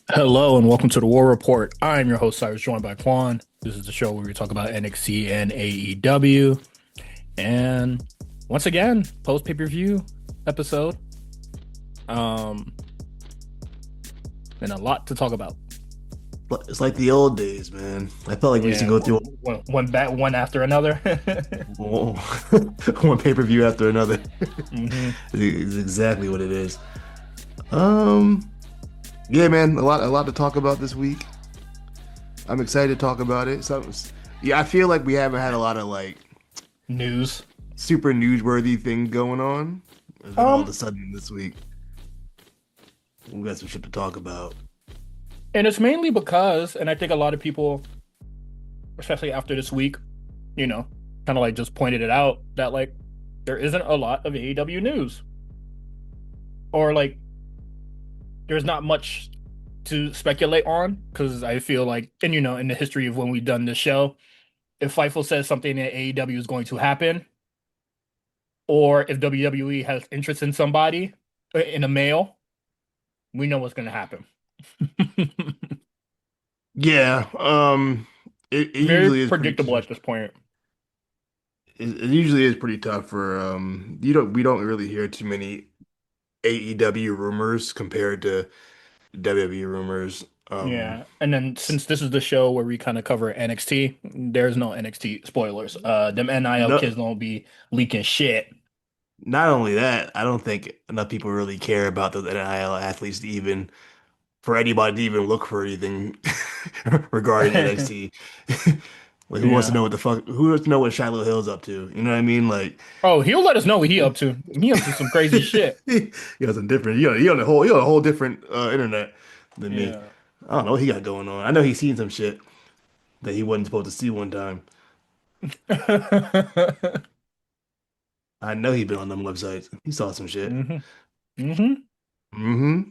Hello and welcome to the War Report. I'm your host, Cyrus, joined by Quan. This is the show where we talk about NXT and AEW. And once again, post pay-per-view episode. Um, and a lot to talk about. But it's like the old days, man. I felt like we used to Yeah, go through one back, one after another. one, one pay-per-view after another. hmm It's exactly what it is. Um, yeah, man, a lot to talk about this week. I'm excited to talk about it. Yeah, I feel like we haven't had a lot of like News. super newsworthy things going on. And then all of Um, a sudden this week, we got some shit to talk about. and it's mainly because, and I think a lot of people, especially after this week, you know, kind of like just pointed it out that like there isn't a lot of AEW news. Or like there's not much to speculate on because I feel like, and in the history of when we've done this show, if Fightful says something that AEW is going to happen, or if WWE has interest in somebody in a male, we know what's going to happen. Yeah, it Very usually is predictable pretty. at this point. It usually is pretty tough for you don't we don't really hear too many AEW rumors compared to WWE rumors. Yeah, and then since this is the show where we kind of cover NXT, there's no NXT spoilers. Them NIL No, kids don't be leaking shit. not only that, I don't think enough people really care about the NIL athletes to even for anybody to even look for anything regarding NXT. Like who wants to Yeah. know what the fuck who wants to know what Shiloh Hill's up to? You know what I mean? Like Oh, he'll let us know what he up to. He up to some crazy shit. you got some different you got a whole different internet than me. Yeah. I don't know what he got going on. I know he's seen some shit that he wasn't supposed to see one time. I know he been on them websites. He saw some shit. hmm hmm Mm-hmm.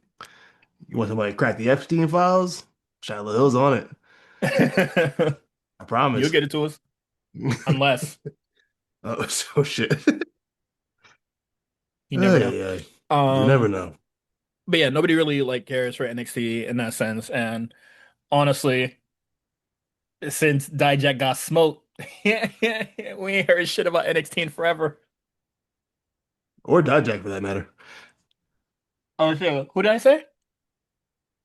You want somebody to crack the Epstein files? Shiloh Hill's on it. I You'll promise. get it to us unless Oh, so shit. you never Oh, know. yeah, yeah. You never Um, know. but yeah, nobody really like cares for NXT in that sense. And honestly, since Dijak got smoked, we ain't heard shit about NXT in forever. Or Dijak for that matter. Oh shit, who did I say?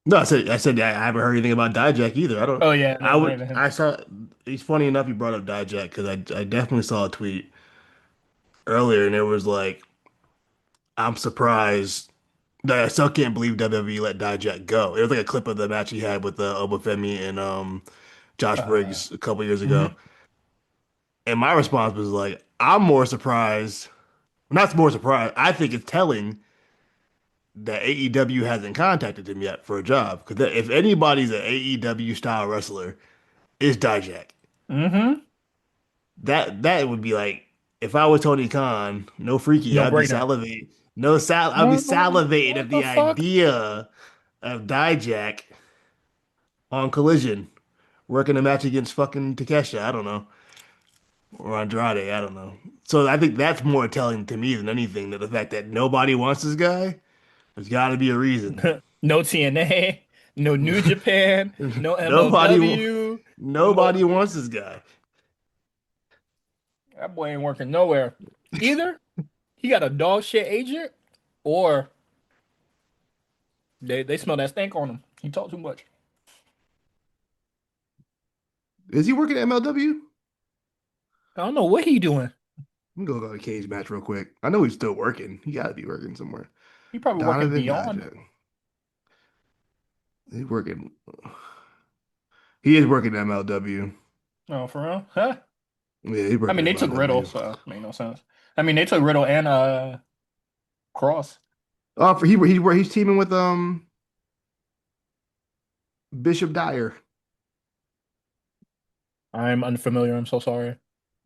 No, I said I haven't heard anything about Dijak either. I don't. Oh yeah, I no, not would. even him. I saw. It's funny enough you brought up Dijak because I definitely saw a tweet earlier and it was like I'm surprised that I still can't believe WWE let Dijak go. It was like a clip of the match he had with Obafemi and Josh Uh, Briggs a couple years ago. mhm. And my response was like, I'm more surprised. Not more surprised. I think it's telling that AEW hasn't contacted him yet for a job. Because if anybody's an AEW style wrestler, it's Dijak. hmm That would be like if I was Tony Khan, no freaky, No I'd be brainer. salivating. No sal, I'd be salivating at What the the fuck? idea of Dijak on Collision working a match against fucking Takesha. I don't know. Or Andrade. I don't know. So I think that's more telling to me than anything that the fact that nobody wants this guy, there's got to be a reason. No TNA, no New Japan, no Nobody, MLW, nobody no. wants this guy. That boy ain't working nowhere. Either he got a dog shit agent, or they smell that stank on him. He talk too much. Is he working at MLW? I don't know what he doing. I'm gonna go to a cage match real quick. I know he's still working. He got to be working somewhere. He probably working Donovan beyond. Dijak. He's working. He is working at MLW. Oh, for real? Huh? Yeah, he's I working mean, at they took Riddle, MLW. so made no sense. I mean, they took Riddle and Cross. He's teaming with Bishop Dyer. I'm unfamiliar. I'm so sorry.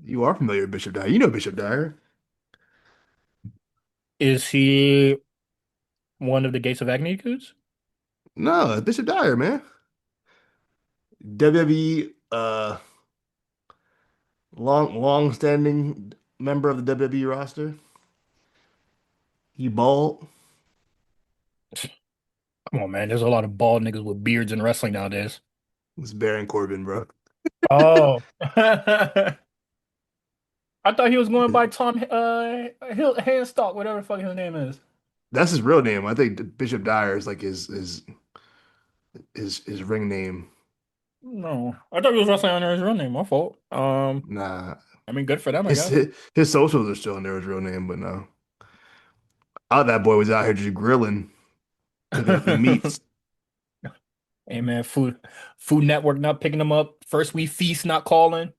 You are familiar with Bishop Dyer. You know Bishop Dyer. Is he one of the Gates of Agony dudes? No, it's Bishop Dyer, man. WWE long standing member of the WWE roster. He bald. Come on, man. There's a lot of bald niggas with beards in wrestling nowadays. It's Baron Corbin, bro. Oh. I thought he was going by Tom Hill Handstock, whatever the fuck his name is. That's his real name. I think Bishop Dyer is like his ring name. No, I thought he was wrestling under his real name. My fault. Nah, I mean, good for them, I his guess. his socials are still under his real name, but no. Oh, that boy was out here just grilling, cooking up the meats. Hey man, Food Network not picking them up. First we feast, not calling.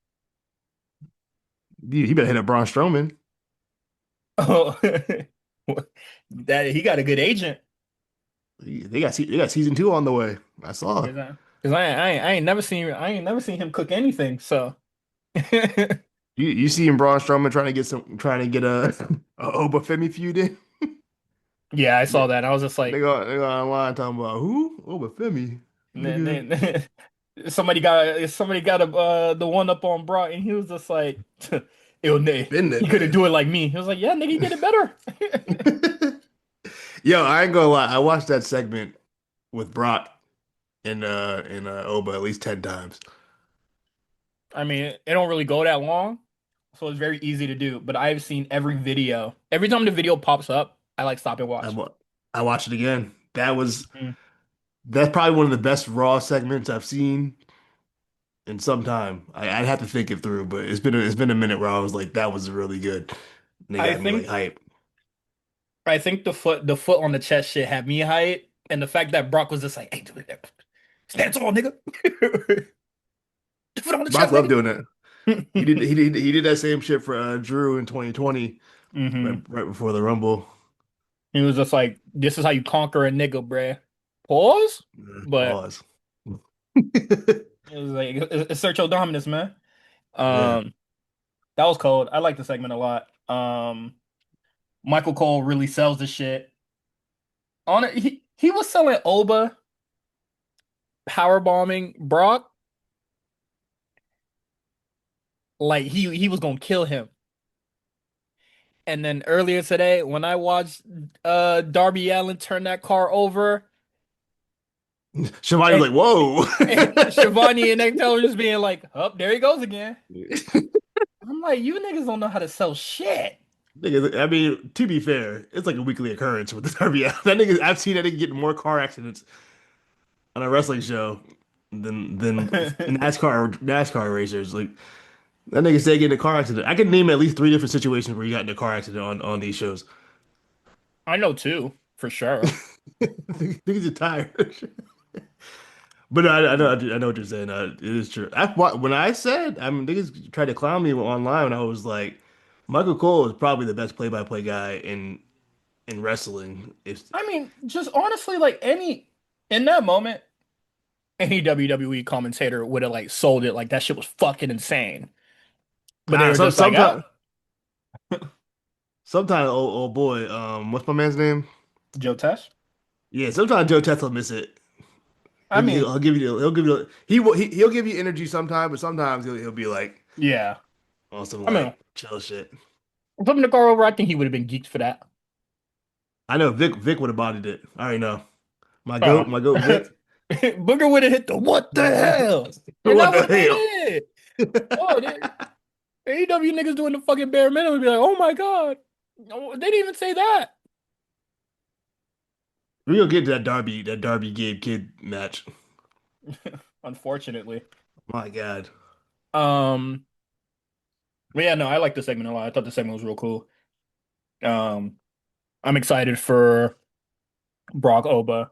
He better hit up Braun Strowman. Oh, that he got a good agent. They got season two on the way. I saw. Cause I ain't never seen him cook anything. So You see him Braun Strowman trying to get a Obafemi feud in. yeah, I They, saw that. I was just like, they got online talking about who Obafemi nigga. somebody got the one up on Brock, and he was just like, "Ew, nay, Been he couldn't there. do it like me." He was like, "Yeah, nigga, he did it better." Yo, I ain't gonna lie. I watched that segment with Brock and Oba at least 10 times. I mean, it don't really go that long, so it's very easy to do. But I've seen every video. Every time the video pops up, I like stop and I watch. wa- I watched it again. Mm. That's probably one of the best Raw segments I've seen in some time. I'd have to think it through, but it's been a minute where I was like, that was really good. And they I got me like think hype. I think the foot on the chest shit had me hyped, and the fact that Brock was just like, "Hey, dude, stand tall, nigga." The foot on the Brock chest, loved nigga. doing it. He did that same shit for Drew in 2020, Hmm. right before the Rumble. He was just like, "This is how you conquer a nigga, bruh." Pause, but Pause. it was like, assert your dominance, man. Yeah. Um, that was cold. I like the segment a lot. Michael Cole really sells the shit. On it, he was selling Oba power bombing Brock like he was gonna kill him. And then earlier today, when I watched Darby Allin turn that car over, Shivani was and, like, whoa. and Shivani and Excel were just being like, "Up, there he goes again." I'm like, "You niggas don't know how to sell shit." Nigga, I mean, to be fair, it's like a weekly occurrence with the Darby Allin. That nigga, I've seen that nigga get in more car accidents on a wrestling show than NASCAR racers. Like that nigga said get in a car accident. I can name at least three different situations where he got in a car accident on these shows. I know too, for sure. Niggas are tired. But I know what you're saying. It is true. When I said, I mean, niggas tried to clown me online when I was like, Michael Cole is probably the best play-by-play guy in wrestling. If I mean, just honestly, like any in that moment, any WWE commentator would have like sold it like that shit was fucking insane. But they ah, were just like, "Oh, sometimes old boy, what's my man's name? Joe Test." Yeah, sometimes Joe Tess will miss it. I mean, He'll give you energy sometimes, but sometimes he'll be like yeah. on some I mean, like chill shit. flipping the car over, I think he would have been geeked for that. I know Vic would have bodied it. I already know. Oh. My goat Vic. Booger would have hit the what the hell? And What that would the have been hell? it. Oh, AEW niggas doing the fucking bare minimum would be like, "Oh my God." No, they didn't even say that. We gonna get to that Darby Gabe Kid match. Unfortunately. My God. Um, but yeah, no, I like the segment a lot. I thought the segment was real cool. Um, I'm excited for Brock Oba.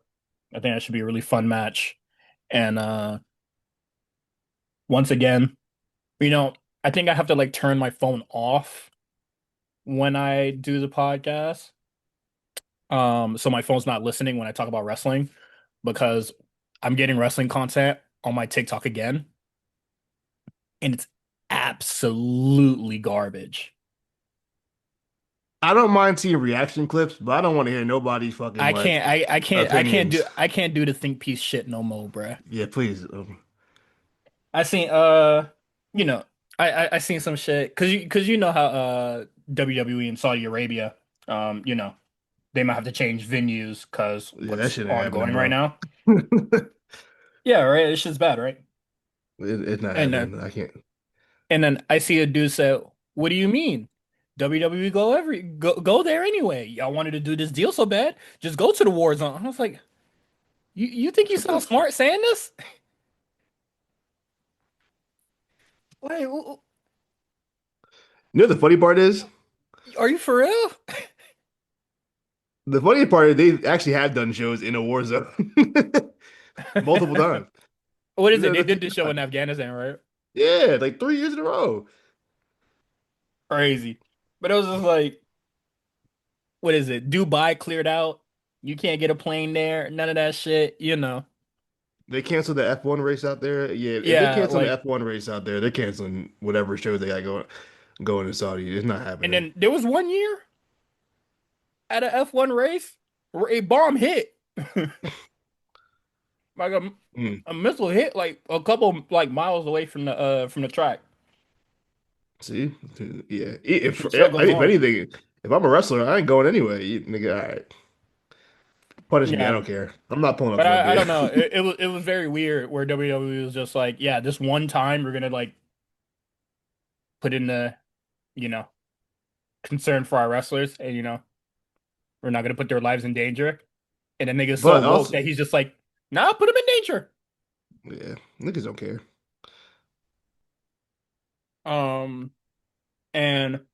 I think that should be a really fun match. And once again, you know, I think I have to like turn my phone off when I do the podcast. So my phone's not listening when I talk about wrestling because I'm getting wrestling content on my TikTok again, and it's absolutely garbage. I don't mind seeing reaction clips, but I don't want to hear nobody's fucking like opinions. I can't do the think piece shit no more, bruh. Yeah, please. I seen you know, I seen some shit because you know how WWE and Saudi Arabia, you know. they might have to change venues because Yeah, that what's shit ain't happening, ongoing right bro. now. Yeah, right. It's just bad, right? It's not And happening. I can't. then I see a dude say, "What do you mean? WWE go there anyway. Y'all wanted to do this deal so bad, just go to the war zone." I was like, "You think you Shut the. sound smart saying this? Like, You know the funny part is? are you for real?" The funny part is they actually have done shows in a war zone multiple times. What You is it? know, They the did T this show in Afghanistan, right? yeah, like 3 years in a row. Crazy. But it was just like, what is it? Dubai cleared out. You can't get a plane there. None of that shit. They canceled the F1 race out there. Yeah, if they Yeah, cancel the like, F1 race out there, they're canceling whatever shows they got going to Saudi. It's not and happening. then there was one year at a F1 race where a bomb hit. Like Hmm. a missile hit like a couple like miles away from the track. See, yeah. If The show goes if on. anything, if I'm a wrestler, I ain't going anyway. Nigga, all right, punish me. I Yeah. don't care. I'm not pulling up But to no I video. don't know. It was very weird where WWE was just like, yeah, this one time we're gonna like put in the, you know, concern for our wrestlers and we're not gonna put their lives in danger. And the nigga's so But woke also, that he's just like, nah, put them in danger. yeah, niggas don't care. Um and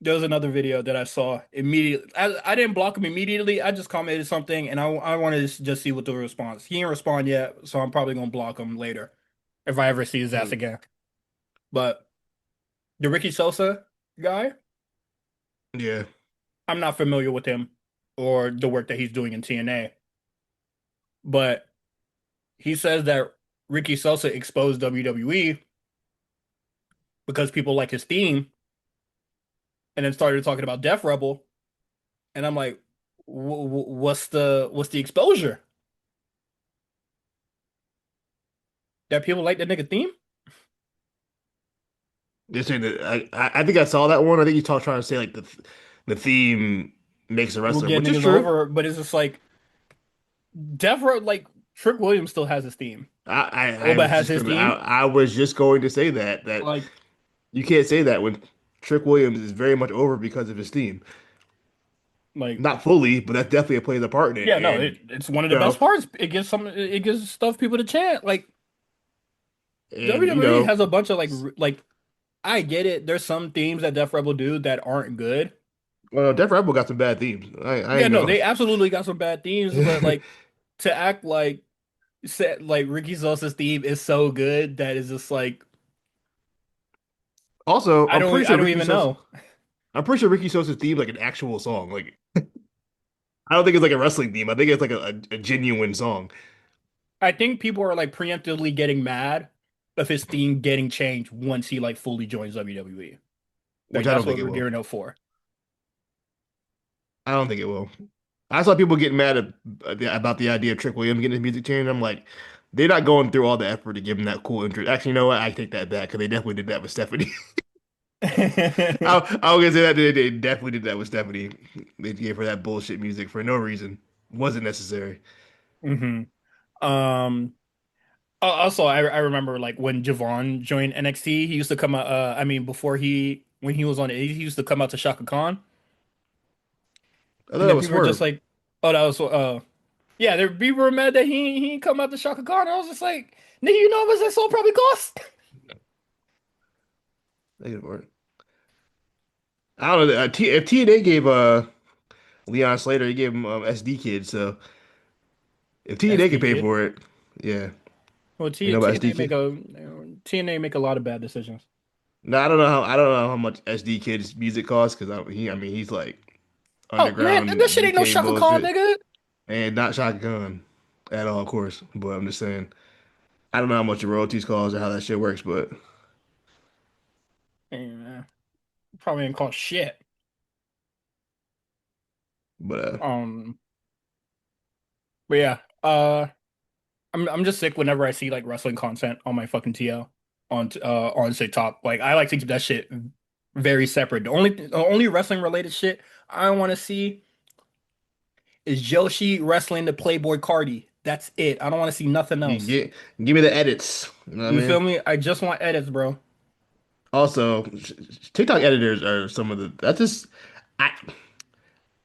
there was another video that I saw immediately. I didn't block him immediately. I just commented something and I wanted to just see what the response. He didn't respond yet, so I'm probably gonna block him later if I ever see his ass Hmm. again. But the Ricky Sosa guy, Yeah, I'm not familiar with him or the work that he's doing in TNA, but he says that Ricky Sosa exposed WWE because people like his theme and then started talking about Def Rebel. And I'm like, what's the exposure? That people like the nigga theme? they're saying that I think I saw that one. I think you talk trying to say like the theme makes a Will wrestler, get which is niggas true. over, but it's just like Def Rebel, like Trick Williams still has his theme. I Oba was has just his gonna theme. I was just going to say that Like, you can't say that when Trick Williams is very much over because of his theme. like, Not fully, but that's definitely plays a part in it. yeah, no, And it's one of you the best know, parts. It gives stuff people to chant. Like and you WWE know, has a bunch of like I get it. There's some themes that Def Rebel do that aren't good. well, Def Rebel got some bad themes. I Yeah, ain't no, gonna. they absolutely got some bad themes, but like to act like like Ricky Sosa's theme is so good that it's just like Also, I don't I don't even know. I'm pretty sure Ricky Sosa's theme like an actual song. Like I don't think it's like a wrestling theme. I think it's like a genuine song, I think people are like preemptively getting mad of his theme getting changed once he like fully joins WWE. which Like I don't that's think what it we're will. gearing up for. I don't think it will. I saw people getting mad about the idea of Trick Williams getting his music changed. I'm like, they're not going through all the effort to give him that cool intro. Actually, you know what? I take that back because they definitely did that with Stephanie. I was gonna say that they definitely did that with Stephanie. They gave her that bullshit music for no reason. Wasn't necessary. hmm Um. Also, I remember like when Javon joined NXT, he used to come out. I mean, before when he was on it, he used to come out to Shaka Khan, I thought and that then was people were just Swerve. like, "Oh, that was yeah." There people were mad that he ain't come out to Shaka Khan. I was just like, "Nigga, you know how much that soul probably cost?" Negative word. I don't know. If TNA gave Leon Slater, he gave him SD Kid. So if TNA can SD pay kid. for it, yeah. Well, You know about SD TNA Kid? make a lot of bad decisions. No, I don't know how much SD Kid's music costs because I mean he's like Oh man, that underground shit ain't no UK Shaka Khan, bullshit nigga. and not shotgun at all, of course. But I'm just saying I don't know how much the royalties cost or how that shit works, Hey, man, probably ain't cost shit. but Um, but yeah, I'm just sick whenever I see like wrestling content on my fucking TL on TikTok. Like I like to keep that shit. Very separate. The only wrestling related shit I want to see is Joshi wrestling the Playboy Cardi. That's it. I don't want to see nothing You else. get give me the edits. You know what I You feel mean? me? I just want edits, bro. Also, TikTok editors are some of the that's just I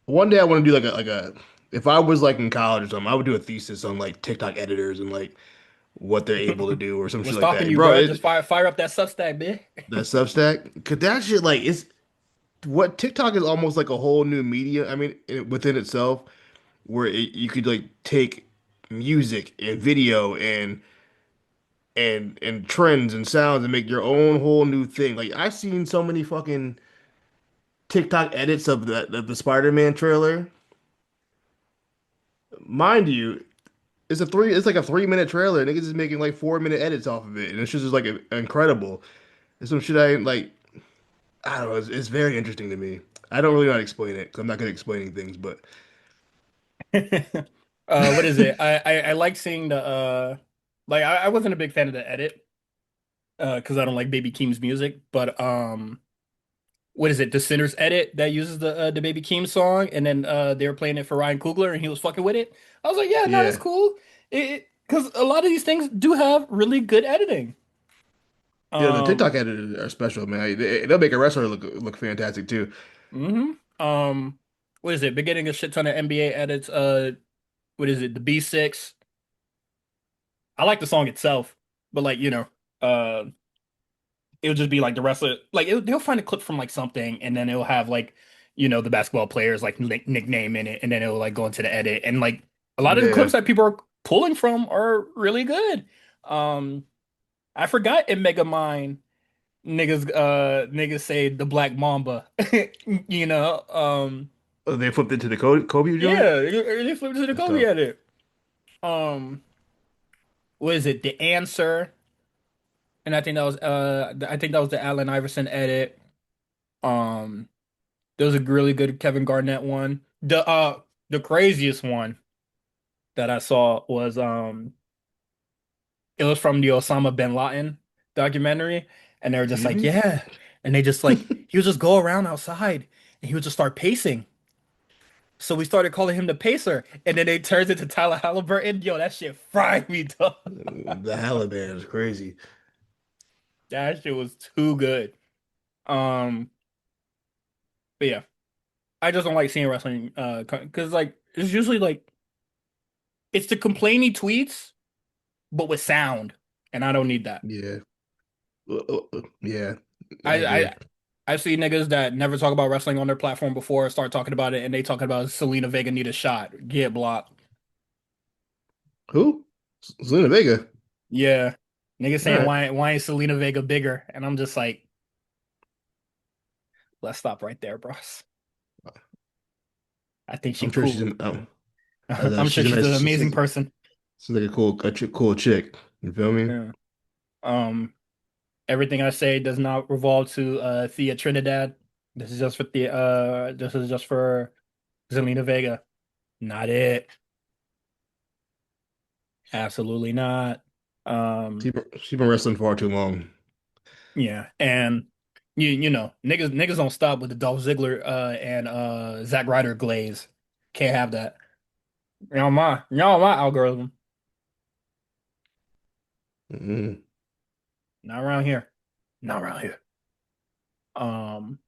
one day I want to do like a if I was like in college or something, I would do a thesis on like TikTok editors and like what they're able to do or some We're shit like stalking that. you, Bro, bro. Just fire up that Substack, bitch. that Substack, cause that shit like is what TikTok is almost like a whole new media. I mean, within itself, where you could like take music and video and trends and sounds and make your own whole new thing. Like I've seen so many fucking TikTok edits of the Spider-Man trailer. Mind you, it's like a 3 minute trailer. Niggas is making like 4 minute edits off of it, and it's just like incredible. It's some shit I like. I don't know. It's very interesting to me. I don't really know how to explain it because I'm not good at explaining things, but What is it? I like seeing the like I wasn't a big fan of the edit because I don't like Baby Keem's music, but what is it? The Sinner's edit that uses the Baby Keem song, and then they were playing it for Ryan Coogler, and he was fucking with it. I was like, yeah, no, that's yeah, cool. It because a lot of these things do have really good editing. yeah. The Um, TikTok editors are special, man. They'll make a wrestler look fantastic too. hmm what is it? Been getting a shit ton of NBA edits. What is it? The B6. I like the song itself, but like uh, it'll just be like the wrestler. Like they'll find a clip from like something, and then it'll have like the basketball players like nickname in it, and then it'll like go into the edit, and like a lot of the Yeah, clips that people are pulling from are really good. Um, I forgot in Megamind niggas say the Black Mamba. You know, oh, they flipped it to the Kobe joint. yeah, they flipped to the That's Kobe tough. edit. Um, what is it? The Answer, and I think that was the Allen Iverson edit. Um, there was a really good Kevin Garnett one. The craziest one that I saw was it was from the Osama bin Laden documentary, and they were just like, Really? yeah, and they just like he would just go around outside and he would just start pacing. So we started calling him the Pacer, and then they turned it to Tyler Halliburton. Yo, that shit fried me, dog. The Taliban is crazy. That shit was too good. Um, but yeah, I just don't like seeing wrestling, because like it's usually like it's the complaining tweets, but with sound, and I don't need that. Yeah, yeah, I I agree. I I see niggas that never talk about wrestling on their platform before start talking about it, and they talking about Selena Vega need a shot, get blocked. Who? Zelina Vega. Yeah, niggas All saying right. why ain't Selena Vega bigger, and I'm just like, let's stop right there, bros. I think she I'm sure she's cool. an I'm sure she's a she's nice an amazing person. she's like a cool chick. You feel me? Yeah. Um, Everything I say does not revolve to Thea Trinidad. This is just for Zelina Vega. Not it. Absolutely not. Um, She's been wrestling far too long. yeah, and niggas don't stop with the Dolph Ziggler and Zack Ryder glaze. Can't have that. Y'all my algorithm. Mm-hmm. Not around here. Not around here. Um,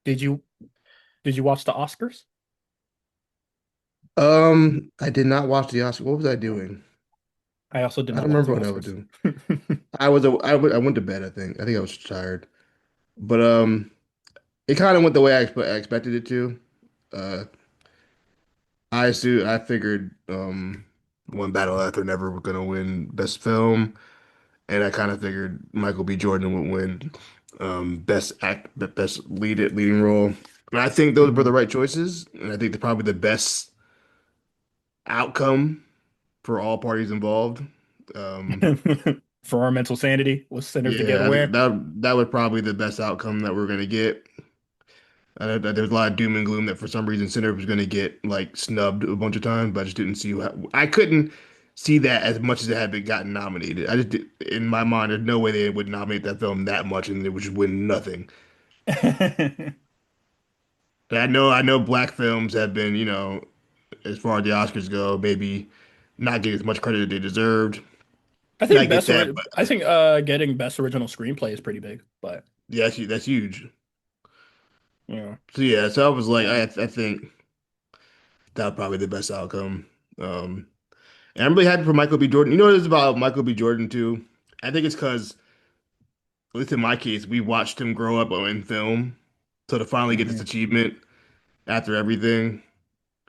did you did you watch the Oscars? I did not watch the Oscar. What was I doing? I also did I not don't watch the remember what I was Oscars. doing. I went to bed, I think. I think I was tired. But it kind of went the way I expected it to. Uh I figured one Battle After Never were gonna win Best Film, and I kind of figured Michael B. Jordan would win best leading role. And I think those were the Mhm. right choices, and I think they're probably the best outcome for all parties involved. Um, For our mental sanity was Sinners to get yeah, I think away. that was probably the best outcome that we're gonna get. There's a lot of doom and gloom that for some reason Sinner was gonna get like snubbed a bunch of times, but I just didn't see how I couldn't. see that as much as it had been gotten nominated. In my mind, there's no way they would nominate that film that much and it would just win nothing. I know black films have been, as far as the Oscars go, maybe not getting as much credit as they deserved. And I get that, but I think getting best original screenplay is pretty big, but yeah, that's huge. yeah. So yeah, so I was like, I think that was probably the best outcome. Um, and I'm really happy for Michael B. Jordan. You know what it is about Michael B. Jordan too? I think it's because, at least in my case, we watched him grow up in film. So to finally get this Hmm. achievement after everything,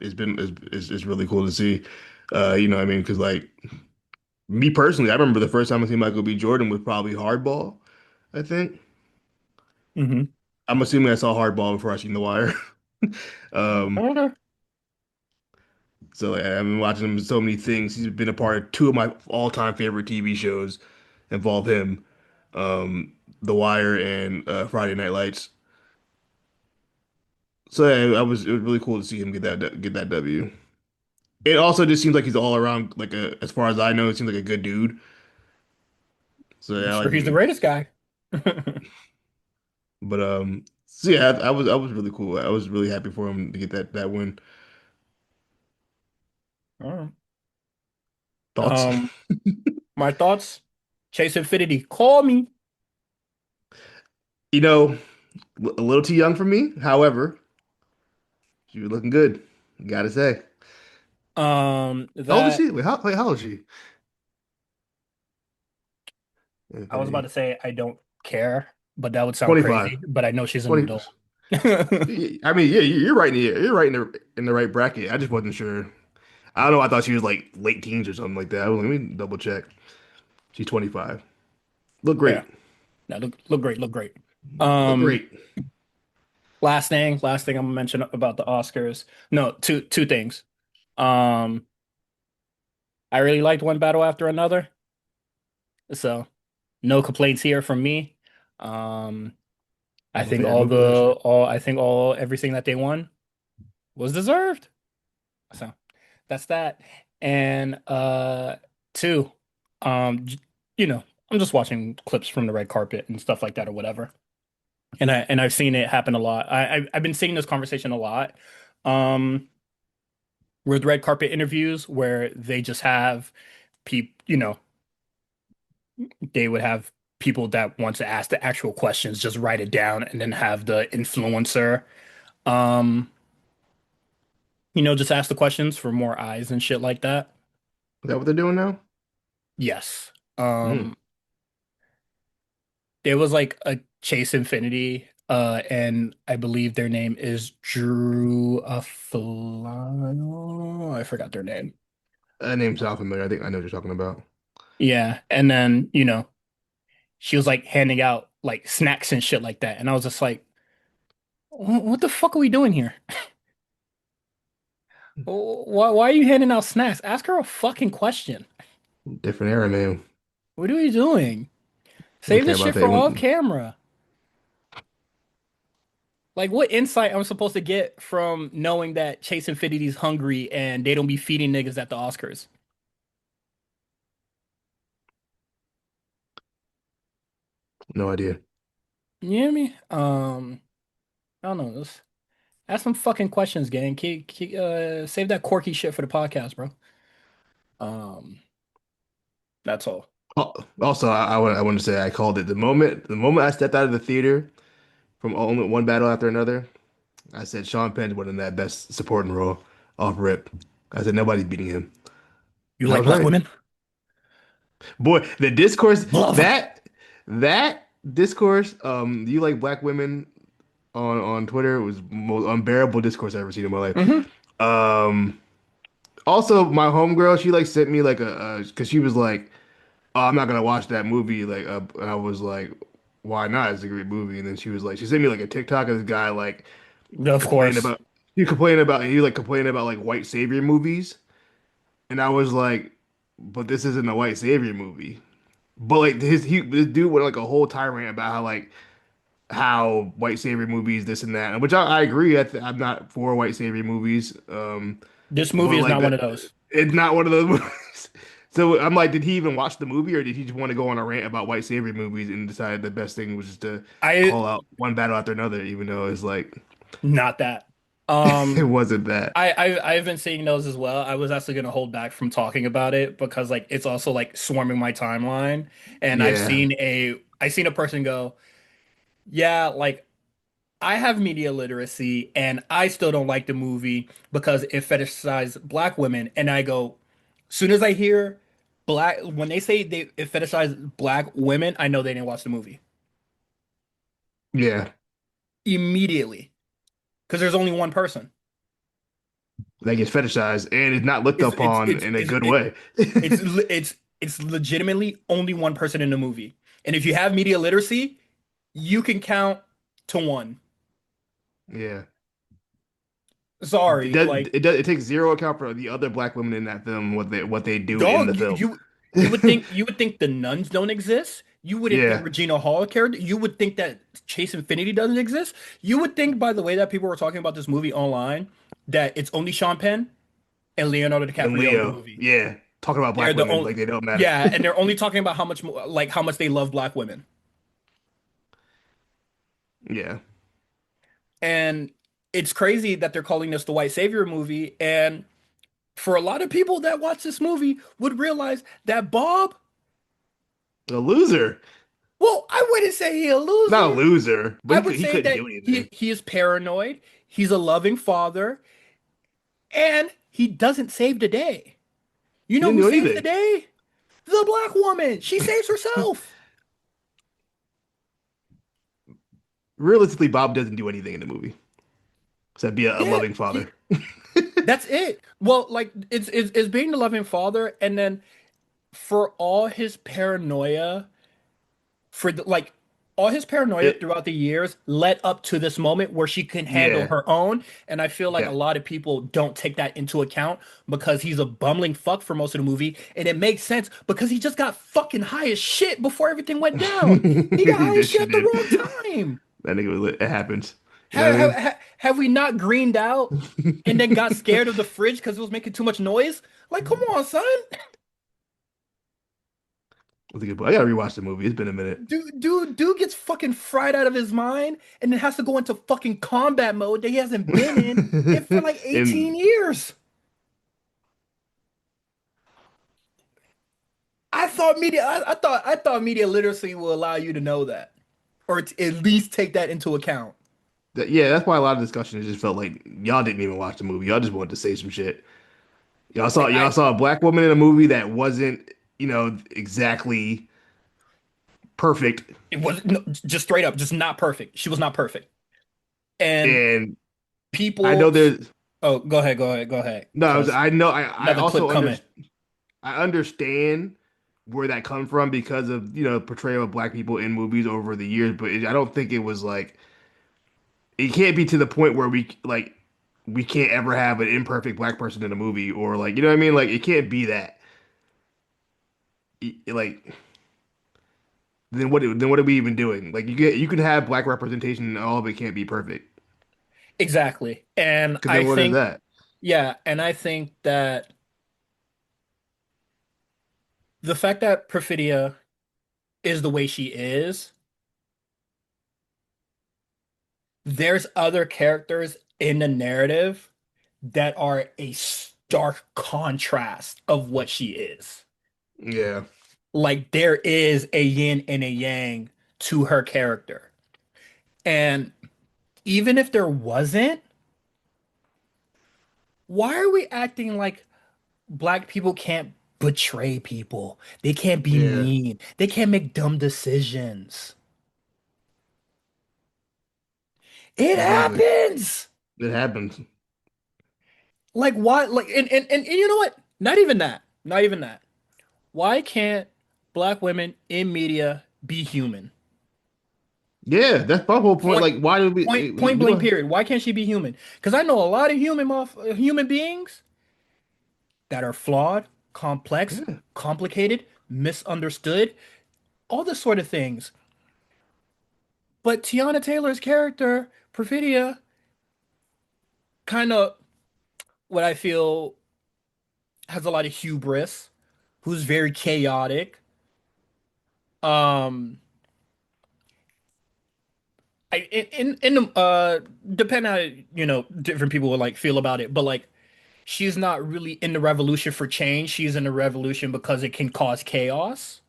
is really cool to see. You know what I mean? Because like me personally, I remember the first time I seen Michael B. Jordan was probably Hardball, I think. Hmm. I'm assuming I saw Hardball before I seen The Wire. Um, Okay. so like, I've been watching him in so many things. He's been a part of two of my all-time favorite TV shows involve him, The Wire and Friday Night Lights. So yeah, it was really cool to see him get that W. It also just seems like he's all around like as far as I know, it seems like a good dude. So I'm yeah, I sure like he's the him. greatest guy. But so yeah, I was really cool. I was really happy for him to get that win. All right. Thoughts? Um, my thoughts. Chase Infinity, call me. You know, a little too young for me. However, she was looking good. Gotta say. How old is That she? Wait, how old is she? I was about Infinity. to say I don't care, but that would sound 25. crazy. But I know she's an 20. adult. I mean, yeah, you're right you're right in the right bracket. I just wasn't sure. I don't know. I thought she was like late teens or something like that. Let me double check. She's 25. Look Yeah. great. No, look great, look great. Look Um, great. last thing I'm gonna mention about the Oscars. No, two things. Um, I really liked one battle after another, so no complaints here from me. Um, I I'm a think favorite movies actually. I think all everything that they won was deserved. So that's that. And two, j- you know, I'm just watching clips from the red carpet and stuff like that or whatever. And I've seen it happen a lot. I've been seeing this conversation a lot. With red carpet interviews where they just have people, they would have people that want to ask the actual questions just write it down and then have the influencer um just ask the questions for more eyes and shit like that. Is that what they're doing now? Yes. Mm. There was like a Chase Infinity and I believe their name is Drew Aflalo. I forgot their name. That name sounds familiar. I think I know what you're talking about. Yeah, and then she was like handing out like snacks and shit like that and I was just like, What the fuck are we doing here? Why are you handing out snacks? Ask her a fucking question. Different era name. What are we doing? I don't Save care this about shit that. for off camera. Like, what insight I'm supposed to get from knowing that Chase Infinity's hungry and they don't be feeding niggas at the Oscars? No idea. You hear me? I don't know. Ask some fucking questions, gang. Save that quirky shit for the podcast, bro. Um, that's all. Also, I want to say I called it the moment I stepped out of the theater from only one battle after another. I said Sean Penn's winning that best supporting role off rip. I said nobody's beating him, You and I like was black right. women? Boy, the discourse Love them. that discourse, you like black women on Twitter was the most unbearable discourse I've ever seen in my life. Hmm. Um, Also, my homegirl, she like sent me like because she was like, "Oh, I'm not gonna watch that movie." Like, and I was like, "Why not? It's a great movie." And then she was like, she sent me like a TikTok of this guy like Of complaining course. about he complaining about like white savior movies, and I was like, "But this isn't a white savior movie." But like this dude went like a whole tirade about how white savior movies this and that, which I agree. I'm not for white savior movies. This movie But is like not one that, of those. it's not one of those movies. So I'm like, did he even watch the movie, or did he just want to go on a rant about white savior movies and decided the best thing was just to I call out one battle after another, even though it's like not that. it Um, wasn't that. I've been seeing those as well. I was actually gonna hold back from talking about it because like it's also like swarming my timeline, and Yeah, I seen a person go, yeah, like I have media literacy and I still don't like the movie because it fetishized black women, and I go, soon as I hear black when they say it fetishized black women, I know they didn't watch the movie yeah, immediately because there's only one person. that gets fetishized and it's not looked It's it's upon it's in a it's good it, way. it's legitimately only one person in the movie. And if you have media literacy, you can count to one. Yeah, Sorry, like it takes zero account for the other black women in that film, what they do in the dog, film. you would think the nuns don't exist. You wouldn't think Yeah, Regina Hall character. You would think that Chase Infinity doesn't exist. You would think by the way that people were talking about this movie online that it's only Sean Penn and Leonardo and DiCaprio in the Leo, movie. yeah, talking about They're black the women only like they don't matter. yeah, and they're only talking about how much they love black women. Yeah, And it's crazy that they're calling this the white savior movie. And for a lot of people that watch this movie would realize that Bob, a loser, well, I wouldn't say he's a not a loser. loser, but I would he say couldn't that do anything. he is paranoid. He's a loving father, and he doesn't save the day. You He know didn't who do saves the anything. day? The black woman. She saves herself. Realistically, Bob doesn't do anything in the movie except be a Yeah, loving father. that's it. Well, like it's being the loving father, and then for all his paranoia for the, like all his paranoia It, throughout the years led up to this moment where she can handle yeah, her own. And I feel like a yeah. lot of people don't take that into account because he's a bumbling fuck for most of the movie. And it makes sense because he just got fucking high as shit before everything went down. He got high as This shit shit at the did. wrong time. That nigga was lit. It happens. You know what Have we not greened out I and then got mean? scared of the fridge because it was making too much noise? Like, come on, son. That's a good point. I gotta rewatch the movie. It's been a minute. Dude gets fucking fried out of his mind and then has to go into fucking combat mode that he hasn't been in for like 18 And years. I thought media literacy will allow you to know that, or to at least take that into account. yeah, that's why a lot of discussion just felt like y'all didn't even watch the movie. Y'all just wanted to say some shit. Like Y'all saw a black woman in a movie that wasn't, exactly perfect. it was no, just straight up, just not perfect. She was not perfect, and And I know people. there's Oh, go ahead, no, because I know I another clip also coming. I understand where that comes from because of, portrayal of black people in movies over the years, but I don't think it was like it can't be to the point where we can't ever have an imperfect black person in a movie or like, you know what I mean? Like it can't be that. Like then what are we even doing? Like you can have black representation and all of it can't be perfect. Exactly, and Because I then what is think that? yeah, and I think that the fact that Perfidia is the way she is, there's other characters in the narrative that are a stark contrast of what she is. Yeah. Like there is a yin and a yang to her character. And even if there wasn't, why are we acting like black people can't betray people? They can't be Yeah. mean. They can't make dumb decisions. It Exactly. happens. It happens. Like why like and you know what? Not even that. Not even that. Why can't black women in media be human? Yeah, that's my whole point. Point Like, why do point we blank don't? period. Why can't she be human? Because I know a lot of human beings that are flawed, complex, Yeah, complicated, misunderstood, all this sort of things. But Tiana Taylor's character, Perfidia, kind of what I feel has a lot of hubris. who's very chaotic. Um, in the depend how different people would like feel about it, but like she's not really in the revolution for change. She's in the revolution because it can cause chaos.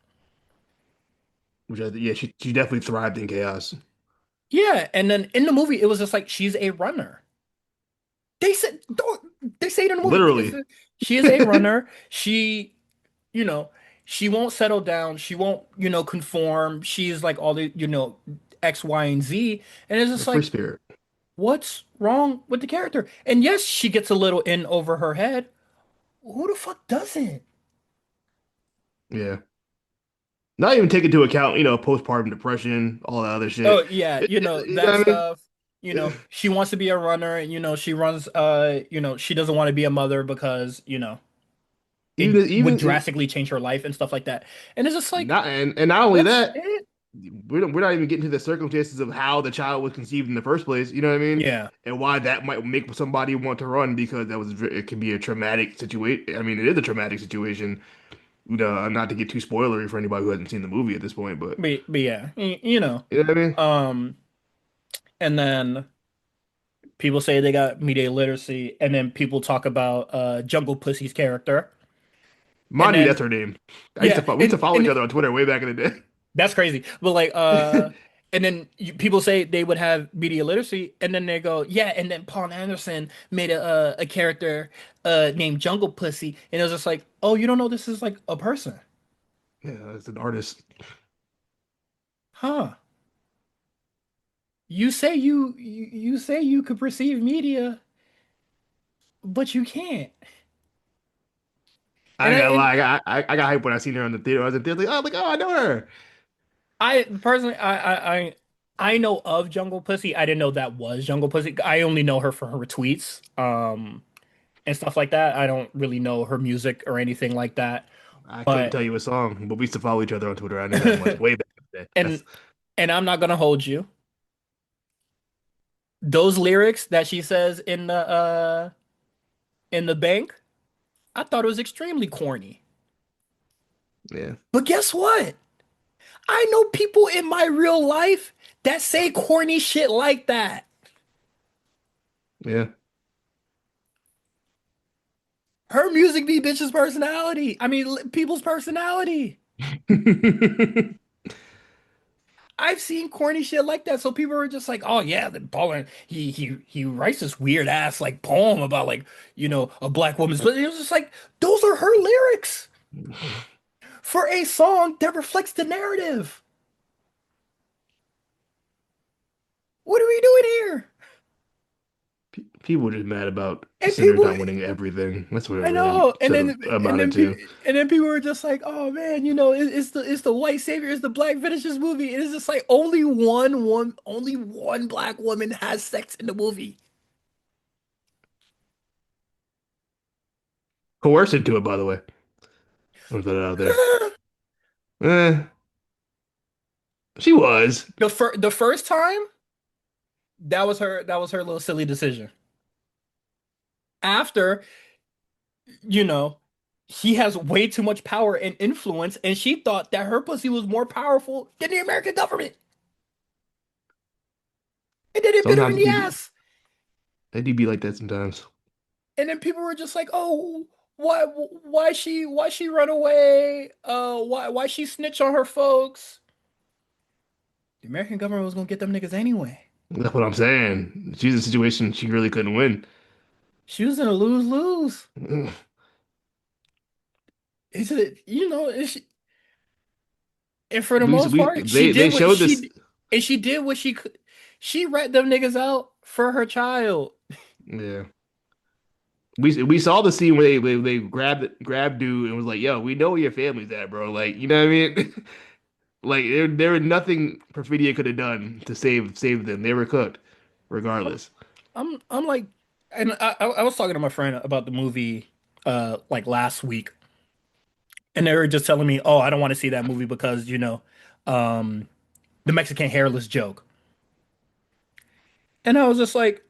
Which yeah, she definitely thrived in chaos. Yeah, and then in the movie, it was just like she's a runner. They said don't they say it in the movie. Literally. She is a runner. She, you know, she won't settle down. She won't, conform. She's like all the, X, Y, and Z. And it's A just free like, spirit. what's wrong with the character? And yes, she gets a little in over her head. Who the fuck doesn't? Yeah. Not even take into account, postpartum depression, all that other shit. Oh yeah, You know that what I mean? stuff. She wants to be a runner, and she runs. She doesn't want to be a mother because it Even would even drastically change her life and stuff like that. And it's just like, not and not only that's that, it. we're not even getting to the circumstances of how the child was conceived in the first place. You know what I mean? Yeah. And why that might make somebody want to run because it can be a traumatic situation. I mean, it is a traumatic situation. Not to get too spoilery for anybody who hasn't seen the movie at this point, but But yeah, you know what I mean? um, and then people say they got media literacy, and then people talk about Jungle Pussy's character, and Mind you, that's then her name. yeah, We used to and follow each and other on Twitter way back in the that's crazy. But like, day. and then people say they would have media literacy, and then they go, yeah, and then Paul Anderson made a character named Jungle Pussy, and it was just like, oh, you don't know this is like a person, Yeah, it's an artist. huh? You say you could perceive media, but you can't. I And ain't I gonna and lie, I got hyped when I seen her in the theater. I was in the theater like, oh, I know her. I personally I know of Jungle Pussy. I didn't know that was Jungle Pussy. I only know her for her tweets, and stuff like that. I don't really know her music or anything like that. I couldn't But tell you a song, but we used to follow each other on Twitter. I knew that much way back in the day. and and I'm not gonna hold you. Those lyrics that she says in the bank, I thought it was extremely corny. Yeah, But guess what? I know people in my real life that say corny shit like that. yeah. Her music be bitch's personality. I mean, people's personality. I've seen corny shit like that, so people are just like, "Oh yeah, the Paul he writes this weird ass like poem about like a black woman's," but it was just like those are her lyrics for a song that reflects the narrative. What are we doing here? People are just mad about And sinners people, not winning everything. That's what it I really know, should have amounted to. and then people were just like, "Oh man, it's the white savior, it's the black finishes movie." It is just like only one black woman has sex in the movie. Coerced into it, by the way. I'll put that out there. Eh, she was. The first time, that was her little silly decision. After, you know, he has way too much power and influence, and she thought that her pussy was more powerful than the American government. And then it bit her in Sometimes the ass. they do be like that sometimes. And then people were just like, "Oh, why she run away? Why she snitch on her folks? The American government was gonna get them niggas anyway. That's what I'm saying. She's in a situation she really couldn't win. She was in a lose-lose. Is it, and for the most part, They showed this. she did what she could. She rat them niggas out for her child. Yeah. We saw the scene where they grabbed dude and was like, "Yo, we know where your family's at, bro." Like, you know what I mean? Like there was nothing Perfidia could have done to save them. They were cooked, I'm, regardless. I'm like, and I was talking to my friend about the movie, like last week, and they were just telling me, "Oh, I don't want to see that movie because um, the Mexican hairless joke." And I was just like,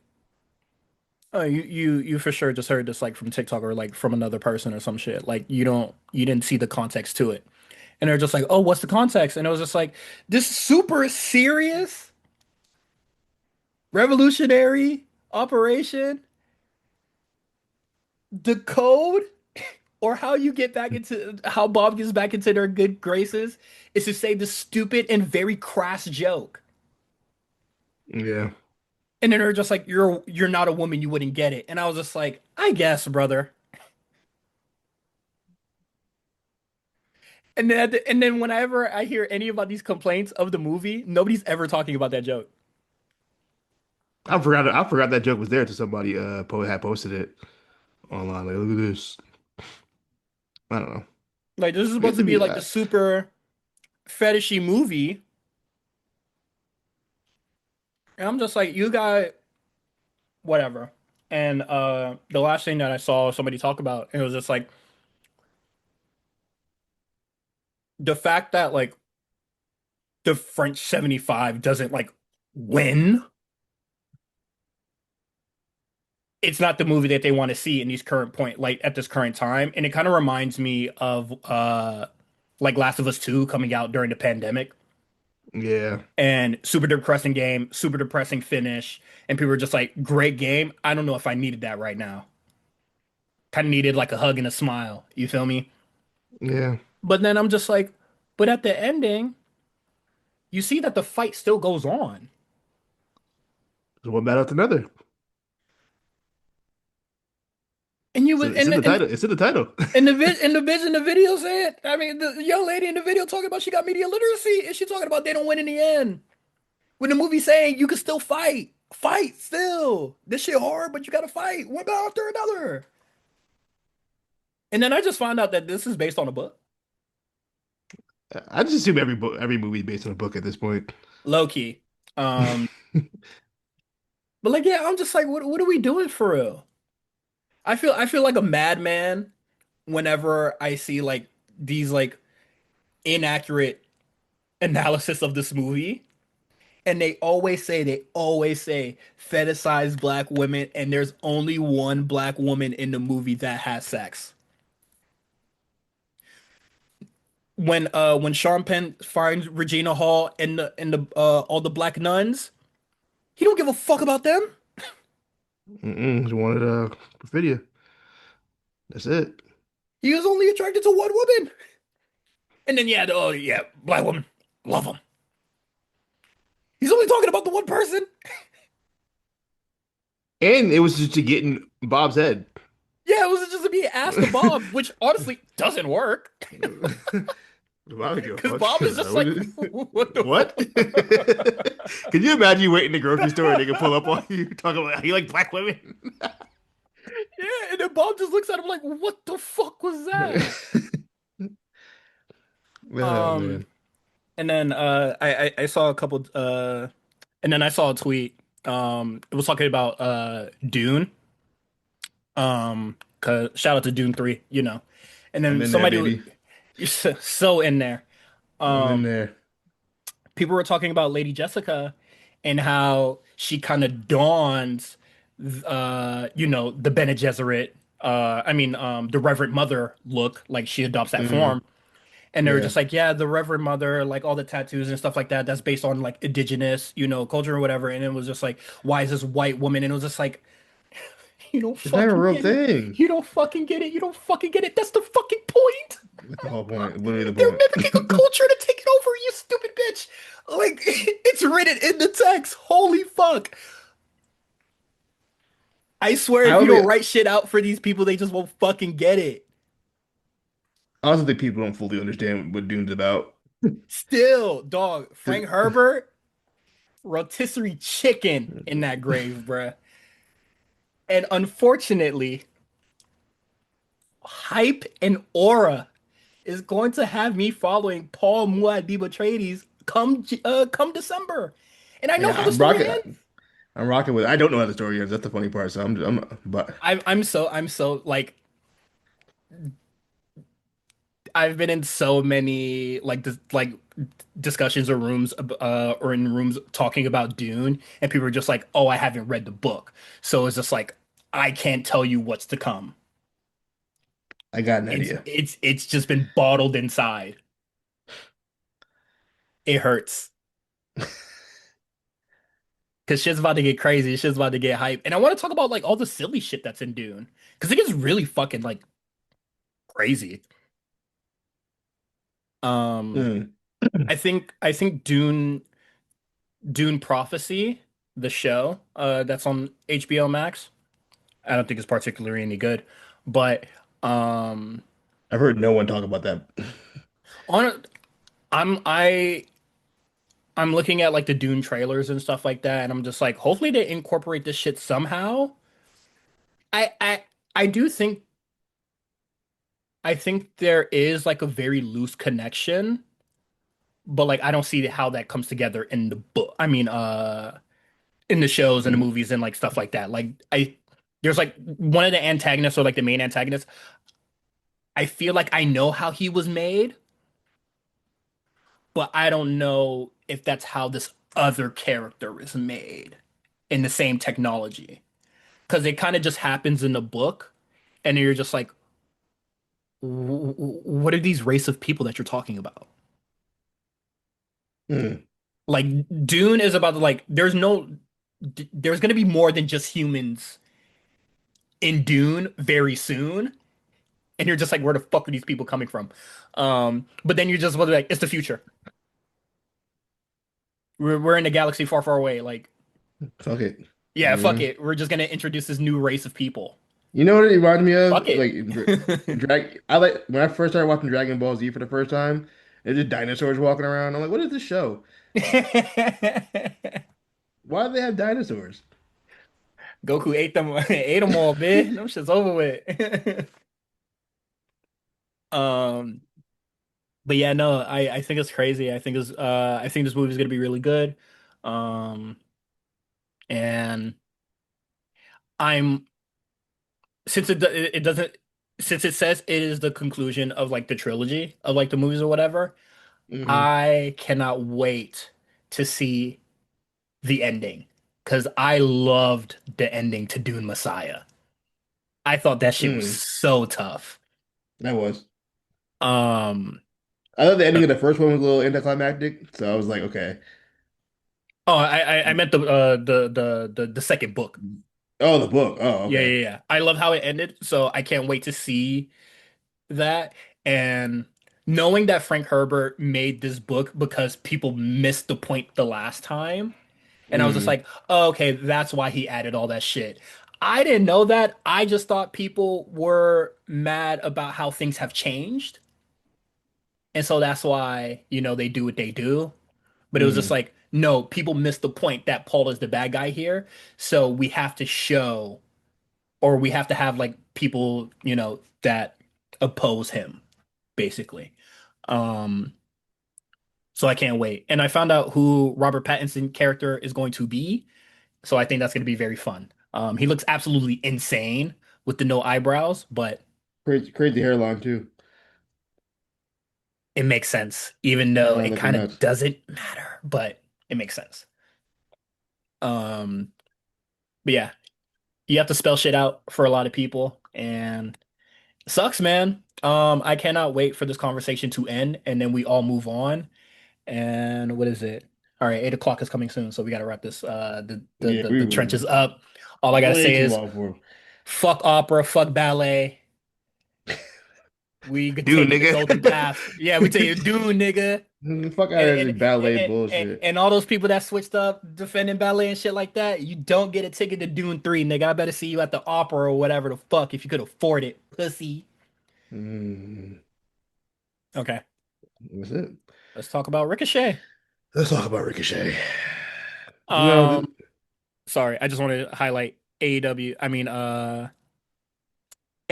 You for sure just heard this like from TikTok or like from another person or some shit. Like you didn't see the context to it. And they're just like, "Oh, what's the context?" And it was just like this super serious revolutionary operation, the code or how you get back into how Bob gets back into their good graces is to say the stupid and very crass joke. Yeah. And then they're just like, you're not a woman, you wouldn't get it. And I was just like, I guess, brother. And then whenever I hear any about these complaints of the movie, nobody's ever talking about that joke. I forgot that joke was there until somebody had posted it online. Like, look at this. I don't know. Like this is I guess supposed to to be be like the super fetishy movie. And I'm just like, you got whatever. And the last thing that I saw somebody talk about, it was just like the fact that like the French 75 doesn't like win. It's not the movie that they want to see in these current point, like at this current time. And it kind of reminds me of like Last of Us 2 coming out during the pandemic yeah. and super depressing game, super depressing finish. And people were just like, great game. I don't know if I needed that right now. Kind of needed like a hug and a smile. You feel me? Yeah. But then I'm just like, but at the ending, you see that the fight still goes on. There's one battle after another. And you So was it's in the title. It's in the title. in the vision, the video saying, I mean, the young lady in the video talking about she got media literacy, and she talking about they don't win in the end. When the movie saying you can still fight still. This shit hard, but you gotta fight one battle after another. And then I just found out that this is based on a book, I just assume every movie is based on a book at this point. low key. Um, but like, yeah, I'm just like, what are we doing for real? I feel like a madman whenever I see like these like inaccurate analysis of this movie. And they always say fetishize black women, and there's only one black woman in the movie that has sex. When Sean Penn finds Regina Hall and the all the black nuns, he don't give a fuck about them. Just wanted Perfidia. That's it. He was only attracted to one woman. And then yeah, oh yeah, black woman, love him. He's only talking about the one person. And it was just to get in Bob's head. Yeah, it was just to be asked to Bob, which honestly doesn't work. Bob would give a Because fuck. Bob is just like, what the What? Can you imagine you wait in the grocery store and they can pull up on you talking about how you like black women? Yeah, and then Bob just looks at him like, "What the fuck was that?" Oh Um, man. and then I saw a couple and then I saw a tweet. It was talking about Dune. 'Cause shout out to Dune 3, you know. And I'm then in there, somebody baby. you're so in there. I'm Um, in there. people were talking about Lady Jessica and how she kind of dawns you know, the Bene Gesserit the Reverend Mother look, like she adopts that Hmm. form. And they were Yeah. just like, yeah, the Reverend Mother, like all the tattoos and stuff like that, that's based on like indigenous, you know, culture or whatever. And it was just like, why is this white woman? And it was just like, you don't It's not even a fucking real get it. thing. You don't fucking get it. You don't fucking get it. That's the fucking point. That's the whole point. Literally the They're point. mimicking a culture to take it over, you stupid bitch. Like, it's written in the text. Holy fuck. I swear, I if you don't think don't write shit out for these people, they just won't fucking get it. I also think people don't fully understand what Dune's about. Still, dog, 'Cause- Frank Herbert, rotisserie chicken in that grave, bruh. And unfortunately, hype and aura is going to have me following Paul Muad'Dib Atreides come December. And I know Yeah, how the story ends. I'm rocking with. I don't know how the story ends. That's the funny part. So but I'm so like I've been in so many like discussions or rooms or in rooms talking about Dune, and people are just like, "Oh, I haven't read the book," so it's just like I can't tell you what's to come. I got an It's idea. it's it's just been bottled inside. It hurts because shit's about to get crazy. Shit's about to get hype, and I want to talk about like all the silly shit that's in Dune because it gets really fucking like crazy. Um, Mm. I think Dune Prophecy, the show, that's on HBO Max. I don't think it's particularly any good, but um, I've heard no one talk about that. on I'm I I'm looking at like the Dune trailers and stuff like that, and I'm just like, hopefully they incorporate this shit somehow. I I I do think I think there is like a very loose connection, but like I don't see how that comes together in the book. I mean, in the shows and the Mm. movies and like stuff like that. Like there's like one of the antagonists or like the main antagonist. I feel like I know how he was made, but I don't know if that's how this other character is made in the same technology. Because it kind of just happens in the book, and you're just like, What are these race of people that you're talking about?" Mm. Like Dune is about like there's gonna be more than just humans in Dune very soon, and you're just like, where the fuck are these people coming from? But then you're just like, it's the future. We're in a galaxy far, far away. Like, Fuck it. yeah, fuck Mm. it. We're just gonna introduce this new race of people. You know what it reminded me of? Fuck it. Like Drag. I like when I first started watching Dragon Ball Z for the first time. There's just dinosaurs walking around. I'm like, what is this show? Why do they have dinosaurs? Goku ate them, ate them all, bitch. Them shit's over with. Um, but yeah, no, I think it's crazy. I think this movie is gonna be really good. Um, and I'm since it doesn't since it says it is the conclusion of like the trilogy of like the movies or whatever, Hmm. I cannot wait to see the ending because I loved the ending to Dune Messiah. I thought that shit was Mm. so tough. That was. Um, I thought the ending of the first one was a little anticlimactic, so I was like, okay. oh, I meant the second book. Oh, the book. Oh, Yeah, okay. yeah, yeah. I love how it ended, so I can't wait to see that. And knowing that Frank Herbert made this book because people missed the point the last time, and I was just Mm. like, oh, okay, that's why he added all that shit. I didn't know that. I just thought people were mad about how things have changed. And so that's why, they do what they do. But it was just Mm. like, no, people missed the point that Paul is the bad guy here. So we have to show, or we have to have like people, that oppose him, basically. Um, so I can't wait. And I found out who Robert Pattinson character is going to be. So I think that's going to be very fun. He looks absolutely insane with the no eyebrows, but Crazy, crazy hairline too. it makes sense, even though Hairline it looking kind of nuts. doesn't matter, but it makes sense. Um, but yeah, you have to spell shit out for a lot of people, and it sucks, man. I cannot wait for this conversation to end, and then we all move on. And what is it? All right, 8 o'clock is coming soon, so we gotta wrap this. Yeah, The trenches up. All I gotta way say too is long for him. fuck opera, fuck ballet. We could Dude, taking the nigga. golden path. Yeah, we take you Dune, nigga. Fuck out And of this ballet bullshit. and all those people that switched up defending ballet and shit like that, you don't get a ticket to Dune 3, nigga. I better see you at the opera or whatever the fuck if you could afford it, pussy. Mm. Okay, That's it. let's talk about Ricochet. Let's talk about Ricochet. You know, Um, Sorry, I just wanted to highlight AEW. I mean, A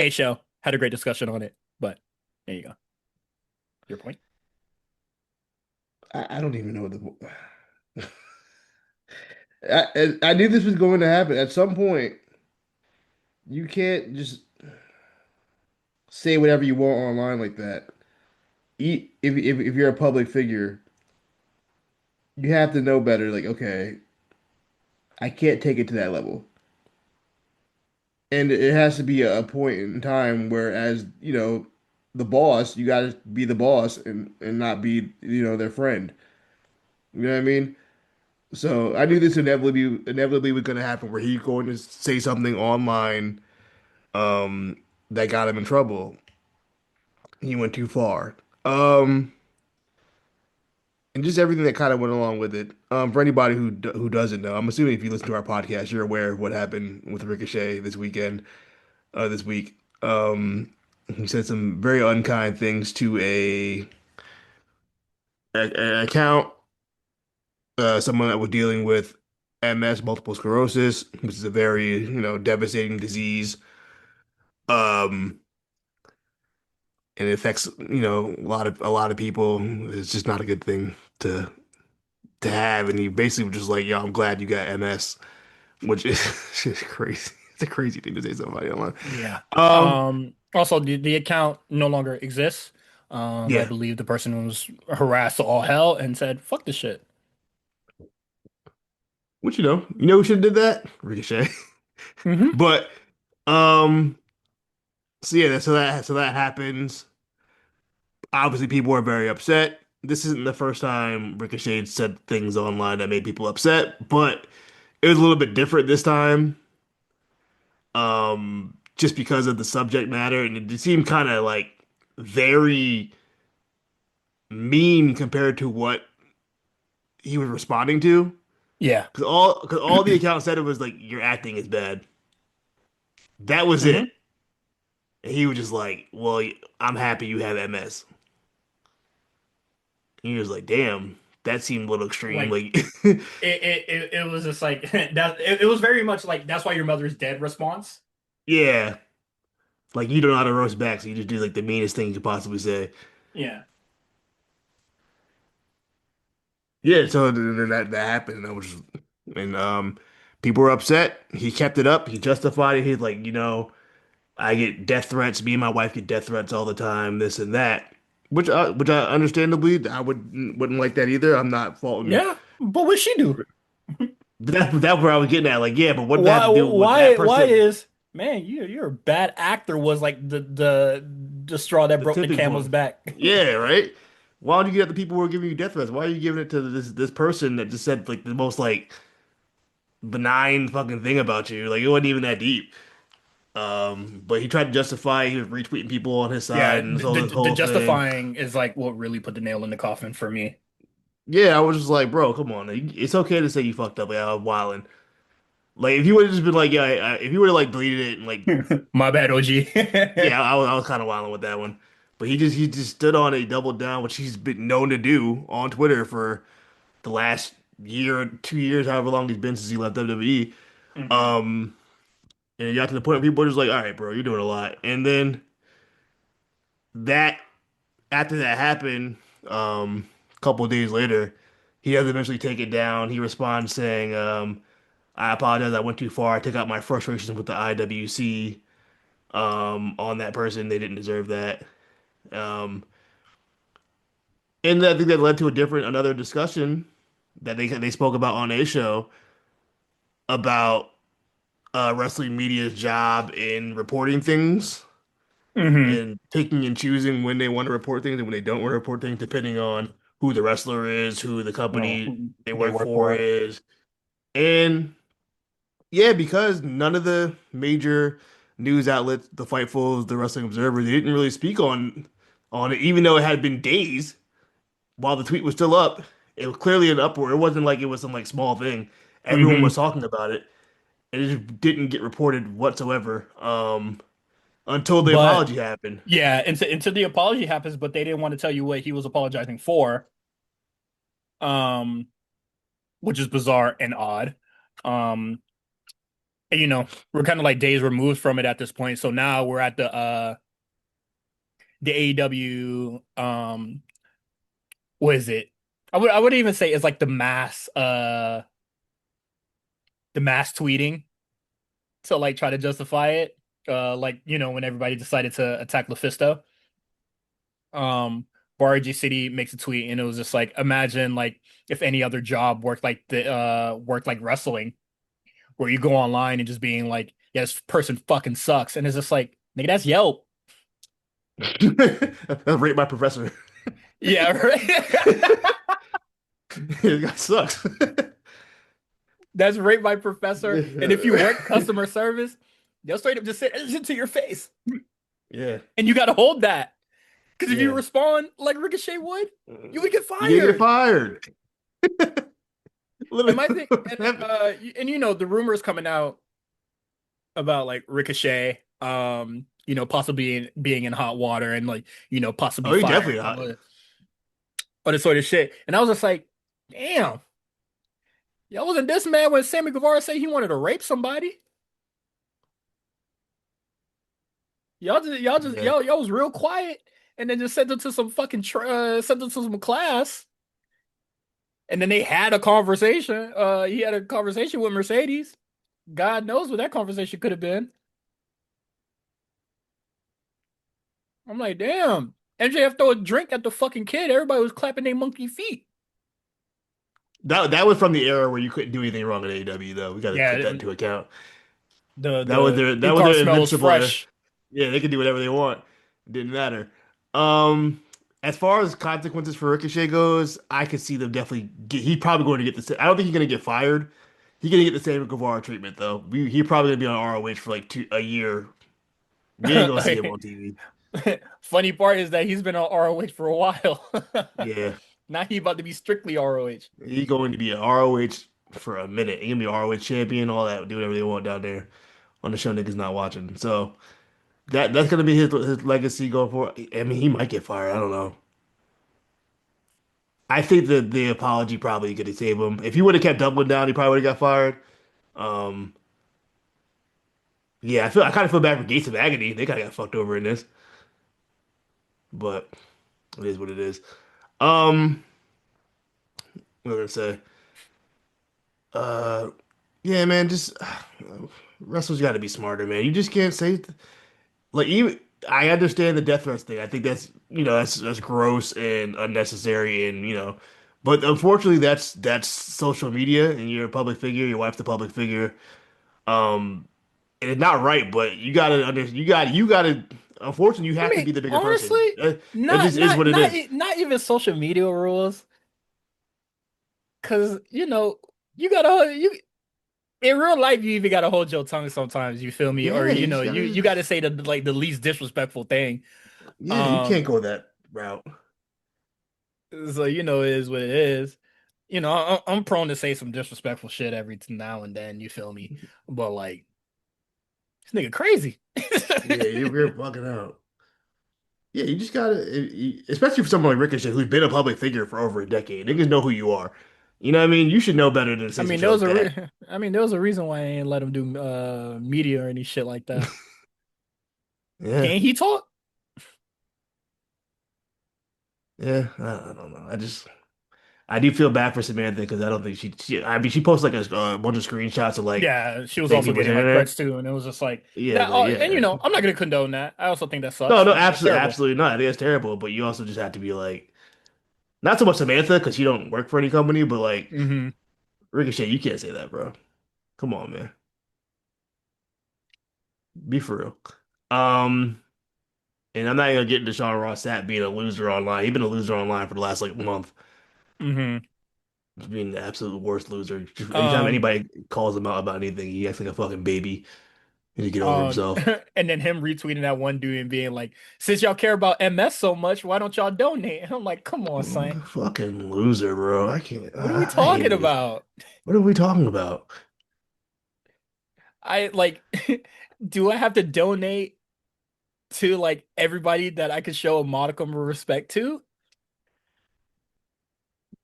show had a great discussion on it, but there you go. Your point. I don't even know what the. I knew this was going to happen at some point. You can't just say whatever you want online like that. If you're a public figure, you have to know better. Like, okay, I can't take it to that level. And it has to be a point in time where, as the boss, you got to be the boss and not be, their friend. You know what I mean? So I knew this inevitably was going to happen, where he's going to say something online that got him in trouble. He went too far. Um, and just everything that kind of went along with it. For anybody who doesn't know, I'm assuming if you listen to our podcast, you're aware of what happened with Ricochet this week. He said some very unkind things to an account, someone that was dealing with MS, multiple sclerosis, which is a very, devastating disease. Um, and it affects, a lot of people. It's just not a good thing to have. And he basically was just like, "Yo, I'm glad you got MS," which is just crazy. It's a crazy thing to say to somebody online. Yeah. Um, Also, the account no longer exists. I yeah. believe the person was harassed to all hell and said, "Fuck this shit." What who should have did that? Ricochet. Hmm. But um, so yeah, so that happens. Obviously, people are very upset. This isn't the first time Ricochet said things online that made people upset, but it was a little bit different this time. Just because of the subject matter, and it seemed kind of like very mean compared to what he was responding to. Yeah. Because all the account said it was like, your acting is bad. That was Hmm. it. And he was just like, well, I'm happy you have MS. And he was like, damn, that seemed a little extreme. Like Like, it was just like that. It was very much like that's why your mother's dead response. yeah, like you don't know how to roast back, so you just do like the meanest thing you could possibly say. Yeah. Yeah, so then that happened, and people were upset. He kept it up. He justified it. He's like, I get death threats. Me and my wife get death threats all the time. This and that, which I understandably I wouldn't like that either. I'm not faulting. Yeah. But what she do? That's where I was getting at. Like, yeah, but what did that have Why to do with that why person? is man, you're a bad actor was like the straw that The broke the tipping camel's point. back. Yeah, right. Why don't you get at the people who are giving you death threats? Why are you giving it to this person that just said like the most like benign fucking thing about you? Like it wasn't even that deep. But he tried to justify he was retweeting people on his Yeah, side and this the whole thing. justifying is like what really put the nail in the coffin for me. Yeah, I was just like, bro, come on. It's okay to say you fucked up. Like, I was wilding. Like, if you would have just been like, yeah, if you would have like deleted it and like, My bad, OG. yeah, I was kind of wilding with that one. But he just stood on it, he doubled down, which he's been known to do on Twitter for the last year, 2 years, however long he's been since he left WWE. Hmm. Um, and it got to the point where people were just like, all right, bro, you're doing a lot. And then that after that happened, a couple of days later, he does eventually take it down. He responds saying, I apologize, I went too far. I took out my frustrations with the IWC on that person. They didn't deserve that. Um, and I think that led to another discussion that they spoke about on a show about wrestling media's job in reporting things Hmm. and picking and choosing when they want to report things and when they don't want to report things, depending on who the wrestler is, who the No, company they they work work for for. is. And yeah, because none of the major news outlets, the Fightfuls, the Wrestling Observer, they didn't really speak on it, even though it had been days while the tweet was still up. It was clearly an uproar. It wasn't like it was some like small thing. Everyone was Hmm. talking about it, and it just didn't get reported whatsoever until the But apology happened. yeah, until the apology happens, but they didn't want to tell you what he was apologizing for. Um, which is bizarre and odd. Um, and, we're kind of like days removed from it at this point. So now we're at the AEW what is it? I would even say it's like the mass tweeting to like try to justify it. Like, when everybody decided to attack Lufisto. Um Bar City makes a tweet and it was just like imagine like if any other job worked like wrestling, where you go online and just being like yeah, this person fucking sucks. And it's just like, nigga, that's Yelp. Rate my professor. Yeah, right. This guy sucks. That's rate my professor. And if you work customer service, they'll straight up just say it to your face. Yeah, And you gotta hold that. Because if you yeah. respond like Ricochet would, you would get You gonna get fired. fired. And Literally. my thing, and you know, the rumors coming out about like Ricochet, possibly being in hot water and like, possibly Oh, he definitely fired and hot. all this sort of shit. And I was just like, damn, y'all wasn't this mad when Sammy Guevara said he wanted to rape somebody. Yeah. Y'all was real quiet, and then just sent them to some sent them to some class, and then they had a conversation. He had a conversation with Mercedes. God knows what that conversation could have been. I'm like, damn. MJF throw a drink at the fucking kid. Everybody was clapping their monkey feet. That was from the era where you couldn't do anything wrong at AEW though. We got to Yeah, take that into account. the That new was car their smells invincible era. fresh. Yeah, they could do whatever they want. It didn't matter. Um, as far as consequences for Ricochet goes, I could see them definitely get. He probably going to get the. I don't think he's going to get fired. He's going to get the same Guevara treatment though. He probably going to be on ROH for like a year. We ain't gonna see him on TV. Funny part is that he's been on ROH for a while. Yeah, Now he about to be strictly ROH. he's going to be an ROH for a minute. He's gonna be ROH champion, all that. Do whatever they want down there on the show. Niggas not watching. So that's gonna be his legacy going forward. I mean, he might get fired. I don't know. I think that the apology probably could have saved him. If he would have kept doubling down, he probably would have got fired. Um, yeah, I kind of feel bad for Gates of Agony. They kind of got fucked over in this, but it is what it is. Um, what was I gonna say? Uh, yeah, man, just wrestlers got to be smarter, man. You just can't say like even. I understand the death threats thing. I think that's that's gross and unnecessary, and but unfortunately, that's social media, and you're a public figure. Your wife's a public figure. Um, and it's not right, but you gotta you gotta. Unfortunately, you I have to mean, be the bigger person. honestly, It not just is not what it not is. not even social media rules, because you gotta you in real life you even gotta hold your tongue sometimes. You feel me? Or Yeah, you just you gotta. gotta say the least disrespectful thing. Yeah, you can't Um, go that route. so it is what it is. I'm prone to say some disrespectful shit every now and then. You feel me? But like this nigga crazy. Yeah, you're fucking out. Yeah, you just gotta, especially for someone like Ricochet, who's been a public figure for over a decade. Niggas know who you are. You know what I mean? You should know better than to I say some mean, shit like that. there was a reason why I ain't let him do media or any shit like that. Yeah, Can he talk? yeah. I don't know. I do feel bad for Samantha because I don't think I mean, she posted like a bunch of screenshots of like Yeah, she was things also people getting saying like there. threats too, and it was just like Yeah, that. but And yeah. I'm not gonna condone that. I also think that No, sucks. no, I think that's absolutely, terrible. absolutely not. I think that's terrible. But you also just have to be like, not so much Samantha because she don't work for any company, but like Hmm. Ricochet, you can't say that, bro. Come on, man. Be for real. Um. And I'm not even gonna get into Sean Ross Sapp being a loser online. He's been a loser online for the last like month. Hmm. He's being the absolute worst loser. Anytime Um, anybody calls him out about anything, he acts like a fucking baby. He need to get over um, himself. and then him retweeting that one dude and being like, "Since y'all care about MS so much, why don't y'all donate?" And I'm like, "Come on, son. Fucking loser, bro. I can't. What are we I hate talking niggas. about?" What are we talking about? I like, do I have to donate to like everybody that I could show a modicum of respect to?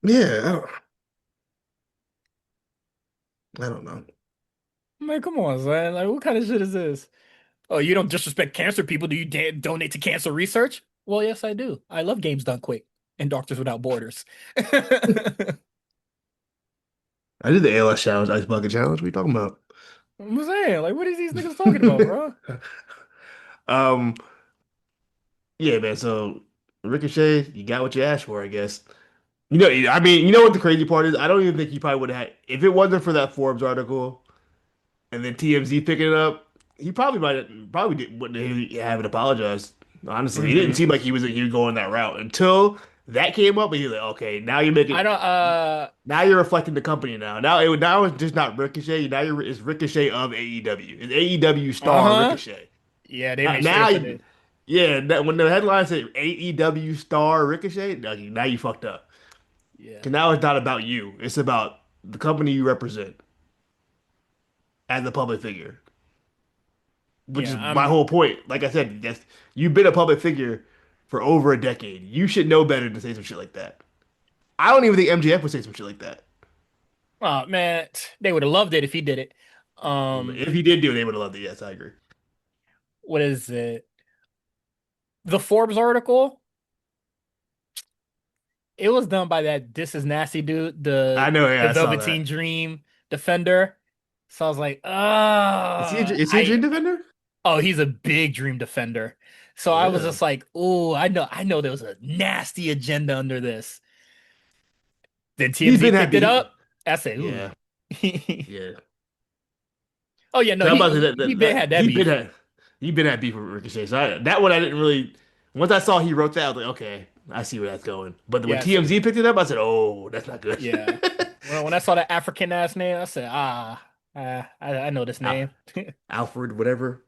Yeah, I don't know. I'm like, come on, son. Like, what kind of shit is this? Oh, you don't disrespect cancer people. Do you donate to cancer research? Well, yes, I do. I love games done quick and Doctors Without Borders. I did the ALS challenge, ice bucket challenge. What are you talking about? I'm saying, like, what are these niggas talking about, bro? Um, yeah, man. So Ricochet, you got what you asked for, I guess. I mean, you know what the crazy part is? I don't even think he probably would have had if it wasn't for that Forbes article and then TMZ picking it up. he probably did, wouldn't have apologized. Honestly, he didn't Hmm. seem like he was going that route until that came up, and he was like, okay, now you're I making don't. now you're reflecting the company now. Now it's just not Ricochet. Now it's Ricochet of AEW. It's AEW star Uh-huh. Ricochet. Yeah, they made straight Now, up put it. yeah, when the headline said AEW star Ricochet, now you fucked up. Yeah. Because now it's not about you. It's about the company you represent as a public figure, which is Yeah. my whole point. Like I said, you've been a public figure for over a decade. You should know better than to say some shit like that. I don't even think MJF would say some shit like that. Oh man, they would have loved it if he did it. If he did do it, they would have loved it. Yes, I agree. What is it? The Forbes article. It was done by that This Is Nasty dude, I the know. Yeah, the I saw that. Velveteen Dream defender. So I was like, Is he a dream defender? oh, he's a big Dream defender. So I was Yeah. just like, oh, I know there was a nasty agenda under this. Then He's TMZ been picked it happy. up. I said, ooh. Yeah. Yeah. Oh yeah, no, So I'm about to say he been had that beef. he been had beef with Ricochet. So that one I didn't really. Once I saw he wrote that, I was like, okay, I see where that's going. But when Yes, TMZ picked it up, I said, oh, that's not good. yeah. When I saw that African ass name, I said, I know this Al name. Alfred, whatever.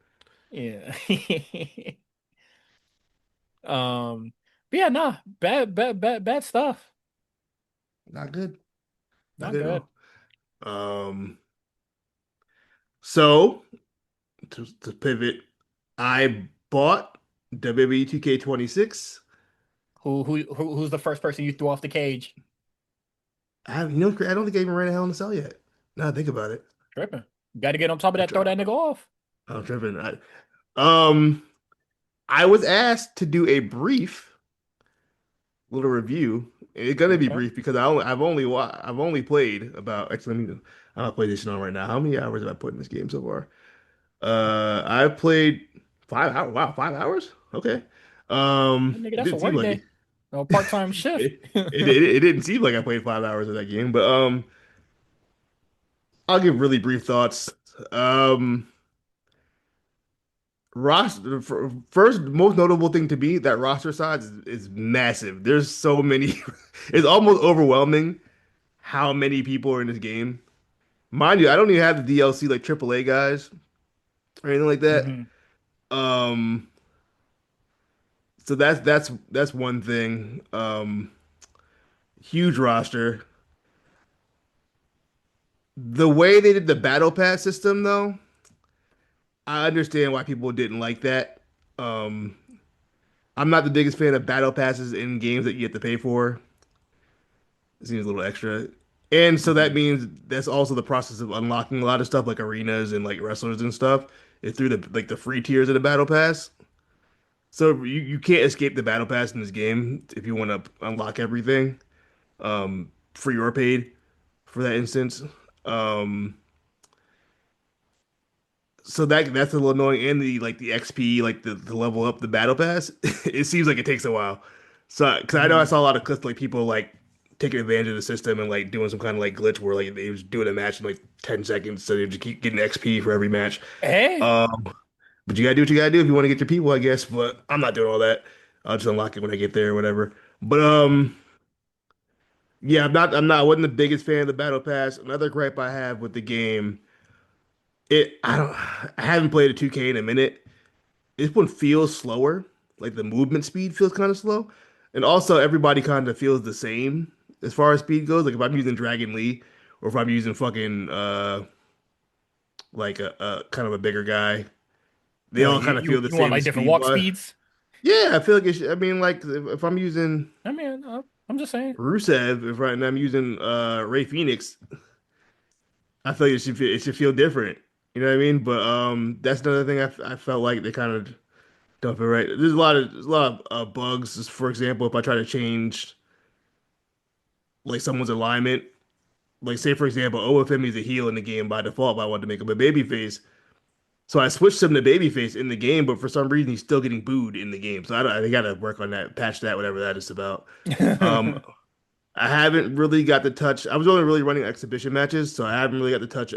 Yeah. But yeah, nah, bad stuff. Not good. Not Not good at good. all. So to pivot, I bought WWE 2K26. Who's the first person you threw off the cage? I don't think I even ran a Hell in a Cell yet. Now that I think about it. Tripping. Got to get on top of I'm, that, tri throw that nigga off. I'm tripping. Um, I was asked to do a brief little review. It's gonna be Okay. brief because I've only played about actually let me I'm not playing this on right now. How many hours have I put in this game so far? I played 5 hours. Wow, 5 hours? Okay. Nigga, It that's a didn't seem work like day. A part-time shift. it didn't seem like I played 5 hours of that game, but I'll give really brief thoughts. Um roster first most notable thing to me that roster size is massive. There's so many it's almost overwhelming how many people are in this game. Mind you, I don't even have the DLC like AAA guys or anything like that. Hmm. Um, so that's one thing. Huge roster. The way they did the battle pass system, though, I understand why people didn't like that. Um, I'm not the biggest fan of battle passes in games that you have to pay for. It seems a little extra. And so that Hmm. means that's also the process of unlocking a lot of stuff like arenas and like wrestlers and stuff is through the free tiers of the battle pass. So you can't escape the battle pass in this game if you want to unlock everything, free or paid for that instance. Um, so that's a little annoying. And the XP, like the level up the battle pass, it seems like it takes a while. So because I know I Hmm. saw a lot of clips like people like taking advantage of the system and like doing some kind of like glitch where like they was doing a match in like 10 seconds, so they just keep getting XP for every match. Hey. Um, but you gotta do what you gotta do if you want to get your people, I guess. But I'm not doing all that. I'll just unlock it when I get there or whatever. But yeah, I wasn't the biggest fan of the battle pass. Another gripe I have with the game, I haven't played a 2K in a minute. This one feels slower. Like the movement speed feels kind of slow. And also everybody kind of feels the same as far as speed goes. Like if I'm using Dragon Lee or if I'm using fucking like a kind of a bigger guy, they What all kind of feel the you want same like different speed walk wise. speeds? Yeah, I feel like I mean, like if I'm using I mean, I'm just saying. Rusev, if right now I'm using Ray Phoenix, I feel like it should feel different. You know what I mean? But that's another thing I felt like they kind of don't feel right. There's a lot of bugs. Just for example, if I try to change like someone's alignment, like say for example, OFM is a heel in the game by default, but I wanted to make him a babyface. So I switched him to babyface in the game, but for some reason he's still getting booed in the game. So they gotta work on that, patch that, whatever that is about. Um, I haven't really got to touch. I was only really running exhibition matches, so I haven't really got to touch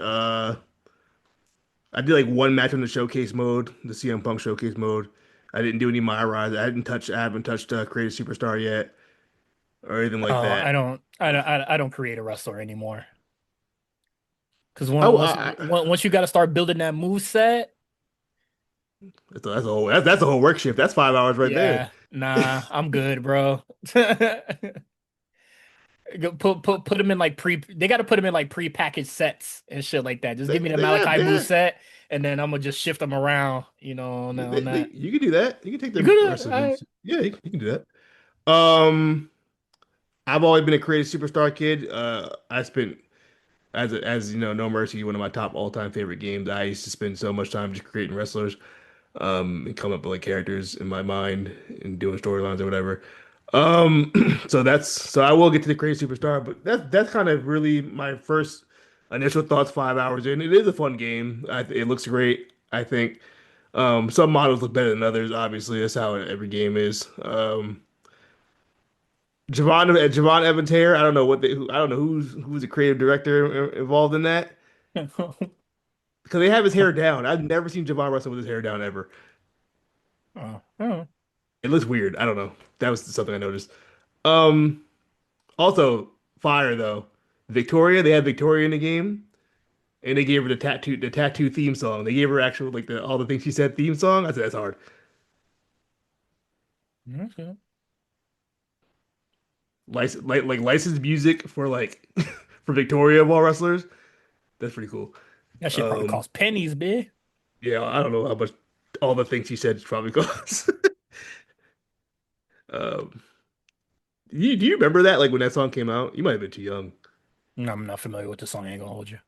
I did like one match on the showcase mode, the CM Punk showcase mode. I didn't do any Myra. I haven't touched Creative Superstar yet or anything like Oh, that. I don't create a wrestler anymore. Because Oh, once you got to start building that move set, that's a whole work shift. That's 5 hours right there. yeah, nah, I'm good, bro. Put them in like pre. They got to put them in like pre-packaged sets and shit like that. Just give me the Malachi move set, and then I'm gonna just shift them around. On that. You can do that. You can take You the good? rest of them. Yeah, you can do that. I've always been a creative superstar kid. I spent as you know, No Mercy, one of my top all-time favorite games. I used to spend so much time just creating wrestlers, and come up with like characters in my mind and doing storylines or whatever. So I will get to the creative superstar, but that's kind of really my first initial thoughts 5 hours in. It is a fun game. It looks great. I think some models look better than others. Obviously, that's how every game is. Javon Evans hair. I don't know who's the creative director involved in that because they have his hair down. I've never seen Javon wrestle with his hair down ever. Oh. It looks weird. I don't know. That was something I noticed. Um, Also fire though. Victoria, they had Victoria in the game, and they gave her the tattoo theme song. They gave her actual like the all the things she said theme song. I said that's hard. Okay. Like licensed music for like for Victoria of all wrestlers. That's pretty cool. That shit probably Um, costs pennies, bitch. yeah, I don't know how much all the things she said probably cost. Um, do you remember that? Like when that song came out? You might have been too young. No, I'm not familiar with the song. I ain't gonna hold you.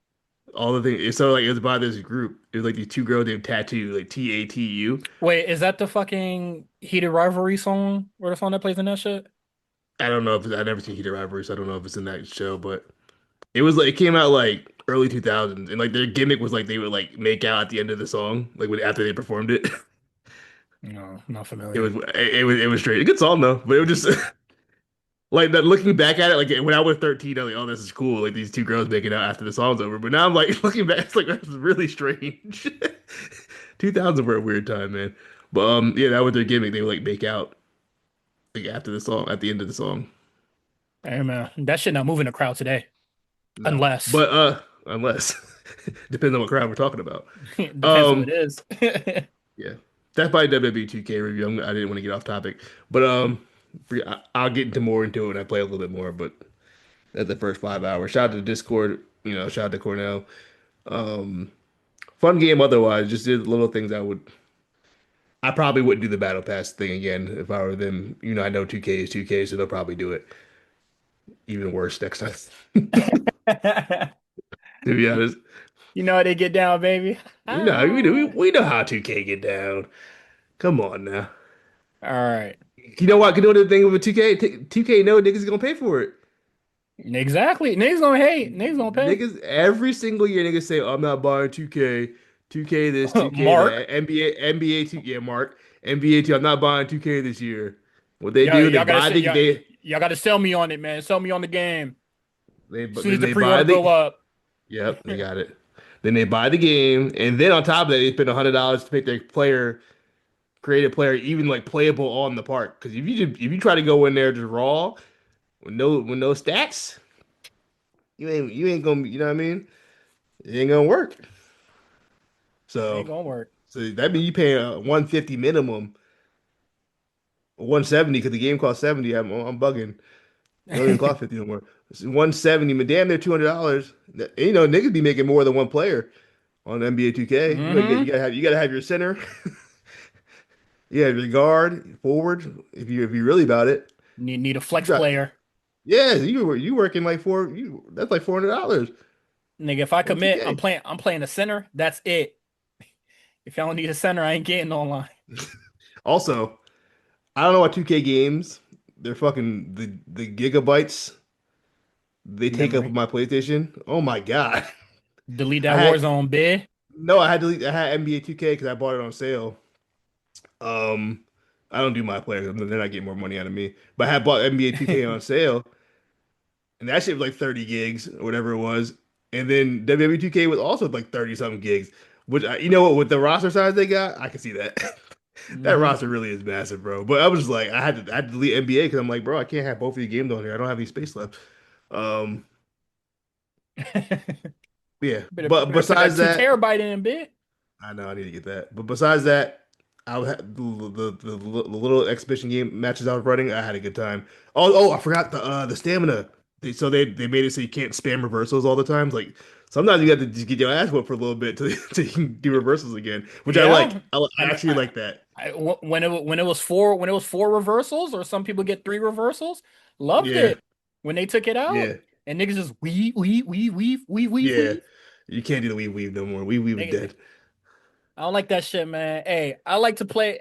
All the things. So like it was by this group. It was like these two girls named Tattoo, like Tatu. Wait, is that the fucking Heated Rivalry song? Or the song that plays in that shit? I don't know if I've never seen Heated Rivalry, so I don't know if it's in that show, but it was like it came out like early 2000s, and like their gimmick was like they would like make out at the end of the song, like after they performed it. No, not It familiar. was it was straight. A good song though, but it was just like that. Looking back at it, like when I was 13, I was like, oh, this is cool. Like these two girls making out after the song's over. But now I'm like looking back, it's like that's really strange. 2000s were a weird time, man. But yeah, that was their gimmick. They would like make out like after the song, at the end of the song. Hey man, that shit not moving the crowd today. No, Unless but unless depends on what crowd we're talking about. it depends who it Um, is. yeah, that's my WWE 2K review. I didn't want to get off topic, but I'll get into more into it when I play a little bit more. But that's the first 5 hours. Shout out to Discord. Shout out to Cornell. Um, Fun game otherwise. Just did little things I probably wouldn't do the battle pass thing again if I were them. I know 2K is 2K, so they'll probably do it even worse next time. To be honest, You know how they get down, baby. Ah. we know how 2K get down. Come on now. All right. You know what? You know the thing with 2K? 2K know niggas is gonna pay for it. Exactly. Niggas gonna hate. Niggas gonna pay. Niggas every single year niggas say, I'm not buying 2K. 2K this, 2K Mark, that. NBA 2 yeah, Mark. NBA 2, I'm not buying 2K this year. What they do, y'all gotta y'all gotta sell me on it, man. Sell me on the game. As soon as then the they buy pre-order go the up. Yep, they got it. Then they buy the game, and then on top of that, they spend $100 to make their create a player even like playable on the park. Because if you try to go in there just raw with no stats, you ain't gonna you know what I mean? It ain't gonna work. Ain't So gonna work. that means you pay a 150 minimum, 170 because the game costs 70. I'm bugging. It don't even cost 50 no more. It's 170, but damn near $200. Niggas be making more than one player on NBA 2K. Mm-hmm. You gotta have your center. You have your guard, forward. If you really about it, Need a you flex got player. yeah. You working like that's like $400 Nigga, if I on commit, 2K. I'm playing a center. That's it. If y'all don't need a center, I ain't getting online. Also, I don't know what 2K games. They're fucking the gigabytes they take up Memory. on my PlayStation. Oh my God. Delete I that had Warzone bid. no, I had NBA 2K because I bought it on sale. Um, I don't do my players. They're not getting more money out of me. But I had bought NBA 2K on sale, and that shit was like 30 gigs or whatever it was. And then WWE 2K was also like 30 something gigs. Which you know what, with the roster size they got, I can see that. That Hmm. roster really is massive, bro. But I was just like, I had to delete NBA because I'm like, bro, I can't have both of your games on here. I don't have any space left. Um, yeah. But Better put that besides two that, terabyte in, bit. I know I need to get that. But besides that, I had the little exhibition game matches I was running. I had a good time. I forgot the stamina. So they made it so you can't spam reversals all the time. Like sometimes you have to just get your ass whooped for a little bit to you can do reversals again, which I like. Yeah, I actually like that. when it was four reversals, or some people get three reversals, loved Yeah, it when they took it out yeah, and niggas just weave yeah. weave. You can't do the weave no more. Weave is Nigga, dead. I don't like that shit, man. Hey, I like to play.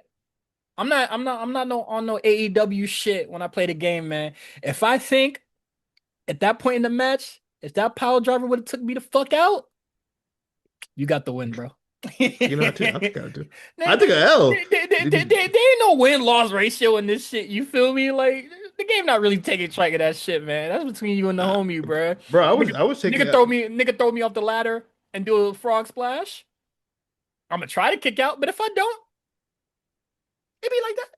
I'm not no on no AEW shit when I play the game, man. If I think at that point in the match, if that power driver would have took me the fuck out, you got the win, bro. You know, I think I do. They, I think a L. ain't no win-loss ratio in this shit. You feel me? Like the game not really taking track of that shit, man. That's between you and the Uh, homie, bro. bro, Nigga, I was taking out. nigga throw me off the ladder and do a frog splash. I'm gonna try to kick out, but if I don't, it be like that.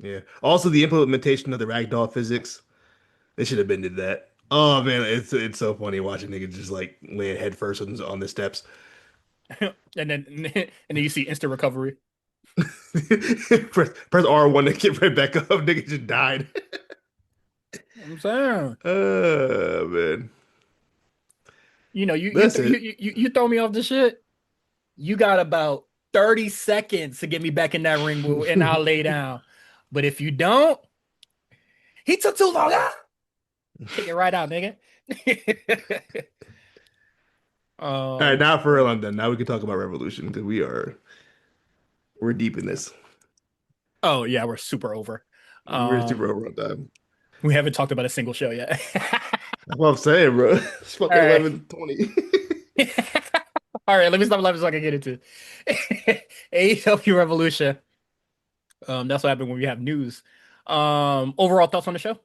Yeah. Also, the implementation of the ragdoll physics. They should have been did that. Oh man, it's so funny watching niggas just like land head first on the steps. And then you see instant recovery. Press R1 to get right back up. Nigga just died. I'm saying, Man. you That's it. you throw me off the shit. You got about 30 seconds to get me back in that ring, and I'll lay down. But if you don't, he took too long. Ah! Kick it right out, nigga. All right, now for real, But I'm done. Now we can talk about Revolution because we're deep in this. oh yeah, we're super over. We're super Um, over on time. we haven't talked about a single show yet. That's what I'm saying, bro. It's All fucking right. 11:20. All right, let me stop laughing so I can get into it. AEW Revolution. That's what happened when we have news. Overall thoughts on the show?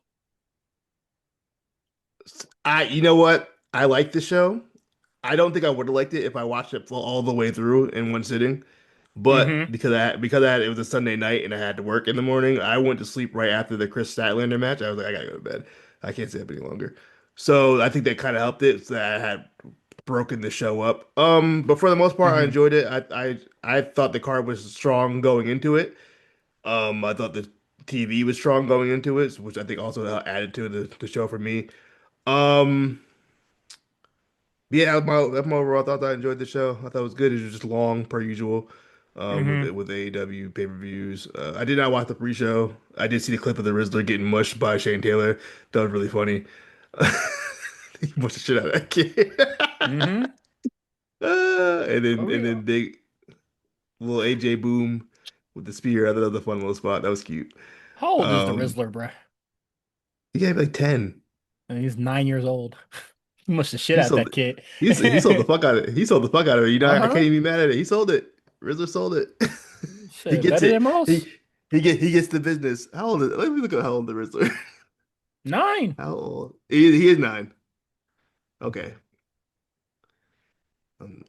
You know what? I like the show. I don't think I would have liked it if I watched it all the way through in one sitting. But Mm-hmm. it was a Sunday night and I had to work in the morning, I went to sleep right after the Chris Statlander match. I was like, I gotta go to bed. I can't stay up any longer. So I think that kind of helped it, so that I had broken the show up. But for the most part, I Mm-hmm. enjoyed it. I thought the card was strong going into it. I thought the TV was strong going into it, which I think also added to the show for me. Um, yeah, that's my overall thoughts. I enjoyed the show. I thought it was good. It was just long per usual. Mm-hmm. With AEW pay-per-views. I did not watch the pre-show. I did see the clip of the Rizzler getting mushed by Shane Taylor. That was really funny. He mushed the shit out of that kid. Mm-hmm. And Oh then yeah. big little AJ Boom with the spear. I thought that was a fun little spot. That was cute. How old is the Um, Rizzler, bruh? he gave like 10. And he's 9 years old. He mushed the shit He out of sold that kid. he sold the fuck out of it. He sold the fuck out of it. You know, I can't Uh-huh. even be mad at it. He sold it. Rizzler sold it. He Shit, gets better it. than most. He gets the business. How old is Let me look at how old the Rizzler. 9. How old? He is 9. Okay. Um,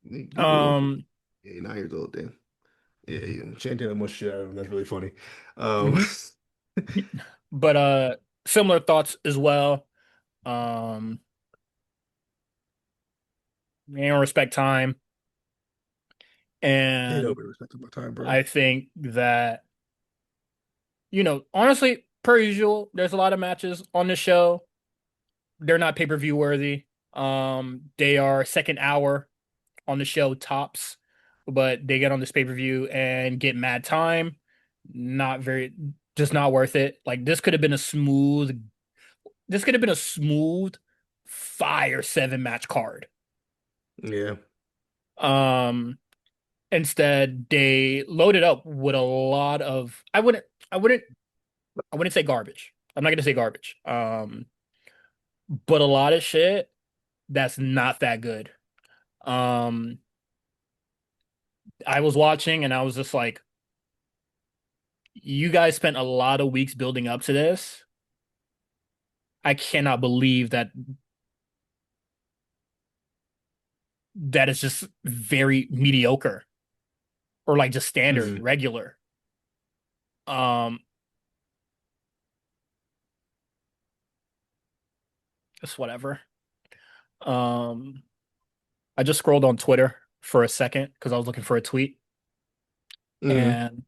he grew up. Um, Yeah, 9 years old. Damn. Yeah, Chantel much shit out of him. That's really funny. Um, mhm. But similar thoughts as well. Um, they don't respect time. they don't And be respecting my time, bro. I think that, honestly, per usual, there's a lot of matches on the show. They're not pay-per-view worthy. They are second hour on the show tops, but they get on this pay-per-view and get mad time. Not very, just not worth it. Like this could have been a smooth 5 or 7 match card. Yeah. Um, Instead they loaded up with a lot of I wouldn't I wouldn't say garbage. I'm not gonna say garbage. But a lot of shit that's not that good. Um, I was watching and I was just like, you guys spent a lot of weeks building up to this. I cannot believe that is just very mediocre or like just standard, Hmm. regular. Um, just whatever. Um, I just scrolled on Twitter for a second because I was looking for a tweet, Hmm. and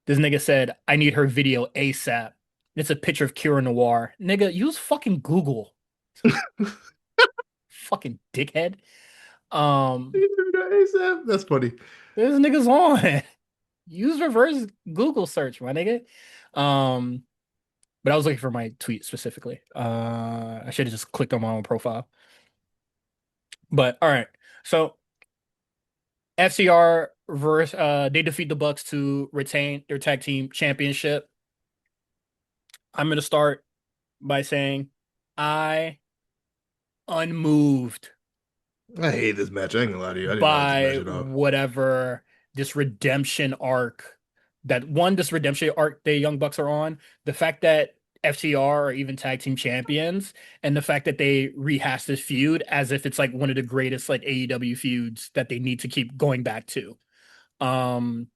this nigga said, "I need her video ASAP." It's a picture of Kira Noir. Nigga, use fucking Google. Fucking dickhead. Um, That's funny. this nigga's on. Use reverse Google search, my nigga. Um, but I was looking for my tweet specifically. I should have just clicked on my own profile. But all right. So FCR versus they defeat the Bucks to retain their tag team championship. I'm gonna start by saying I unmoved I hate this match. I ain't gonna lie to you. I didn't like this by match at all. whatever this redemption arc this redemption arc the Young Bucks are on. The fact that FTR are even tag team champions, and the fact that they rehash this feud as if it's like one of the greatest like AEW feuds that they need to keep going back to. Um,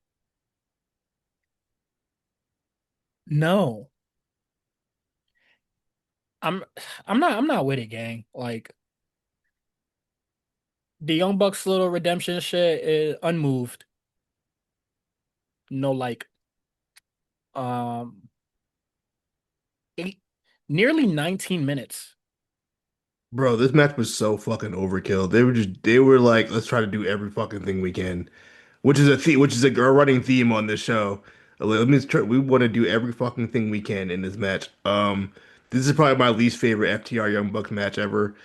no, I'm I'm not with it, gang. Like the Young Bucks little redemption shit is unmoved. No, like um, eight, nearly 19 minutes. Bro, this match was so fucking overkill. They were like, let's try to do every fucking thing we can, which is a theme, which is a running theme on this show. We want to do every fucking thing we can in this match. This is probably my least favorite FTR Young Bucks match ever.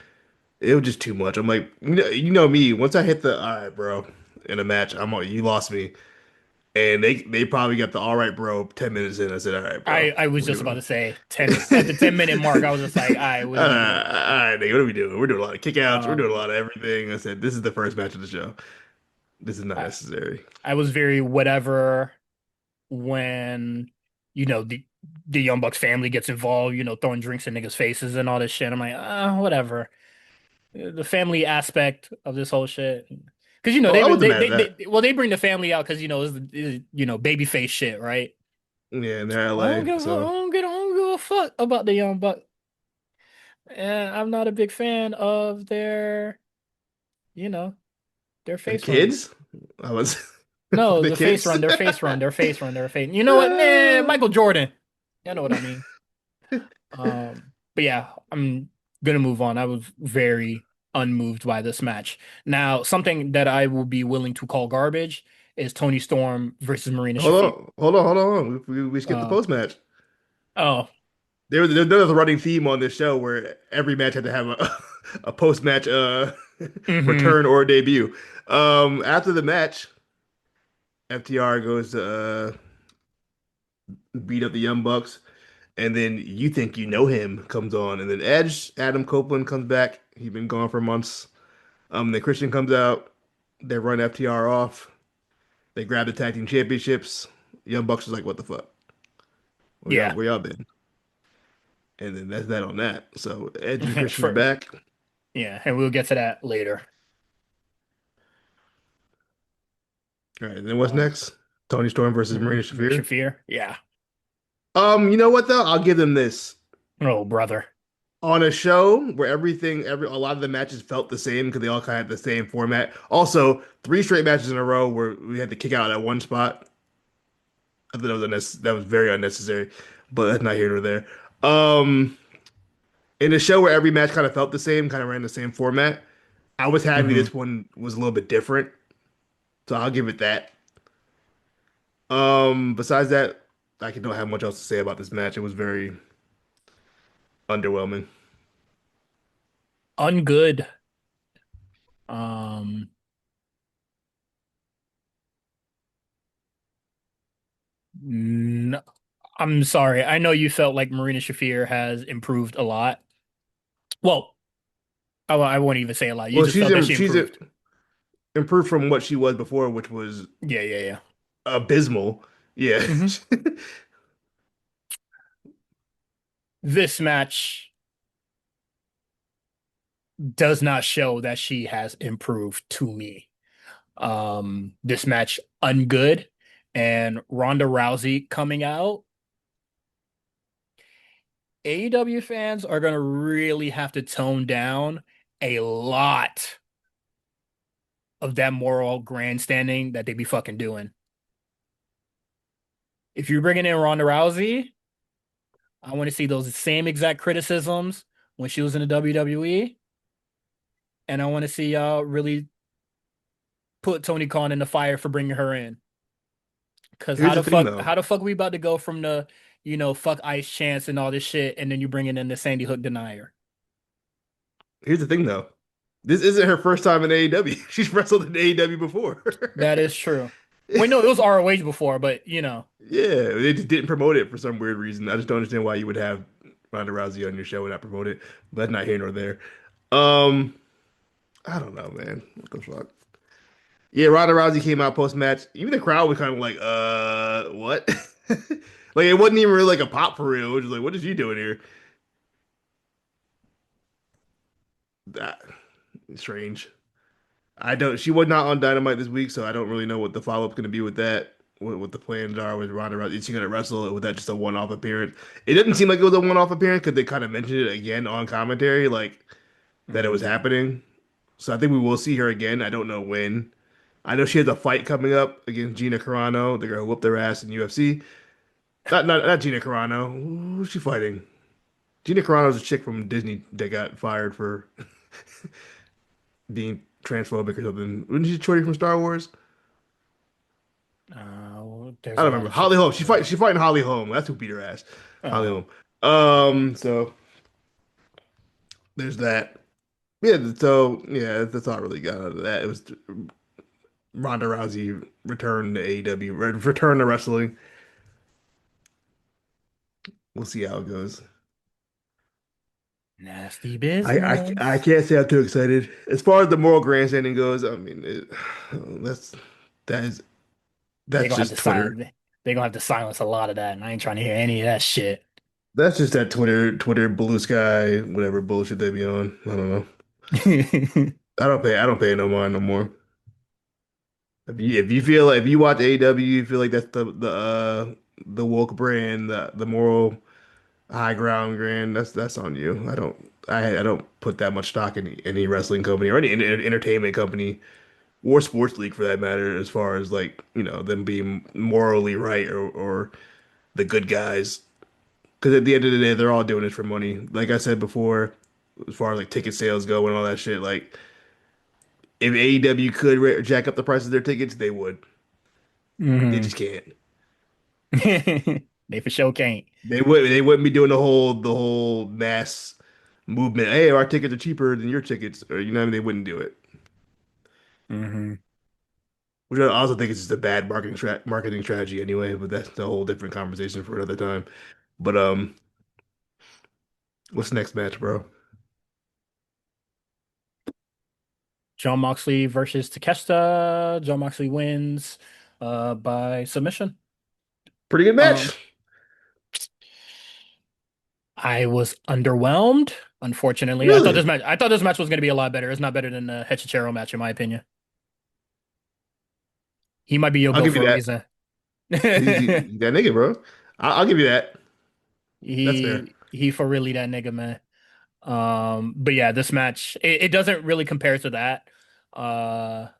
It was just too much. I'm like, you know me. Once I hit the all right, bro, in a match, you lost me. And they probably got the all right, bro, 10 minutes in. I said, all right, bro, I was we just about do. to say 10 at the 10-minute mark. I was just like, all right, what are we doing? All right, nigga, what are we doing? We're doing a lot of kickouts. We're doing a Um, lot of everything. I said, this is the first match of the show. This is not I, necessary. I was very whatever when the Young Bucks family gets involved, throwing drinks in niggas' faces and all this shit. I'm like, whatever. The family aspect of this whole shit. Because Oh, I wasn't mad at that. they bring the family out because it's baby face shit, right? Yeah, in their I LA. don't give a, I So don't give, I don't give a fuck about the Young Bucks. And I'm not a big fan of you know, their the face run. kids, I was No, the the face kids. run, their face run, their face run, their face. You know what? Nah, Michael Jordan. You know what I mean? But yeah, I'm gonna move on. I was very unmoved by this match. Now, something that I will be willing to call garbage is Tony Storm versus Marina Hold Shafir. on, hold on, hold on. We skipped the Uh, post match. oh, There's a running theme on this show where every match had to have a a post match mm-hmm. return or debut. After the match, FTR goes to beat up the Young Bucks, and then You Think You Know Him comes on, and then Edge, Adam Copeland comes back. He's been gone for months. Then Christian comes out. They run FTR off. They grab the tag team championships. Young Bucks is like, what the fuck? Yeah. Where y'all been? And then that's that on that. So Edge and Christian are For back. yeah, and we'll get to that later. All right, and then what's Um, next? Tony Storm versus Marina Shafir. Shafir, yeah. You know what though? I'll give them this. Oh, brother. On a show where a lot of the matches felt the same because they all kind of had the same format. Also, three straight matches in a row where we had to kick out at one spot. I thought that was very unnecessary, but that's not here nor there. Um, in a show where every match kind of felt the same, kind of ran the same format, I was happy Hmm. this one was a little bit different, so I'll give it that. Besides that, don't have much else to say about this match. It was very underwhelming. Ungood. Um, no, I'm sorry. I know you felt like Marina Shafir has improved a lot. Well, I won't even say a lot. You Well, just felt that she improved. improved from what she was before, which was Yeah, yeah, yeah. abysmal. Yeah. Hmm. This match, does not show that she has improved to me. This match ungood, and Ronda Rousey coming out. AEW fans are gonna really have to tone down a lot of that moral grandstanding that they be fucking doing. If you're bringing in Ronda Rousey, I want to see those same exact criticisms when she was in the WWE, and I want to see y'all really put Tony Khan in the fire for bringing her in. Cause Here's the thing though. how the fuck we about to go from the, fuck Ice Chance and all this shit, and then you bringing in the Sandy Hook denier. Here's the thing though. This isn't her first time in AEW. She's wrestled in AEW before. That is true. Wait, no, it was ROH before, but Yeah, they just didn't promote it for some weird reason. I just don't understand why you would have Ronda Rousey on your show and not promote it. But that's not here nor there. Um, I don't know, man. What the fuck? Yeah, Ronda Rousey came out post match. Even the crowd was kind of like, what? Like it wasn't even really like a pop for real. It was just like, what is she doing here? That strange. I don't. She was not on Dynamite this week, so I don't really know what the follow up's going to be with that. What the plans are with Ronda Rousey? Is she going to wrestle? Or was that just a one off appearance? It didn't seem like it was a one off appearance because they kind of mentioned it again on commentary, like that it was Mhm. happening. So I think we will see her again. I don't know when. I know she has a fight coming up against Gina Carano. They're gonna whoop their ass in UFC. Not Gina Carano. Who's she fighting? Gina Carano's a chick from Disney that got fired for being transphobic or something. Wasn't she Chori from Star Wars? There's I a don't lot remember. of shit Holly Holm. going on. She fighting Holly Holm. That's who beat her ass. Holly Oh, Holm. So there's that. Yeah, so yeah, that's all I really got out of that. It was Ronda Rousey return to AEW, return to wrestling. We'll see how it goes. nasty I business. can't say I'm too excited. As far as the moral grandstanding goes, I mean, that's that is They that's gonna have to just Twitter. silence. They gonna have to silence a lot of that, and I ain't trying to hear any of that shit. That's just that Twitter blue sky, whatever bullshit they be on. I don't know. I don't pay no mind no more. If you feel like if you watch AEW, you feel like that's the woke brand, the moral high ground brand. That's on you. I don't put that much stock in any wrestling company or any entertainment company or sports league for that matter, as far as like, them being morally right or the good guys. Because at the end of the day, they're all doing it for money. Like I said before, as far as like ticket sales go and all that shit, like if AEW could jack up the price of their tickets, they would. They Hmm. just can't. They for sure can't. They wouldn't be doing the whole mass movement. Hey, our tickets are cheaper than your tickets, or you know what I mean? They wouldn't do it. Hmm. Which I also think is just a bad marketing strategy anyway, but that's a whole different conversation for another time. But what's the next match, bro? John Moxley versus Takeshita. John Moxley wins by submission. Pretty good Um, match. I was underwhelmed, unfortunately. Really? I thought this match was going to be a lot better. It's not better than the Hechichero match, in my opinion. He might be your I'll goat give you for a that. reason. That nigga, bro. I'll give you that. That's fair. He for really that nigga, man. But yeah, this match it doesn't really compare to that,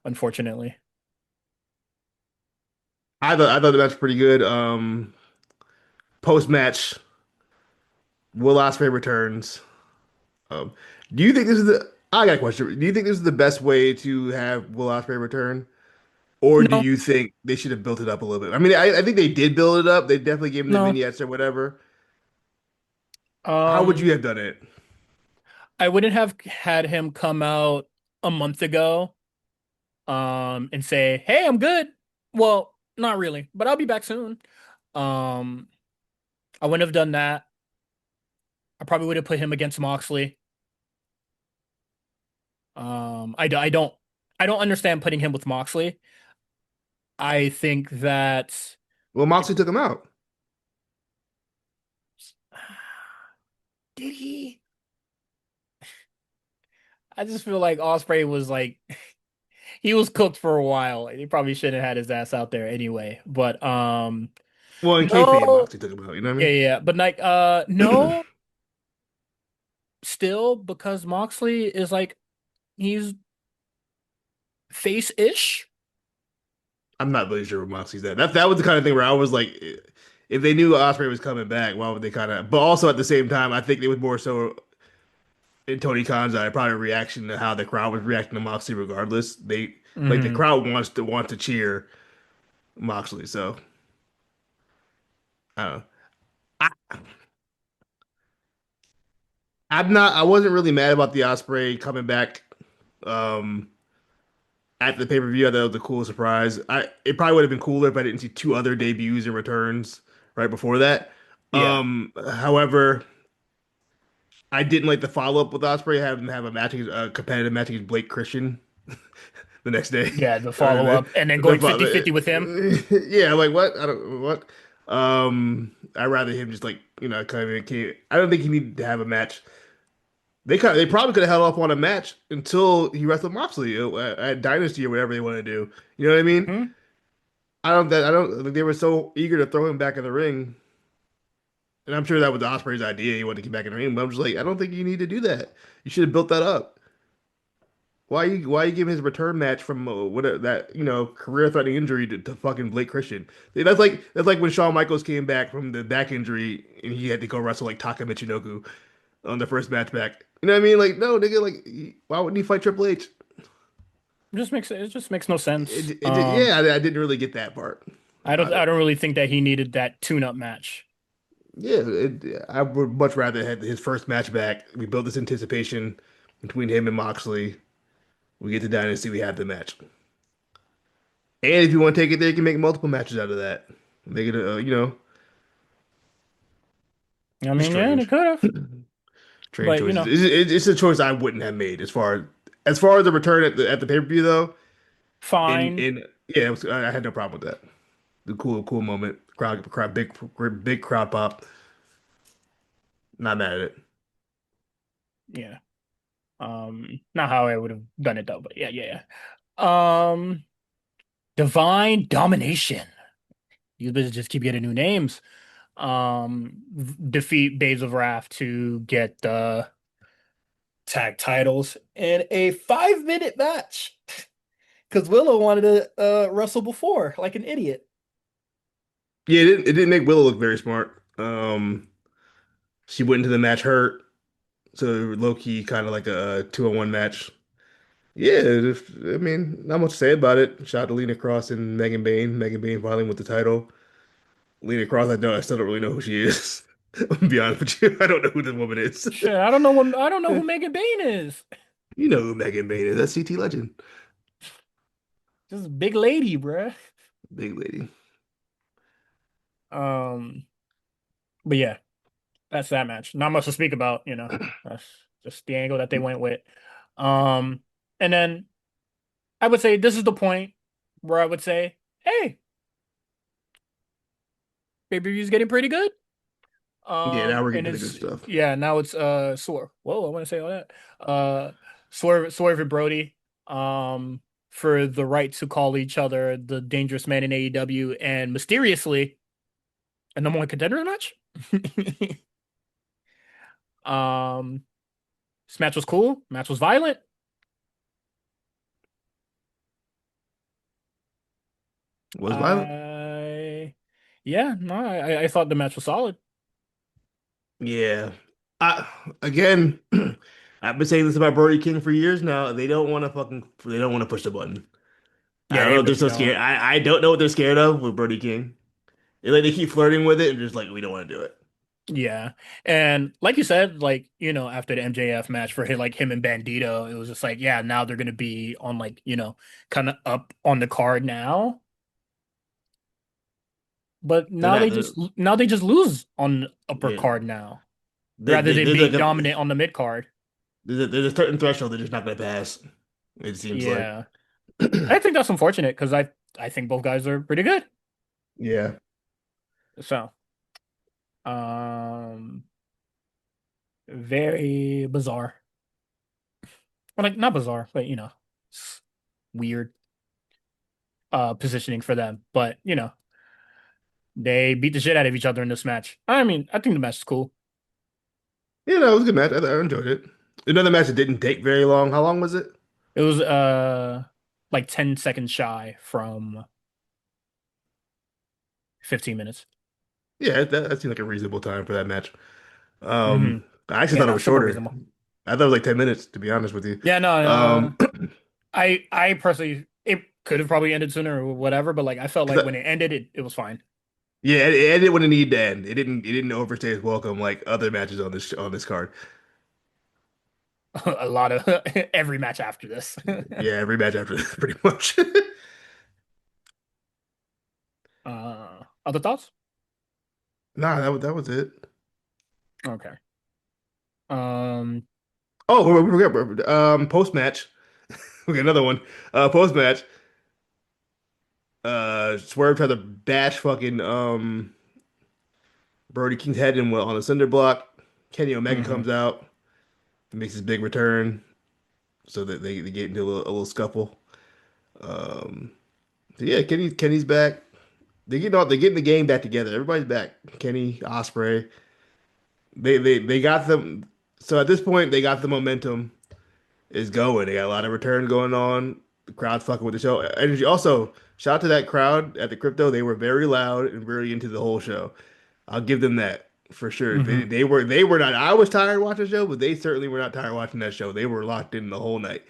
unfortunately. I thought the match was pretty good. Post match, Will Ospreay returns. Um, do you think this is the? I got a question. Do you think this is the best way to have Will Ospreay return, or do No, you think they should have built it up a little bit? I mean, I think they did build it up. They definitely gave him the no. vignettes or whatever. How would you Um, have done it? I wouldn't have had him come out a month ago, and say, "Hey, I'm good." Well, not really, but I'll be back soon. Um, I wouldn't have done that. I probably would have put him against Moxley. I don't understand putting him with Moxley. I think that Well, Moxley took him out. did he? I just feel like Osprey was like he was cooked for a while. He probably shouldn't have had his ass out there anyway. But Well, in kayfabe, no, Moxley took him out. You know yeah, what yeah, yeah. But like I mean? no, still because Moxley is like he's face-ish. I'm not really sure what Moxley's at. That was the kind of thing where I was like, if they knew Osprey was coming back, why would they kind of? But also at the same time, I think it was more so in Tony Khan's eye, probably a reaction to how the crowd was reacting to Moxley. Regardless, they like the Hmm. crowd wants to cheer Moxley. So I don't know. I, I wasn't really mad about the Osprey coming back. Um, at the pay-per-view, I thought it was a cool surprise. It probably would have been cooler if I didn't see two other debuts and returns right before that. Yeah, However, I didn't like the follow-up with Osprey having to have a competitive match against Blake Christian the next day. yeah, the Or follow-up and then going 50-50 with him. yeah, like what? I don't what. I'd rather him just like kind of. I don't think he needed to have a match. They probably could have held off on a match until he wrestled Moxley at Dynasty or whatever they want to do. You know what I mean? Hmm? I don't think they were so eager to throw him back in the ring. And I'm sure that was Osprey's idea. He wanted to get back in the ring, but I'm just like, I don't think you need to do that. You should have built that up. Why you give his return match from whatever that career threatening injury to fucking Blake Christian? That's like when Shawn Michaels came back from the back injury and he had to go wrestle like Taka Michinoku on the first match back. You know what I mean? Like no nigga, like why wouldn't he fight Triple H? It just makes no sense. Yeah, I didn't really get that part about I it. don't really think that he needed that tune-up match. Yeah, I would much rather had his first match back. We built this anticipation between him and Moxley. We get to Dynasty, we have the match. And if you want to take it there, you can make multiple matches out of that. Make it I just mean, yeah, they strange. could have, Strange but choices. It's a choice I wouldn't have made as far as the return at the pay-per-view though. fine. Yeah, I had no problem with that. The cool moment. Crowd, big crowd pop. Not mad at it. Yeah. Not how I would have done it though, but yeah, yeah, yeah. Divine Domination. You bitches just keep getting new names. Defeat Babes of Wrath to get the tag titles in a 5-minute match. Because Willow wanted to wrestle before, like an idiot. Yeah, it didn't make Willow look very smart. She went into the match hurt, so low key kind of like a 2-on-1 match. Yeah, I mean, not much to say about it. Shout out to Lena Cross and Megan Bayne. Megan Bayne finally with the title. Lena Cross, I still don't really know who she is. I'll be honest with you. I don't know who this woman is. Shit, I don't know who Megan Bayne is. You know who Megan Bayne is. That's CT Legend. Just a big lady, bruh. Big lady. Um, but yeah, that's that match. Not much to speak about, you know. That's just the angle that they went with. Um, and then I would say this is the point where I would say, hey, pay-per-view's getting pretty good. Yeah, now we're getting And to the good it's stuff. yeah, now it's Swerve. Whoa, I want to say all that. Swerve and Brody for the right to call each other the dangerous man in AEW and mysteriously a number one contender match. um this match was cool. Match was violent. Was violent? I yeah, no, I thought the match was solid. Yeah. I again, I've been saying this about Brody King for years now. They don't want to push the button. I Yeah, don't they know if they're really so don't. scared. I don't know what they're scared of with Brody King. They keep flirting with it and just like we don't want to do it. Yeah. And like you said, like, you know, after the MJF match for him and Bandito, it was just like, yeah, now they're gonna be on like, you know, kind of up on the card now. But They're not. They're, now they just lose on the upper yeah. card now, rather They, than there's being like dominant on the mid card. there's a certain threshold they're just not gonna pass. It seems like. Yeah. I think that's unfortunate because I think both guys are pretty good. Yeah. So, um very bizarre. Or like not bizarre, but it's weird positioning for them. But they beat the shit out of each other in this match. I mean, I think the match is cool. Yeah, no, it was a good match. I enjoyed it. Another match that didn't take very long. How long was it? It was like 10 seconds shy from 15 minutes. Yeah, that seemed like a reasonable time for that match. Hmm. I actually Yeah, thought it no, was super shorter. reasonable. I thought it was like 10 minutes, to be honest with you. Yeah, no, Um, I personally it could have probably ended sooner or whatever, but like I felt like 'cause when it ended, it was fine. yeah, it ended when it needed to end. It didn't overstay its welcome like other matches on this card. A lot of every match after this. Yeah, every match after this, pretty much. Other thoughts? Nah, that was it. Okay. Um, Oh, we forgot. Post match. We got another one. Post match. Swerve tried to bash fucking Brody King's head in on the cinder block. Kenny Omega mhm. comes out, makes his big return, so that they get into a little scuffle. Um, so yeah, Kenny's back. They getting the game back together. Everybody's back. Kenny, Osprey. They got them. So at this point, they got the momentum is going. They got a lot of return going on. The crowd's fucking with the show energy. Also, shout out to that crowd at the crypto. They were very loud and very into the whole show. I'll give them that for sure. Mhm. They were not. I was tired watching the show, but they certainly were not tired watching that show. They were locked in the whole night.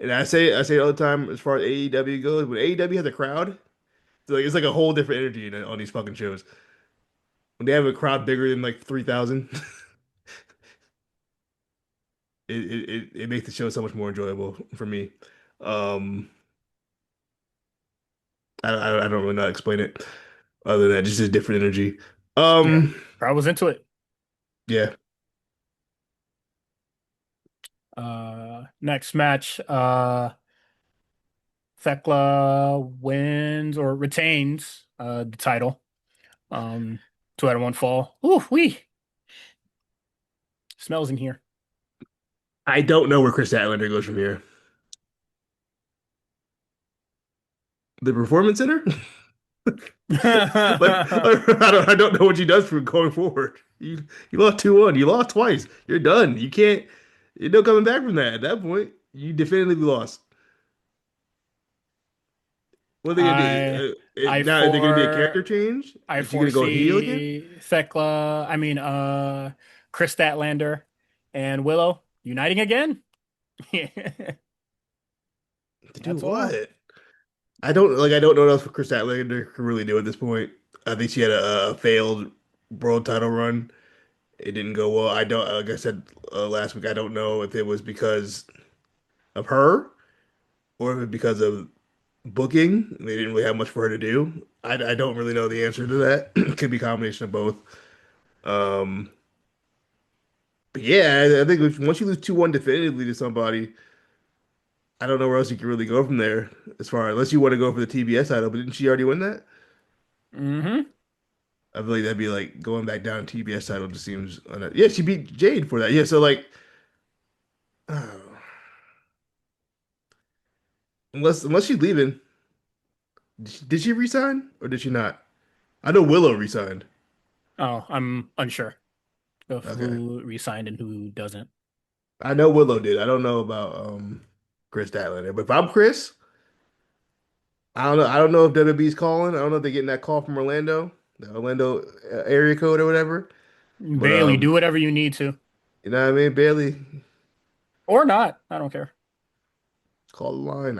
And I say it all the time as far as AEW goes. When AEW has a crowd, it's like a whole different energy on these fucking shows. When they have a crowd bigger than like 3,000, it makes the show so much more enjoyable for me. Um, I don't really know how to explain it other than that, just a different energy. Yeah, Um, I was into it. yeah, Next match, Thekla wins or retains the title. Um, 2 out of 1 fall. Ooh, wee. Smells in here. I don't know where Chris Statlander goes from here. The Performance Center? I don't know what she does for going forward. You lost 2-1. You lost twice. You're done. You can't. You're no coming back from that. At that point, you definitively lost. What are they gonna I do? I Now is there gonna be a for character change? I Is she gonna go heel again? foresee Thekla, Chris Statlander and Willow uniting again. To do That's all. what? I don't know what else Chris Statlander can really do at this point. I think she had a failed world title run. It didn't go well. I don't, like I said last week, I don't know if it was because of her or if it's because of booking. They didn't really have much for her to do. I don't really know the answer to that. It could be a combination of both. Um, but yeah, I think once you lose 2-1 definitively to somebody, I don't know where else you can really go from there as far unless you want to go for the TBS title. But didn't she already win that? Hmm. I feel like that'd be like going back down to TBS title just seems yeah, she beat Jade for that. Yeah, so like oh, unless she's leaving, did she resign or did she not? I know Willow resigned. Oh, I'm unsure of Okay. who resigned and who doesn't. I know Willow did. I don't know about Chris Statlander. But if I'm Chris, I don't know. I don't know if WWE's calling. I don't know if they're getting that call from Orlando, the Orlando area code or whatever. But Bailey, do whatever you need to, you know what I mean? Barely or not. I don't care. call the line.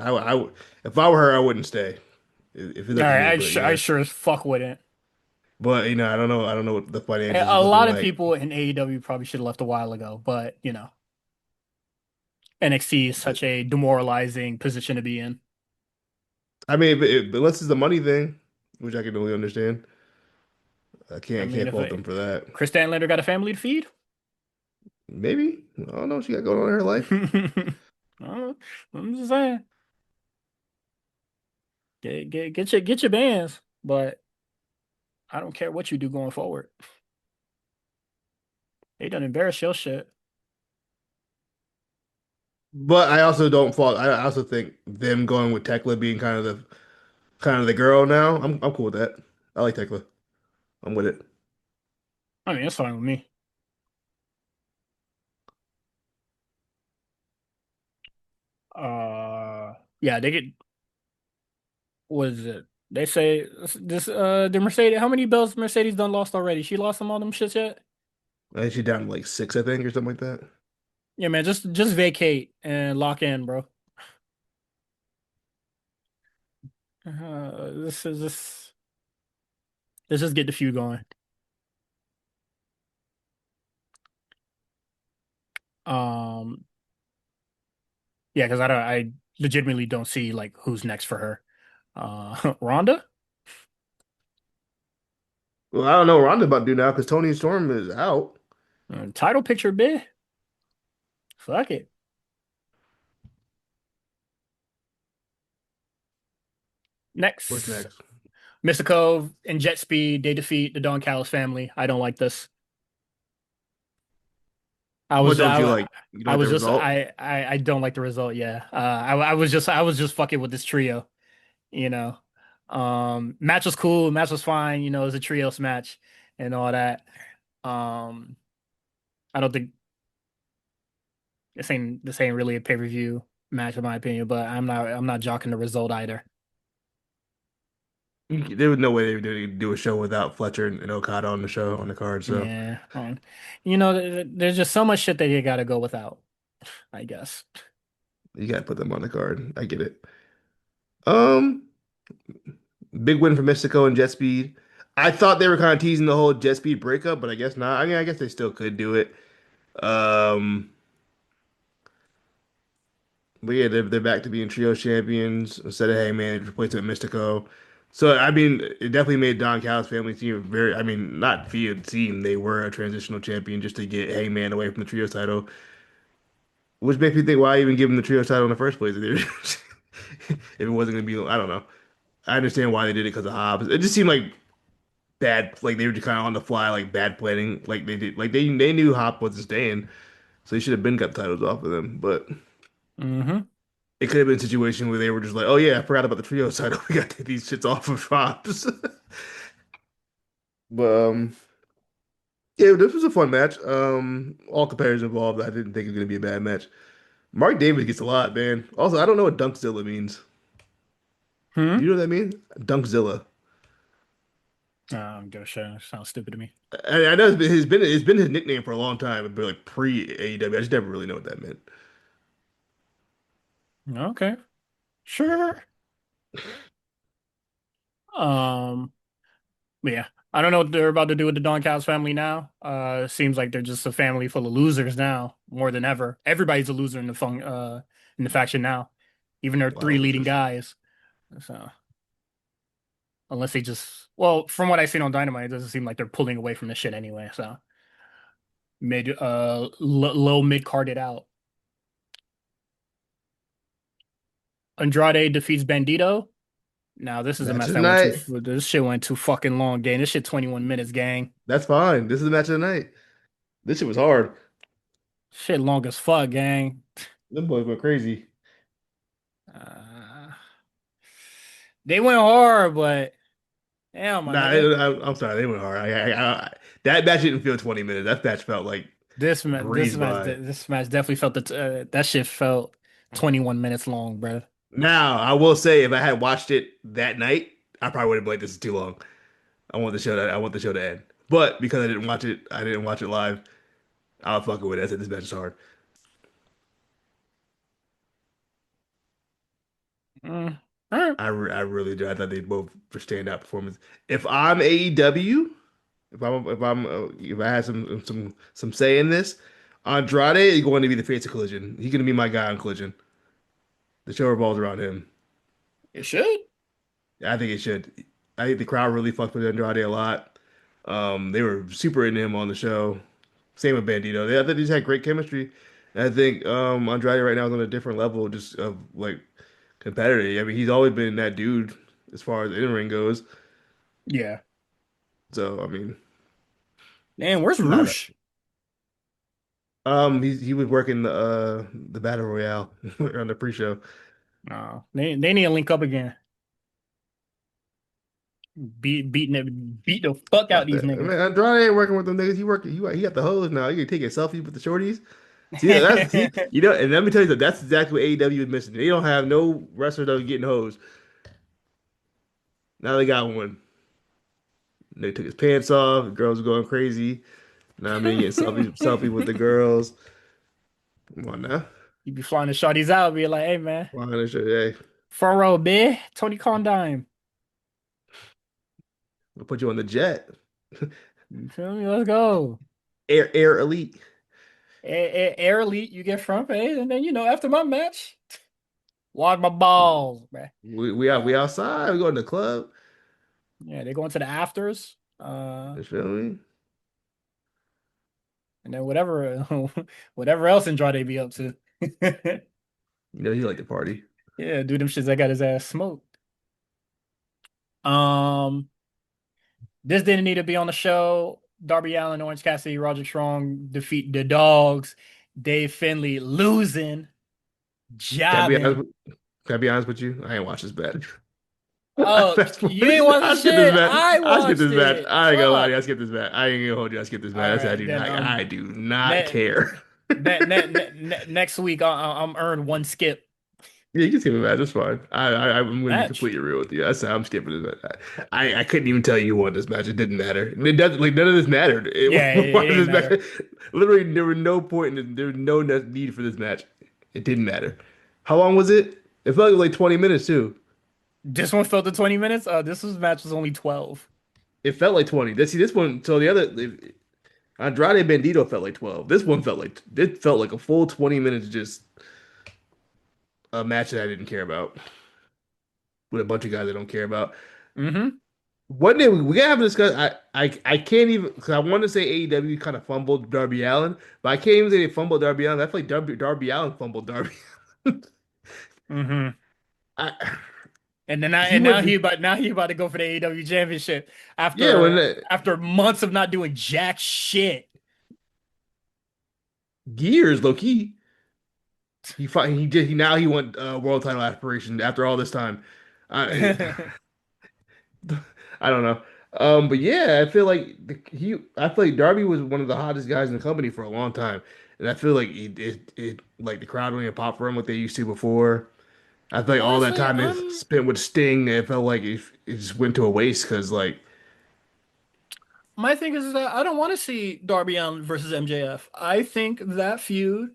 If I were her, I wouldn't stay. If it's All up to right, me, but I yeah. sure as fuck wouldn't. But I don't know. I don't know what the finances is A looking lot of like. people in AEW probably should have left a while ago, but NXT is such a demoralizing position to be in. I mean, but unless it's the money thing, which I can really understand, I I mean, can't if fault them for that. Chris Statlander got a family to feed, Maybe I don't know what she got going on in her life. I don't know. I'm just saying, get your bands, but I don't care what you do going forward. They done embarrass your shit. But I also don't fault. I also think them going with Tekla being kind of the girl now. I'm cool with that. I like Tekla. I'm with it. I mean, it's fine with me. Yeah, they get what is it? They say this the Mercedes. How many belts Mercedes done lost already? She lost them all them shits yet? I think she's down to like six, I think, or something like that. Yeah, man, just vacate and lock in, bro. This is this. Let's just get the feud going. Um, yeah, because I legitimately don't see like who's next for her. Ronda, Well, I don't know what Ronda about to do now because Tony Storm is out. title picture, bit. Fuck it. What's Next, next? Mystico and Jet Speed. They defeat the Don Callis family. I don't like this. I What was don't you I, like? You don't I like the was just result? I don't like the result. Yeah. I was just fucking with this trio. You know, match was cool. Match was fine. You know, it was a trios match and all that. Um, I don't think this ain't really a pay-per-view match in my opinion, but I'm not jocking the result either. There was no way they would do a show without Fletcher and Okada on the show on the card. So Yeah. You know, there's just so much shit that you gotta go without, I guess. you got to put them on the card. I get it. Um, Big win for Mystico and Jet Speed. I thought they were kind of teasing the whole Jet Speed breakup, but I guess not. I mean, I guess they still could do it. But yeah, they're back to being trio champions instead of hey man, replaced with Mystico. So I mean, it definitely made Don Callis family team very. I mean, not feel team. They were a transitional champion just to get Hangman away from the trio title, which makes me think why even give him the trio title in the first place if it wasn't gonna be. I don't know. I understand why they did it because of Hobbs. It just seemed like bad. Like they were just kind of on the fly, like bad planning. Like they did. Like they knew Hobbs wasn't staying, so they should have been got the titles off of them. But Hmm. it could have been a situation where they were just like, "Oh yeah, I forgot about the trio title. We got to take these shits off of Hobbs." But yeah, this was a fun match. All competitors involved. I didn't think it was gonna be a bad match. Mark Davis gets a lot, man. Also, I don't know what Dunkzilla means. Do Hmm. you know what that means? Dunkzilla. Gosh, sounds stupid to me. I know it's been his nickname for a long time, but like pre AEW, I just never really know what that meant. Okay, sure. Um, but yeah, I don't know what they're about to do with the Don Callis family now. Seems like they're just a family full of losers now, more than ever. Everybody's a loser in the faction now, even their A lot three of leading losers. guys. So unless they just, well, from what I've seen on Dynamite, it doesn't seem like they're pulling away from the shit anyway. So low mid carded out. Andrade defeats Bandito. Now this is a Match mess of the that went too. night. This shit went too fucking long, gang. This shit 21 minutes, gang. That's fine. This is the match of the night. This shit was hard. Shit long as fuck, gang. Them boys went crazy. Uh, they went hard, but damn, my Nah, nigga, I'm sorry, they went hard. That match didn't feel 20 minutes. That match felt like breezed by. this match definitely felt that shit felt 21 minutes long, bro. Now, I will say, if I had watched it that night, I probably would have been like, "This is too long. I want the show to end." But because I didn't watch it live. I'll fuck it with it. I said this match is hard. Mm. All right. I really do. I thought they both were standout performance. If I'm AEW, if I had some say in this, Andrade is going to be the face of Collision. He's going to be my guy on Collision. The show revolves around him. It should. I think it should. I think the crowd really fucked with Andrade a lot. They were super into him on the show. Same with Bandito. I think they just had great chemistry. And I think Andrade right now is on a different level, just of like competitive. I mean, he's always been that dude as far as in ring goes. Yeah. So I mean, Man, where's not a, Roosh? He was working the battle royale on the pre-show. No, they need to link up again. Beat the fuck out these I mean, niggas. Andrade ain't working with them niggas. He got the hose now. He can take a selfie with the shorties. See, that's see, you know, and let me tell you that that's exactly what AEW is missing. They don't have no wrestlers that are getting hosed. Now they got one. They took his pants off. The girls were going crazy. Now I mean, getting selfie with the girls. Come on now. You be flying the shorties out, be like, hey man, Come on, hey, front row, bitch. Tony Condime. I'll put you on the jet. You feel me? Let's go. Air Elite. Air Elite, you get front page, and then after my match, wash my balls, man. We Uh, outside. We going to the club. yeah, they go into the afters. You feel me? And then whatever whatever else Andrade be up to. You know he like to party. Yeah, do them shits that got his ass smoked. Um, this didn't need to be on the show. Darby Allin, Orange Cassidy, Roger Strong defeat the dogs. Dave Finlay losing, Can I be honest? jobbing. Can I be honest with you? I ain't watch this match. I Oh, fast you forwarded. ain't watch the I skipped this shit? match. I I skipped watched this match. it. I ain't gonna lie to you. Fuck. I skipped this match. I ain't gonna hold you. I skipped this All match. I right, do then not. I do not ne care. next week I'm earned one skip. Yeah, you can skip a match. That's fine. I'm gonna be Match. completely real with you. I said I'm skipping this match. I couldn't even tell you who won this match. It didn't matter. It doesn't like none of this mattered. Yeah, Why it did ain't this match? matter. Literally, there was no point in it. There was no need for this match. It didn't matter. How long was it? It felt like it was like 20 minutes too. This one felt the 20 minutes. Match was only 12. It felt like 20. This one. So the other Andrade Bandito felt like 12. This one felt like a full 20 minutes, just a match that I didn't care about with a bunch of guys I don't care about. Mm-hmm. One day we gotta have a discussion. I can't even because I want to say AEW kind of fumbled Darby Allin, but I can't even say they fumbled Darby Allin. I feel like Darby Allin fumbled Darby. Mm-hmm. I, And then he he went about to go for the AEW championship yeah when after months of not doing jack shit. years low key he did he now he won world title aspiration after all this time. I I don't know. But yeah, I feel like I feel like Darby was one of the hottest guys in the company for a long time, and I feel like it like the crowd went pop for him like they used to before. I feel like all that Honestly, time they spent with Sting, it felt like it just went to a waste because like my thing is that I don't want to see Darby Allin versus MJF. I think that feud,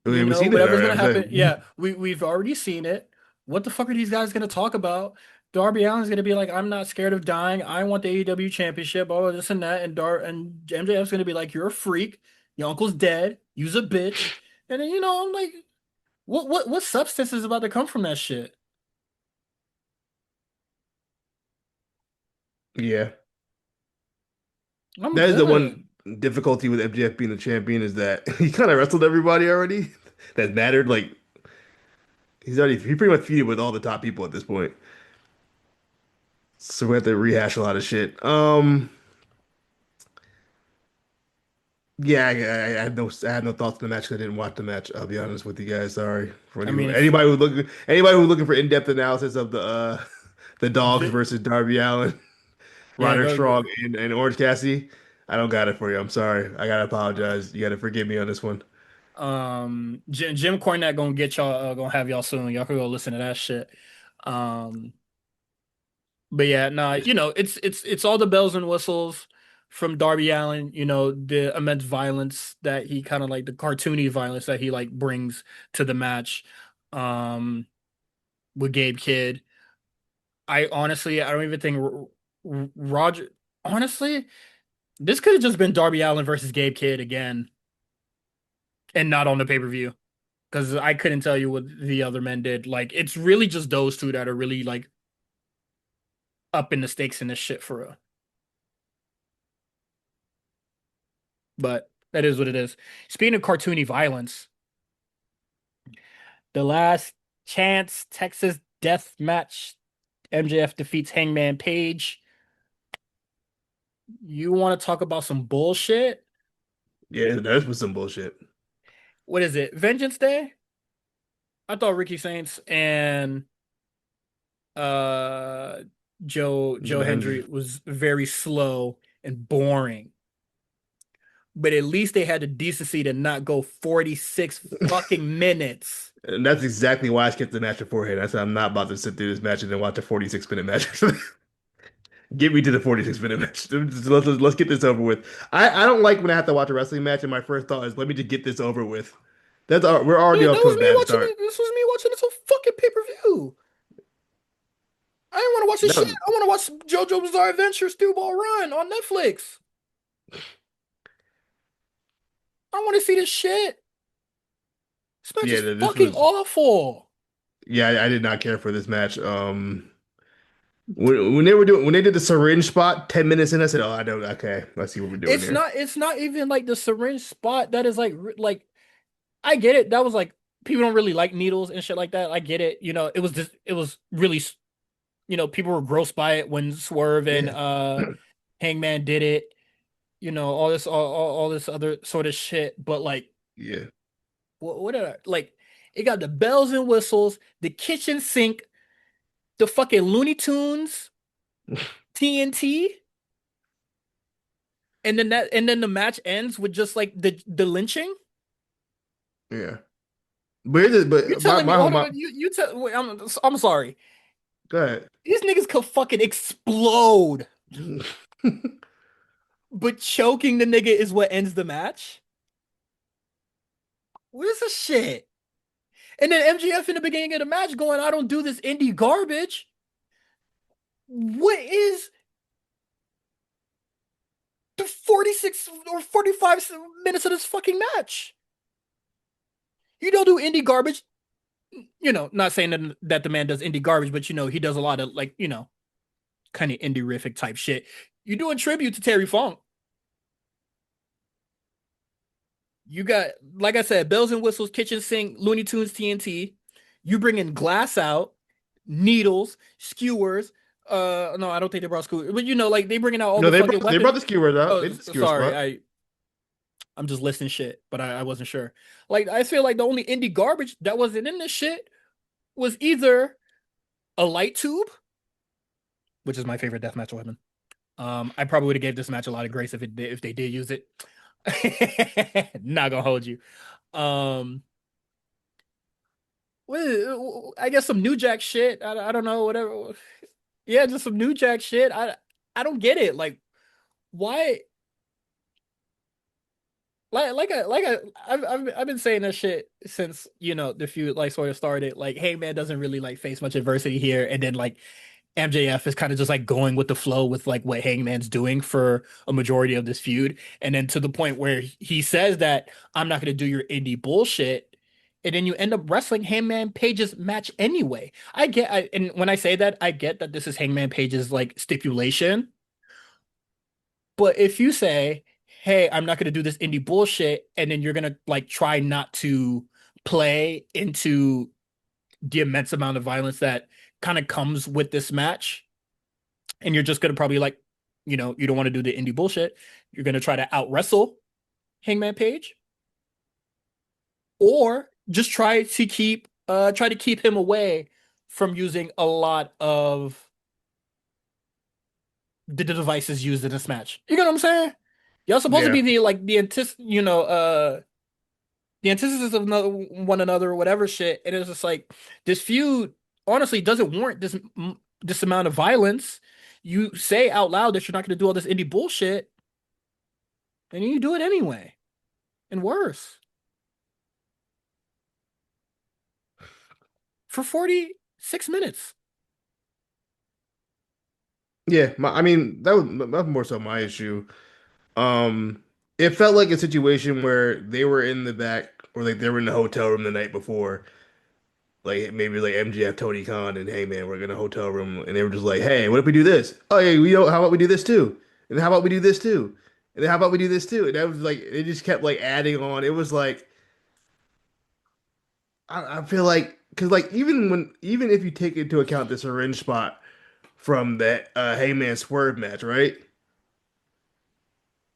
we seen it whatever's already. gonna I'm happen, saying, yeah, we've already seen it. What the fuck are these guys gonna talk about? Darby Allin's gonna be like, I'm not scared of dying. I want the AEW championship, all of this and that, and MJF's gonna be like, you're a freak. Your uncle's dead. You's a bitch. And then I'm like, what substance is about to come from that shit? yeah, I'm that is the one good. difficulty with MJF being the champion is that he kind of wrestled everybody already that mattered. Like he pretty much feuded with all the top people at this point. So we have to rehash a lot of shit. Yeah, I had no thoughts on the match 'cause I didn't watch the match. I'll be honest with you guys. Sorry for I mean, if anybody who's looking for in-depth analysis of the the Dogs vi- versus Darby Allin, yeah, Roderick Strong, and Orange Cassidy. I don't got it for you. I'm sorry. I gotta apologize. You gotta forgive me on this one. Jim Cornette gonna get y'all, gonna have y'all soon. Y'all can go listen to that shit. Um, but yeah, nah, it's all the bells and whistles from Darby Allin. The immense violence that he kind of like the cartoony violence that he like brings to the match. Um, with Gabe Kidd. I don't even think Roger. Honestly, this could have just been Darby Allin versus Gabe Kidd again, and not on the pay-per-view because I couldn't tell you what the other men did. Like, it's really just those two that are really like up in the stakes in this shit for real. But that is what it is. Speaking of cartoony violence, the last chance Texas death match, MJF defeats Hangman Page. You want to talk about some bullshit? Yeah, that was some bullshit. what is it? Vengeance Day? I thought Ricky Saints and uh Joe Joe Hendry Hendry. was very slow and boring. But at least they had the decency to not go 46 fucking minutes. And that's exactly why I skipped the match beforehand. I said I'm not about to sit through this match and then watch a 46-minute match. Get me to the 46-minute match. Let's get this over with. I don't like when I have to watch a wrestling match and my first thought is let me just get this over with. We're already Yeah, off that to a was me bad watching start. it. This was me watching this whole fucking pay-per-view. I didn't want to watch this shit. No, I want to watch JoJo Bizarre Adventure Steel Ball Run on Netflix. I want to see this shit. This match yeah, is this fucking was awful. yeah, I did not care for this match. When they did the syringe spot 10 minutes in, I said, "Oh, I know. Okay, let's see what we're doing here." It's not even like the syringe spot that is like I get it. That was like people don't really like needles and shit like that. I get it. You know, it was really people were grossed by it when Swerve and Yeah, Hangman did it. You know, all this other sort of shit. But like, yeah, what are like? It got the bells and whistles, the kitchen sink, the fucking Looney Tunes, TNT, and then the match ends with just like the lynching. yeah. But here's You but telling me? Hold my on, you tell. Wait, I'm sorry. go ahead. These niggas could fucking explode, but choking the nigga is what ends the match. What is this shit? And then MGF in the beginning of the match going, I don't do this indie garbage. What is the 46 or 45 minutes of this fucking match? You don't do indie garbage. You know, not saying that the man does indie garbage, but you know, he does a lot of like, kind of indie rific type shit. You doing tribute to Terry Funk. You got, like I said, bells and whistles, kitchen sink, Looney Tunes, TNT. You bring in glass out, needles, skewers. No, I don't think they brought skewers, but like they bringing out all No, the fucking they weapons. brought the skewers out. They Oh, did the skewer sorry, spot. I'm just listing shit, but I wasn't sure. Like I feel like the only indie garbage that wasn't in this shit was either a light tube, which is my favorite deathmatch weapon. I probably would have gave this match a lot of grace if they did use it. Not gonna hold you. Um, I guess some New Jack shit. I don't know, whatever. Yeah, just some New Jack shit. I don't get it. Like, why? I've been saying that shit since the feud like sort of started. Like, Hangman doesn't really like face much adversity here, and then like MJF is kind of just like going with the flow with like what Hangman's doing for a majority of this feud, and then to the point where he says that I'm not going to do your indie bullshit, and then you end up wrestling Hangman Page's match anyway. And when I say that, I get that this is Hangman Page's like stipulation, but if you say, "Hey, I'm not going to do this indie bullshit," and then you're going to like try not to play into the immense amount of violence that kind of comes with this match, and you're just gonna probably like, you don't want to do the indie bullshit. You're gonna try to out wrestle Hangman Page, or just try to keep him away from using a lot of the devices used in this match. You know what I'm saying? Y'all supposed to Yeah, be the antithesis of one another or whatever shit. And it's just like this feud honestly doesn't warrant this amount of violence. You say out loud that you're not going to do all this indie bullshit, and you do it anyway, and worse for 46 minutes. yeah. I mean, that was more so my issue. Um, it felt like a situation where they were in the back or like they were in the hotel room the night before. Like maybe like MJF, Tony Khan, and hey man, we're in a hotel room, and they were just like, hey, what if we do this? Oh yeah, how about we do this too? And then how about we do this too? And then how about we do this too? And that was like it just kept like adding on. It was like I feel like because like even if you take into account the syringe spot from that Heyman Swerve match, right?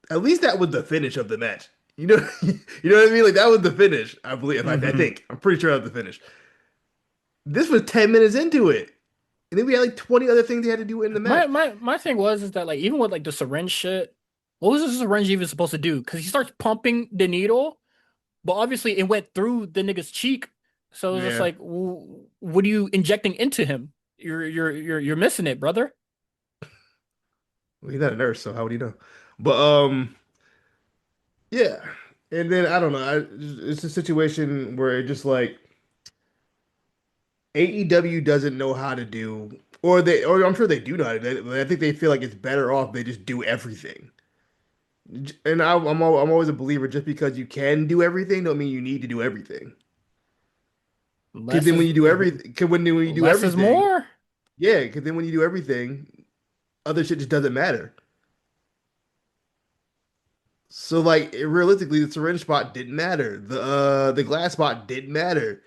At least that was the finish of the match. You know, you know what I mean? Like that was the finish, I believe. I Hmm. think I'm pretty sure that was the finish. This was 10 minutes into it, and then we had like 20 other things they had to do in the My match. my my thing was is that like even with like the syringe shit, what was the syringe even supposed to do? Because he starts pumping the needle, but obviously it went through the nigga's cheek. So it's just Yeah, like, what are you injecting into him? You're missing it, brother. well, he's not a nurse, so how would he know? But yeah. And then I don't know. It's a situation where it just like AEW doesn't know how to do, or I'm sure they do know how to do it, but I think they feel like it's better off they just do everything. And I'm always a believer. Just because you can do everything, don't mean you need to do everything. Because Less then when is you do everything, because when you do less is everything, more. yeah. Because then when you do everything, other shit just doesn't matter. So like realistically, the syringe spot didn't matter. The glass spot didn't matter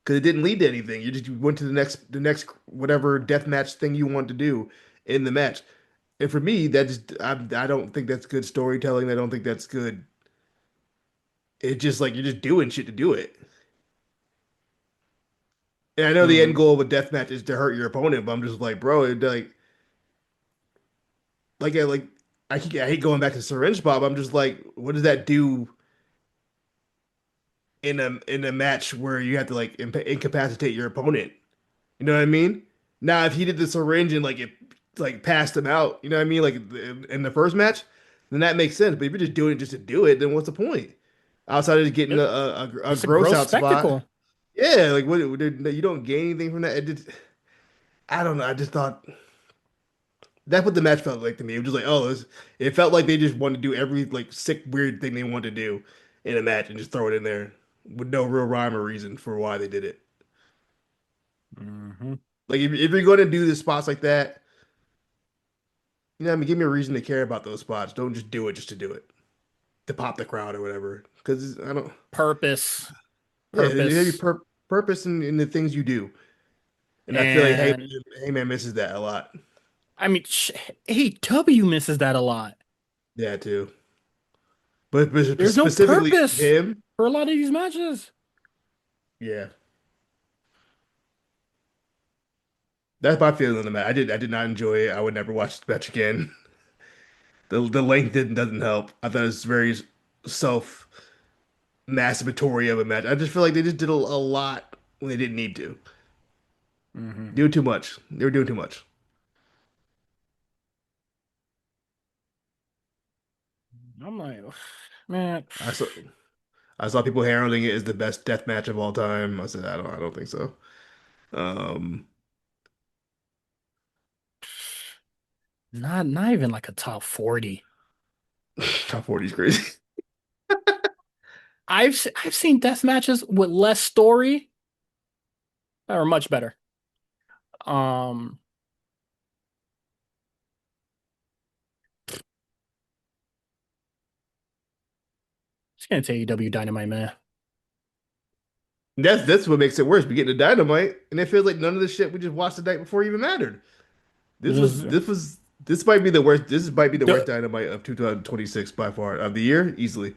because it didn't lead to anything. You went to the next whatever death match thing you want to do in the match. And for me, I don't think that's good storytelling. I don't think that's good. It's just like you're just doing shit to do it. And I know the end Mm. goal of a death match is to hurt your opponent, but I'm just like, bro, like I hate going back to syringe spot. But I'm just like, what does that do in a match where you have to like incapacitate your opponent? You know what I mean? Now, if he did the syringe and like it like passed him out, you know what I mean? Like in the first match, then that makes sense. But if you're just doing it just to do it, then what's the point? Outside of just getting It, a it's a gross gross out spot, spectacle. yeah. Like what? You don't gain anything from that. I don't know. I just thought that's what the match felt like to me. It was just like, it felt like they just wanted to do every like sick weird thing they wanted to do in a match and just throw it in there with no real rhyme or reason for why they did it. Hmm. Like if you're going to do the spots like that. You know what I mean? Give me a reason to care about those spots. Don't just do it just to do it, to pop the crowd or whatever. Because I don't. Purpose, Yeah, there have purpose, purpose in the things you do, and I feel like and Heyman misses that a lot. I mean, AEW misses that a lot. Yeah, too. But There's no specifically purpose him. for a lot of these matches. Yeah, that's my feeling on the match. I did not enjoy it. I would never watch the match again. The length doesn't help. I thought it was very self masturbatory of a match. I just feel like they just did a lot when they didn't need to. Hmm. Doing too much. They were doing too much. I'm like, man, I saw. I saw people heralding it as the best death match of all time. I said, I don't think so. Um, not even like a top 40. top 40 is crazy. I've seen death matches with less story that are much better. Um, just gonna tell you W Dynamite, man. That's what makes it worse. We get to Dynamite, and it feels like none of the shit we just watched the night before even mattered. This was Just this was this might be the worst. This might be the worst the Dynamite of 2026 by far of the year, easily.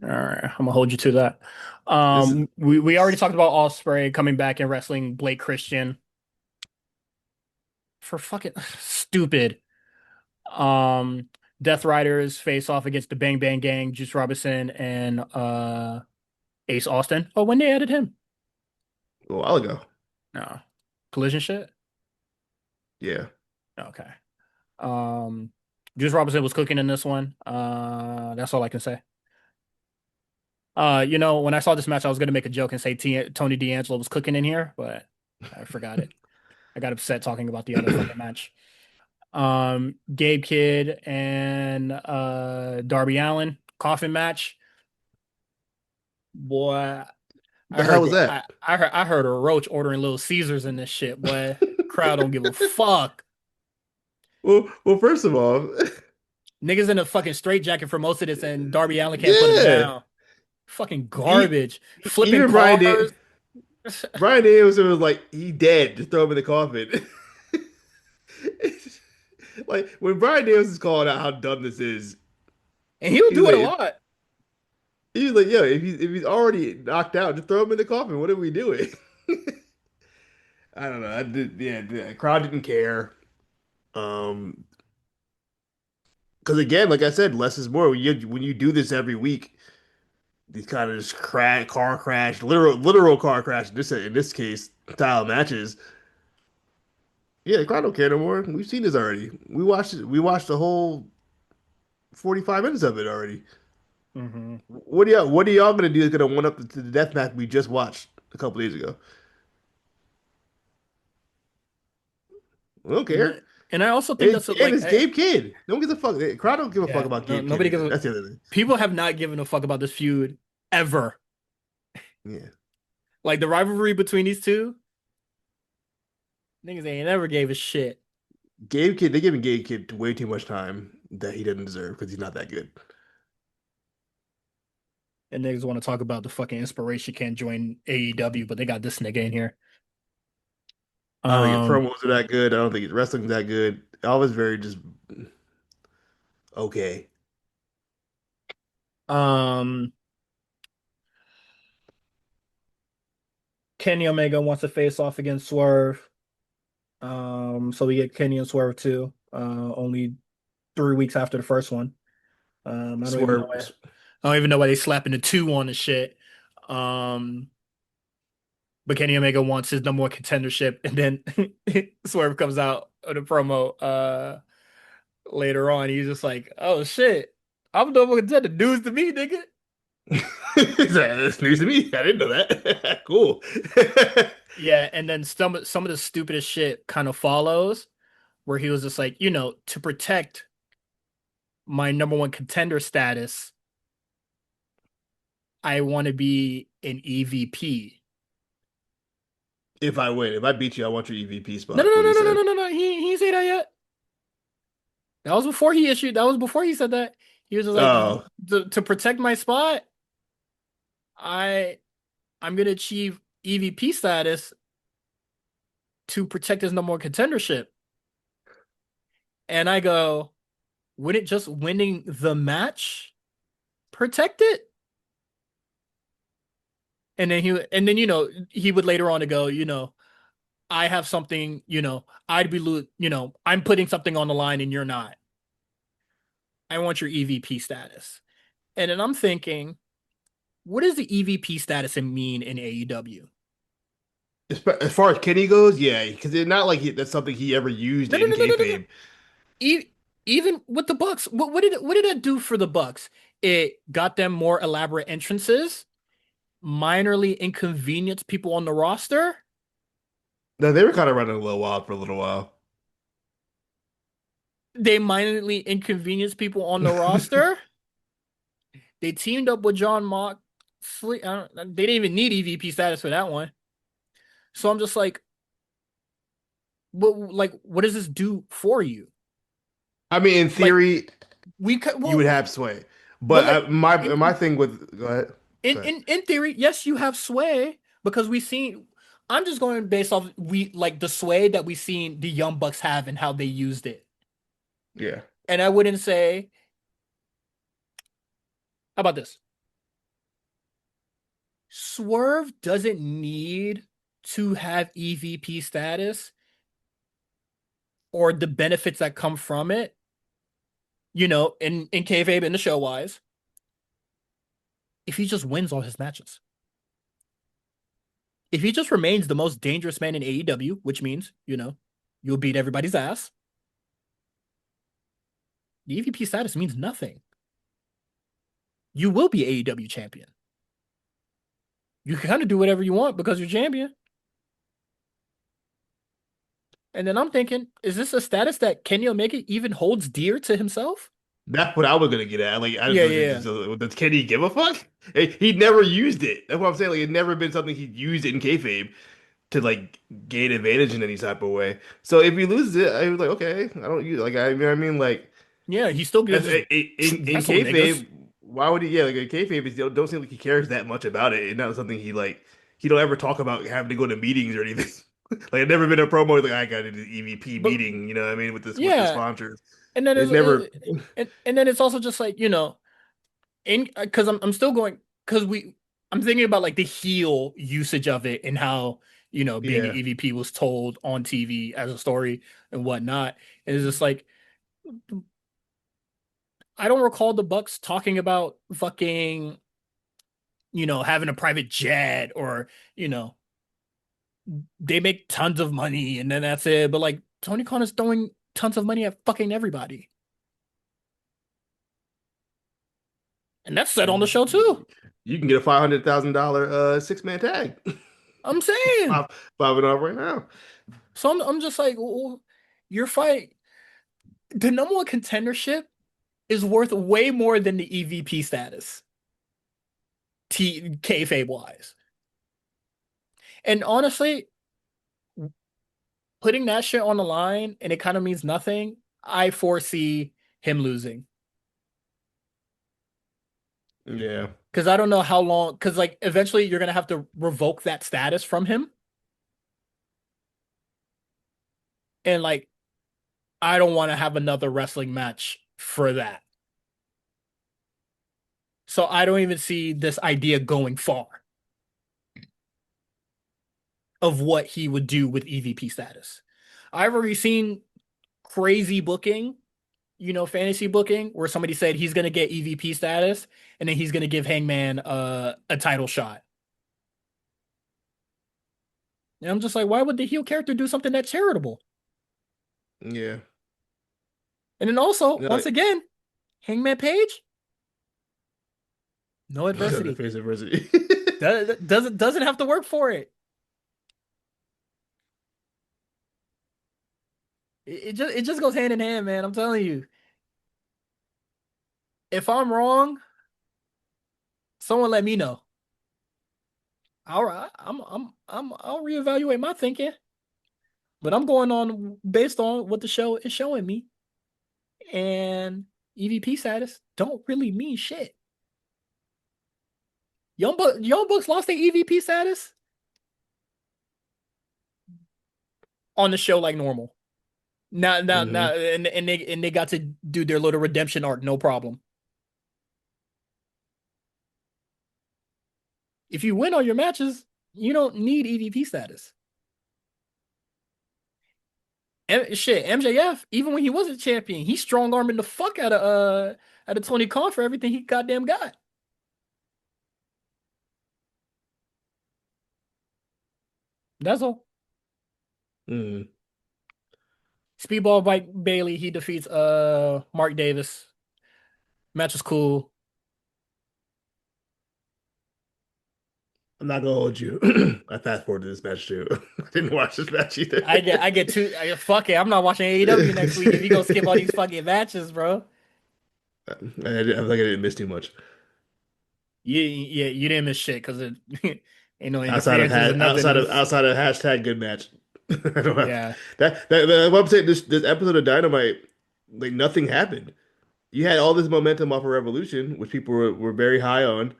All right, I'm gonna hold you to that. This is We already talked about Ospreay coming back and wrestling Blake Christian for fucking stupid. Um, Death Riders face off against the Bang Bang Gang, Juice Robinson and Ace Austin. Oh, when they added him? a while ago. No, collision shit. Yeah, Okay. Um, Juice Robinson was cooking in this one. That's all I can say. When I saw this match, I was gonna make a joke and say Tony D'Angelo was cooking in here, but I forgot it. I got upset talking about the other fucking match. Gabe Kidd and Darby Allin coffin match. Boy, the hell was that? I heard a roach ordering Little Caesars in this shit. Boy, crowd don't give a fuck. Well, first of all, Niggas in a fucking straitjacket for most of this, and Darby Allin can't put him yeah, down. Fucking e garbage. Flipping even cars. Brian Danielson was like, he dead. Just throw him in the coffin. Like when Brian Danielson's calling out how dumb this is, and he'll He was do it a like, lot. he was like, yo, if he's already knocked out, just throw him in the coffin. What are we doing? I don't know. Yeah, the crowd didn't care. Um, because again, like I said, less is more. When you do this every week, these kind of just car crash, literal car crash. In this case, style matches. Yeah, the crowd don't care no more. We've seen this already. We watched it. We watched the whole 45 minutes of it already. Hmm. What are y'all gonna do that's gonna one up to the death match we just watched a couple days ago? We don't And I, care. and I also think And, that's and like it's Gabe Kidd. No one gives a fuck. The crowd don't give a fuck yeah, about no, Gabe Kidd nobody either. gives a, That's the other thing. people have not given a fuck about this feud ever. Yeah. Like the rivalry between these two, niggas ain't never gave a shit. Gabe Kidd, they're giving Gabe Kidd way too much time that he doesn't deserve because he's not that good. And niggas want to talk about the fucking inspiration can't join AEW, but they got this nigga in here. I don't think his Um, promos are that good. I don't think his wrestling's that good. All is very just okay. um, Kenny Omega wants to face off against Swerve. So we get Kenny and Swerve too. Only 3 weeks after the first one. I don't even know why. Swerve. I don't even know why they slapping the two on the shit. Um, but Kenny Omega wants his number one contendership, and then Swerve comes out on the promo later on. He's just like, "Oh shit, I'm the number one contender. News to me, nigga." That's news to me. I didn't know that. Cool. Yeah, and then some of the stupidest shit kind of follows, where he was just like, to protect my number one contender status, I want to be an EVP. If I beat you, I want your EVP No, no, spot. no, What he no, no, no, said. no, no, no. He didn't say that yet. That was before he said that. He was just like, Oh, to protect my spot, I I'm gonna achieve EVP status to protect his number one contendership. And I go, wouldn't just winning the match protect it? And then he would later on to go, I have something, I'm putting something on the line and you're not. I want your EVP status. And then I'm thinking, what does the EVP status mean in AEW? as far as Kenny goes, yeah, because it's not like that's something he ever used No, no, in no, no, no, no, no. kayfabe. E- Even with the Bucks, what did it do for the Bucks? It got them more elaborate entrances, minorly inconvenienced people on the roster. No, they were kind of running a little wild for a little while. They minorly inconvenienced people on the roster. They teamed up with John Moxley. They didn't even need EVP status for that one. So I'm just like, what does this do for you? I mean, in Like theory, we could, you would well, have sway, but but like my in thing with go ahead, in go ahead. in in theory, yes, you have sway because we seen. I'm just going based off we like the sway that we seen the Young Bucks have and how they used it. Yeah, And I wouldn't say, how about this? Swerve doesn't need to have EVP status or the benefits that come from it, in kayfabe in the show wise, if he just wins all his matches. If he just remains the most dangerous man in AEW, which means, you'll beat everybody's ass, the EVP status means nothing. You will be AEW champion. You can kind of do whatever you want because you're champion. And then I'm thinking, is this a status that Kenny Omega even holds dear to himself? that's what I was gonna get at. Like, I Yeah, just, yeah, does Kenny give a fuck? He never used it. That's what I'm saying. Like, it never been something he used in kayfabe to like gain advantage in any type of way. So if he loses it, I was like, okay, I don't use like I you know what I mean like yeah. He still as, gives his in wrestle niggas. kayfabe, why would he? Yeah, like in kayfabe, it don't seem like he cares that much about it. It's not something he don't ever talk about having to go to meetings or anything. Like, it never been a promo like I got to do the EVP But meeting. You know what I mean with this with the yeah, sponsors. and then It never. and then it's also just like, And because I'm still going because I'm thinking about like the heel usage of it and how being an Yeah. EVP was told on TV as a story and whatnot. And it's just like I don't recall the Bucks talking about fucking having a private jet or you know they make tons of money and then that's it. But like Tony Khan is throwing tons of money at fucking everybody, and that's said on the show too. You can get a $500,000 six-man tag. I'm saying. Pop, popping off right now. So I'm just like, well, your fight, the number one contendership is worth way more than the EVP status, kayfabe wise. And honestly, putting that shit on the line and it kind of means nothing. I foresee him losing Yeah. because I don't know how long. Because like eventually you're gonna have to revoke that status from him, and like I don't want to have another wrestling match for that. So I don't even see this idea going far of what he would do with EVP status. I've already seen crazy booking, fantasy booking, where somebody said he's going to get EVP status and then he's going to give Hangman a title shot. And I'm just like, why would the heel character do something that's charitable? Yeah. And then also, Yeah, once like again, Hangman Page, no the adversity. face adversity. Doesn't have to work for it. It just goes hand in hand, man. I'm telling you. If I'm wrong, someone let me know. All right, I'll reevaluate my thinking, but I'm going on based on what the show is showing me, and EVP status don't really mean shit. Young Bucks lost their EVP status on the show like normal. Now, hmm and they got to do their little redemption arc, no problem. If you win all your matches, you don't need EVP status. Shit, MJF, even when he wasn't champion, he strong arming the fuck out of Tony Khan for everything he goddamn got. That's all. hmm Speedball Mike Bailey, he defeats Mark Davis. Match was cool. I'm not gonna hold you. I fast forwarded this match too. I didn't watch this match either. I get two. Fuck it, I'm not watching AEW next week if you gonna skip all these fucking matches, bro. I feel like I didn't miss too much. You didn't miss shit because it ain't no interferences or nothing. Is Outside of hashtag good match. I don't have yeah. what I'm saying. This episode of Dynamite, like nothing happened. You had all this momentum off of Revolution, which people were very high on,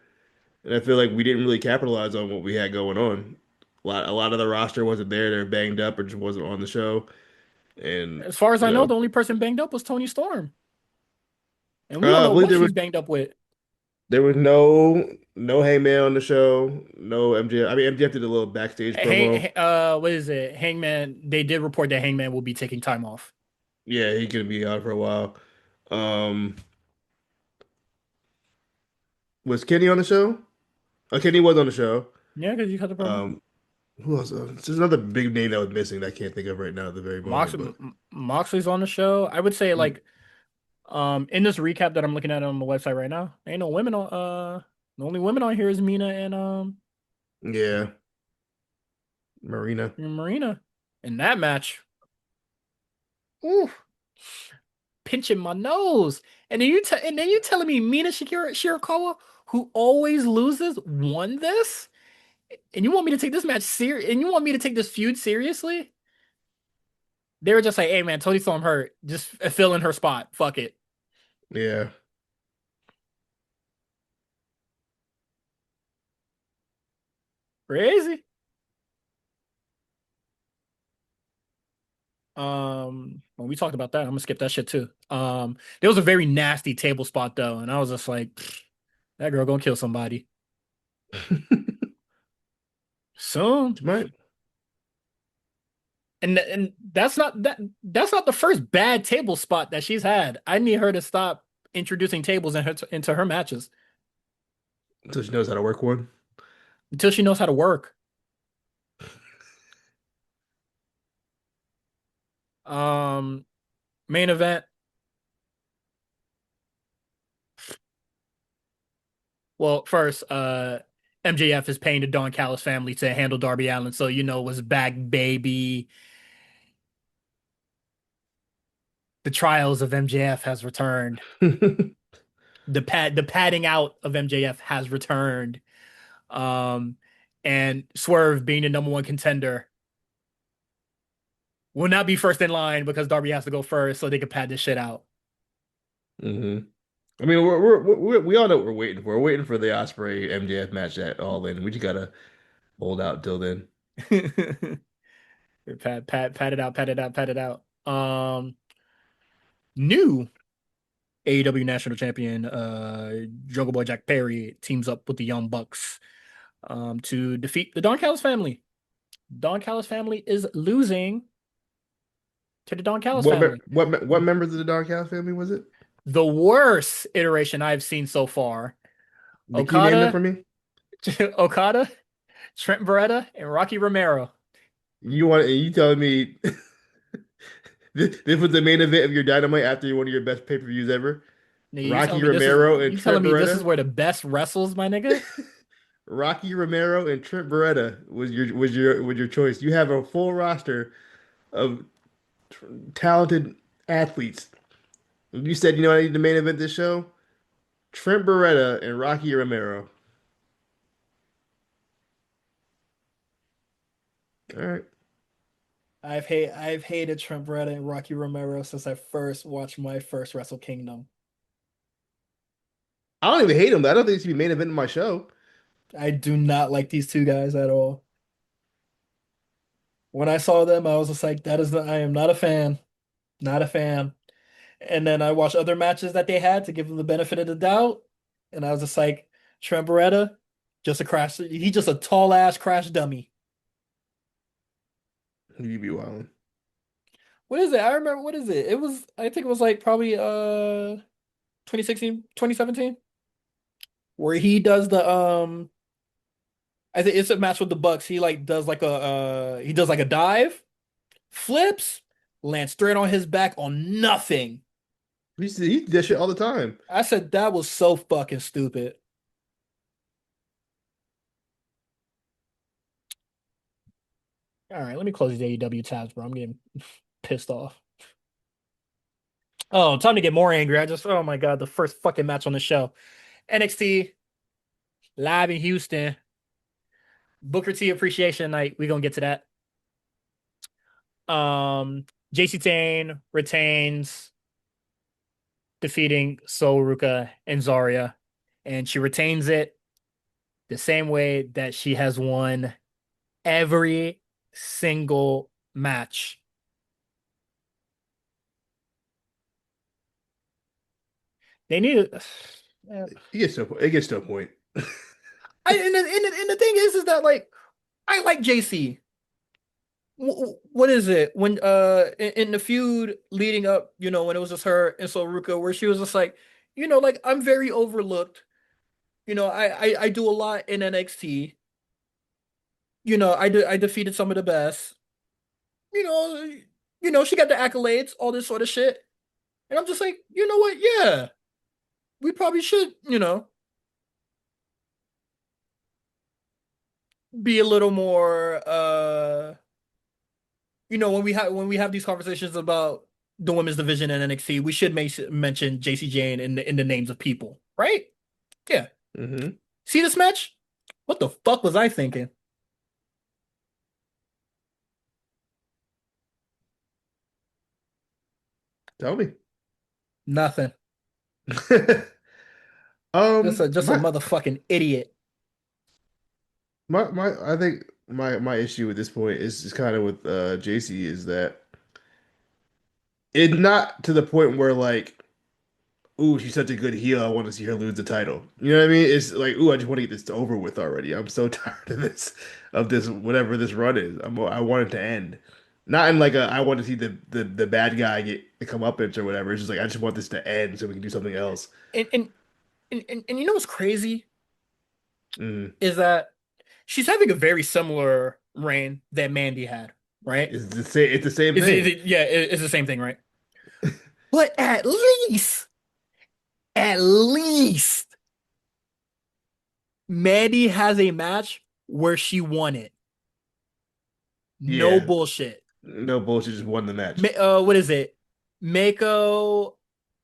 and I feel like we didn't really capitalize on what we had going on. A lot of the roster wasn't there; they're banged up or just wasn't on the show, and As far as you I know, know, the only person banged up was Tony Storm, and we don't I know believe what she's banged up with. there was no Hangman on the show, no MJF. I mean, MJF did a little backstage promo. What is it? Hangman. They did report that Hangman will be taking time off. Yeah, he's gonna be out for a while. Um, was Kenny on the show? Kenny was on the show. Yeah, because you cut the promo. Um, who else? There's another big name that was missing that I can't think of right now at the very moment. But Moxley's on the show. I would say mm, like in this recap that I'm looking at on the website right now, ain't no women on the only women on here is Mina and yeah, Marina. Marina. In that match, ooh, pinching my nose. And then you telling me Mina Shirakawa, who always loses, won this? And you want me to take this match serious? And you want me to take this feud seriously? They were just like, "Hey man, Tony Storm hurt. Just fill in her spot. Fuck it." Yeah, Crazy. When we talked about that, I'm gonna skip that shit too. There was a very nasty table spot though, and I was just like, pfft. That girl gonna kill somebody soon. She might. And that's not the first bad table spot that she's had. I need her to stop introducing tables into her matches Until she knows how to work one. until she knows how to work. Um, Main event. Well, first, MJF is paying the Don Callis family to handle Darby Allin, so you know it was back, baby. The trials of MJF has returned. The padding out of MJF has returned. Um, and Swerve being the number one contender will not be first in line because Darby has to go first so they can pad this shit out. hmm I mean, we all know what we're waiting for. We're waiting for the Osprey MJF match at All In. We just gotta hold out till then. Pat it out, pat it out, pat it out. New AEW National Champion Jungle Boy Jack Perry teams up with the Young Bucks to defeat the Don Callis family. Don Callis family is losing to the Don Callis family. What members of the Don Callis family was it? The worst iteration I've seen so far. Can you name them Okada, for me? Okada, Trent Beretta, and Rocky Romero. You telling me this was the main event of your Dynamite after one of your best pay-per-views ever? Nigga, Rocky Romero and you telling Trent me this is Beretta? where the best wrestles, my nigga? Rocky Romero and Trent Beretta was your choice. You have a full roster of talented athletes. You said, you know, I need the main event this show. Trent Beretta and Rocky Romero. All right. I've hated Trent Beretta and Rocky Romero since I first watched my first Wrestle Kingdom. I don't even hate him. I don't think he should be main event in my show. I do not like these two guys at all. When I saw them, I was just like, I am not a fan. Not a fan. And then I watched other matches that they had to give them the benefit of the doubt. And I was just like, Trent Beretta, just a crash. He's just a tall ass crash dummy. You be wild. What is it? I remember what is it? I think it was like probably 2016, 2017, where he does the I think it's a match with the Bucks. He like does like he does like a dive, flips, lands straight on his back on nothing. He did that shit all the time. I said that was so fucking stupid. All right, let me close these AEW tabs, bro. I'm getting pissed off. Oh, time to get more angry. Oh my God, the first fucking match on the show. NXT live in Houston. Booker T Appreciation Night. We're gonna get to that. JC Tane retains, defeating Sol Ruka and Zarya. And she retains it the same way that she has won every single match. They need to. It gets to a point. And the thing is that like I like JC. What is it when in the feud leading up, you know, when it was just her and Soruka, where she was just like, you know, like I'm very overlooked. You know, I do a lot in NXT. You know, I defeated some of the best. You know, she got the accolades, all this sort of shit. And I'm just like, you know what? Yeah, we probably should, you know, be a little more when we have these conversations about the women's division in NXT, we should mention JC Jane in the names of people, right? Yeah. hmm See this match? What the fuck was I thinking? Tell me. Nothing. Just a My motherfucking idiot. I think my issue at this point is kind of with JC is that it's not to the point where like ooh, she's such a good heel. I want to see her lose the title. You know what I mean? It's like, ooh, I just want to get this over with already. I'm so tired of this, whatever this run is. I want it to end. Not in like a, I want to see the bad guy get the comeuppance or whatever. It's just like, I just want this to end so we can do something else. And and you know what's crazy Mm. is that she's having a very similar reign that Mandy had, right? It's the same thing. Yeah, it's the same thing, right? But at least Mandy has a match where she won it. No Yeah. bullshit. No bullshit, just won the match. What is it? Mako,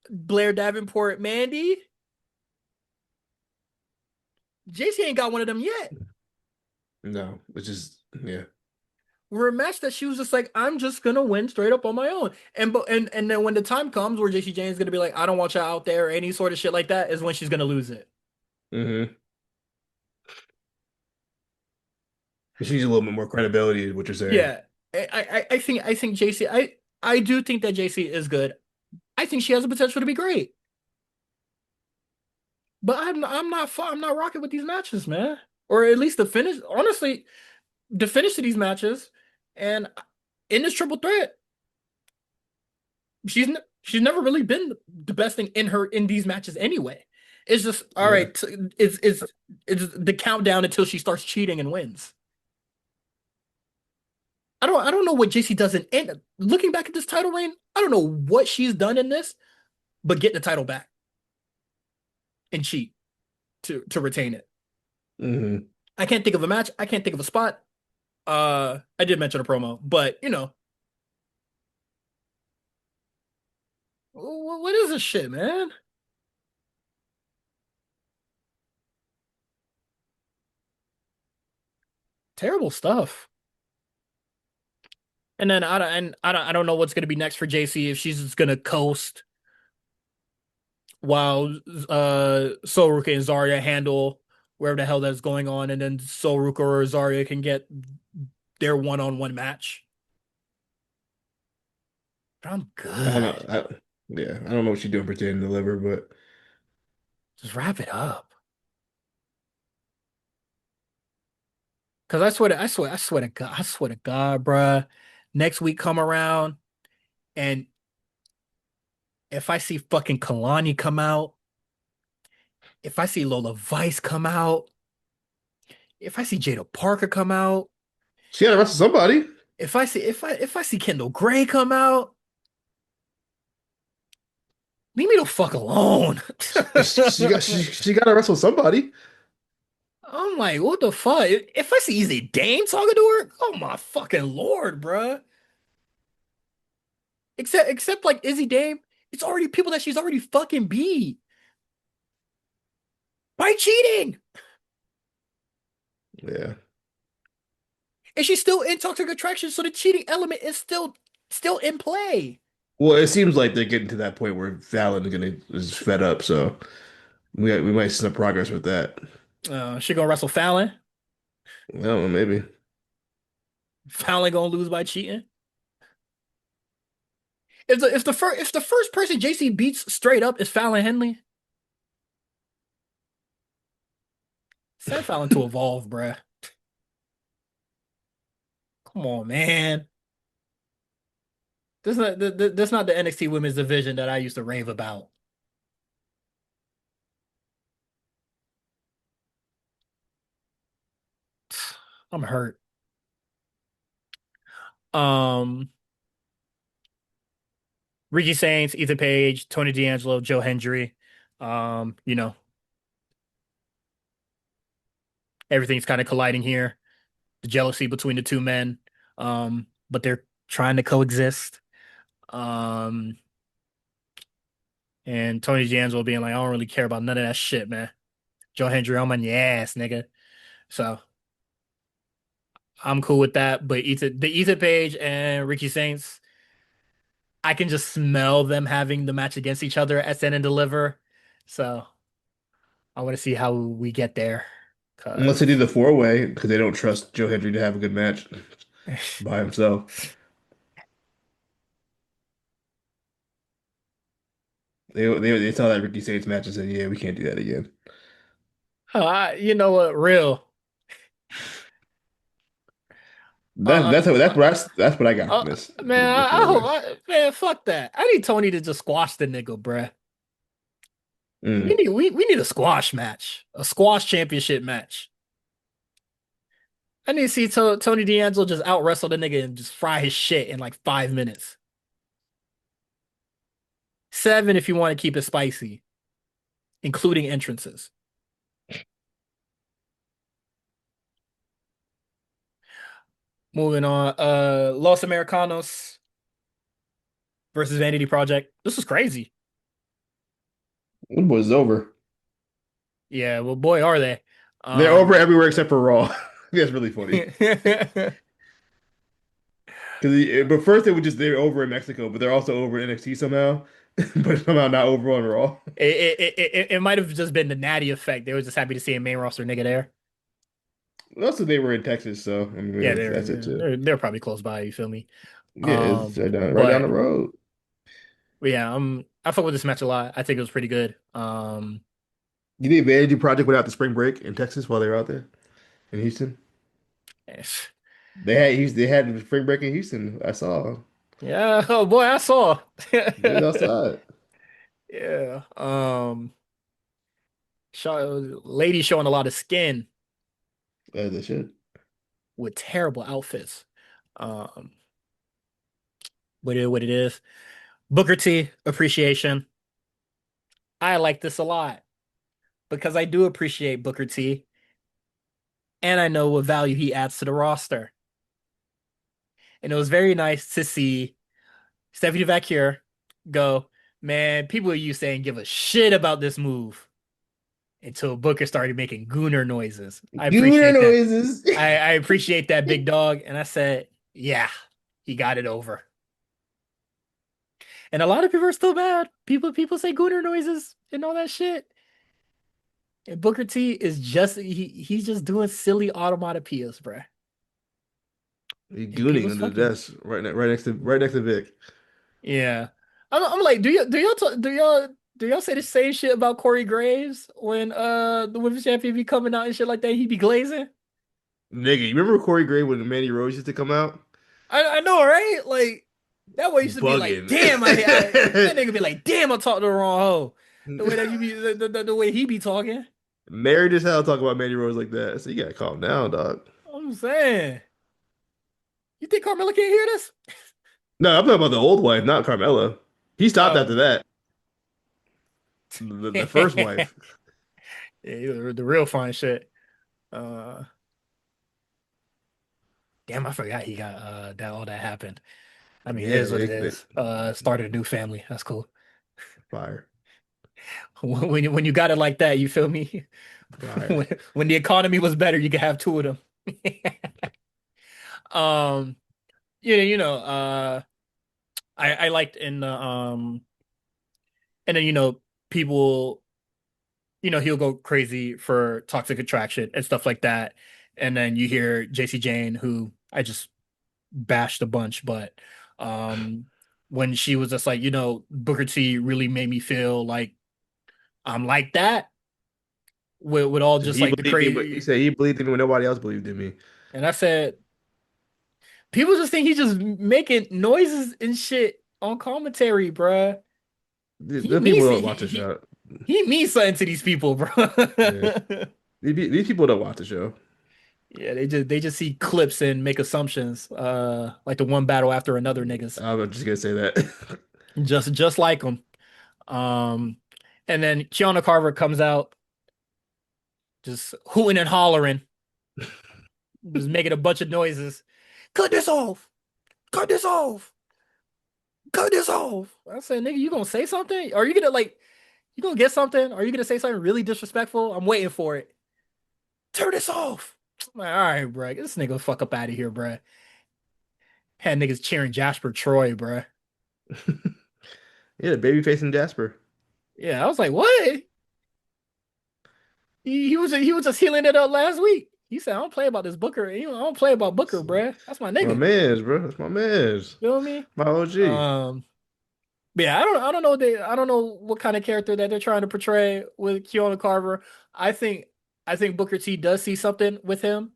Blair Davenport, Mandy. JC ain't got one of them yet. No, it's just yeah. We're a match that she was just like, I'm just gonna win straight up on my own. And then when the time comes where JC Jane's gonna be like, I don't want you out there or any sort of shit like that, is when she's gonna lose it. Hmm. She needs a little bit more credibility, is what you're saying. Yeah. I think JC I do think that JC is good. I think she has the potential to be great. But I'm not rocking with these matches, man. Or at least the finish. Honestly, the finish to these matches and in this triple threat, she's never really been the best thing in these matches anyway. It's just all Yeah. right. It's the countdown until she starts cheating and wins. I don't know what JC does in looking back at this title reign. I don't know what she's done in this, but get the title back and cheat to retain it. Hmm. I can't think of a match. I can't think of a spot. I did mention a promo, but you know, what is this shit, man? Terrible stuff. And then I don't know what's gonna be next for JC if she's just gonna coast while Soruka and Zarya handle wherever the hell that's going on, and then Soruka or Zarya can get their one-on-one match. But I'm I don't know. good. Yeah, I don't know what she's doing pretending to deliver, but Just wrap it up. Cause I swear to God, bruh. Next week come around, and if I see fucking Kalani come out, if I see Lola Vice come out, if I see Jada Parker come out, she got to wrestle somebody. if I see Kendall Gray come out, leave me the fuck alone. She got to wrestle somebody. I'm like, what the fuck? If I see Easy Dame talking to her, oh my fucking lord, bruh. Except like Izzy Dame, it's already people that she's already fucking beat by cheating. Yeah. And she's still in toxic attraction, so the cheating element is still in play. Well, it seems like they're getting to that point where Fallon is fed up, so we might see some progress with that. She gonna wrestle Fallon. I don't know, maybe. Fallon gonna lose by cheating. If the first person JC beats straight up is Fallon Henley, send Fallon to evolve, bruh. Come on, man. This not the NXT Women's Division that I used to rave about. I'm hurt. Um, Ricky Saints, Ethan Page, Tony D'Angelo, Joe Hendry. You know, everything's kind of colliding here. The jealousy between the two men. But they're trying to coexist. Um, and Tony D'Angelo being like, I don't really care about none of that shit, man. Joe Hendry, I'm on your ass, nigga. So I'm cool with that. But Ethan Page and Ricky Saints, I can just smell them having the match against each other at Stand and Deliver. So I want to see how we get there. Unless they do Cause the four-way, because they don't trust Joe Hendry to have a good match by himself. They saw that Ricky Saints match and said, "Yeah, we can't do that again." You know what? Real. That's Uh, that's how uh, that's what I got uh from this man, this I little hope, match. man, fuck that. I need Tony to just squash the nigga, bruh. Mm. We need a squash match, a squash championship match. I need to see Tony D'Angelo just out wrestle the nigga and just fry his shit in like 5 minutes. 7 if you want to keep it spicy, including entrances. Moving on, Los Americanos versus Vanity Project. This was crazy. It was over. Yeah, well, boy, are they. They're over Um, everywhere except for Raw. That's really funny. it, But first they're over in Mexico, but they're also over in NXT somehow, but somehow not over on Raw. it might have just been the natty effect. They were just happy to see a main roster nigga there. Also, they were in Texas, so I mean Yeah, that's it too. they're probably close by. You feel me? Yeah, it's right down the But road. yeah, I fuck with this match a lot. I think it was pretty good. You think Vanity Project went out the spring break in Texas while they were out there in Houston? Eh, They had the spring break in Houston. I saw. yeah. Oh boy, I saw. They was outside. Yeah. Lady showing a lot of skin As they should. with terrible outfits. Um, what it is. Booker T appreciation. I like this a lot because I do appreciate Booker T and I know what value he adds to the roster. And it was very nice to see Stephanie Vacure go, man, people are you saying give a shit about this move until Booker started making gooner noises. I Gooner appreciate that. noises. I appreciate that big dog. And I said, yeah, he got it over. And a lot of people are still mad. People say gooner noises and all that shit. And Booker T is just he's just doing silly automatopoeias, bruh. He And gooning people's under the fucking desk right next to Vic. yeah. I'm like, do y'all say the same shit about Corey Graves when the women's champion be coming out and shit like that? He be glazing. Nigga, you remember Corey Gray when Mandy Rose used to come out? I know, right? Like that way used to be like, Bugging. damn, that nigga be like, damn, I talked to the wrong hoe. The way that you be the way he be talking. Married as hell talk about Mandy Rose like that. So you gotta calm down, dog. I'm saying, you think Carmella can't hear this? No, I'm talking about the old wife, not Carmella. He stopped Oh. after that. The first Yeah, wife. the real fine shit. Uh, damn, I forgot he got that all that happened. I mean, it Yeah, is what it is. Started a new family. That's cool. fire. When you got it like that, you feel me? Fire. When the economy was better, you could have two of them. Um, I liked in the and then people, he'll go crazy for toxic attraction and stuff like that. And then you hear JC Jane, who I just bashed a bunch, but um when she was just like, Booker T really made me feel like I'm like that with all just He like the believed me, but he crazy. said he believed in me when nobody else believed in me. And I said, people just think he's just making noises and shit on commentary, bruh. He The people means don't watch the show. he means something to these people, bro. Yeah. These people don't watch the show. Yeah, they just see clips and make assumptions, like the one battle after another niggas, I was just gonna say that. just like them. Um, and then Kiana Carver comes out, just hooting and hollering, just making a bunch of noises. Cut this off! Cut this off! Cut this off! I said, nigga, you gonna say something? Are you gonna you gonna get something? Are you gonna say something really disrespectful? I'm waiting for it. Turn this off! I'm like, all right, bro, get this nigga fuck up out of here, bro. Had niggas cheering Jasper Troy, bro. Yeah, baby facing Jasper. Yeah, I was like, what? He was just healing it up last week. He said, I don't play about this Booker. I don't play about Booker, bruh. That's my My nigga. man's, bro. That's my man's. Feel me? My OG. Um, But yeah, I don't know what kind of character that they're trying to portray with Keanu Carver. I think I think Booker T does see something with him.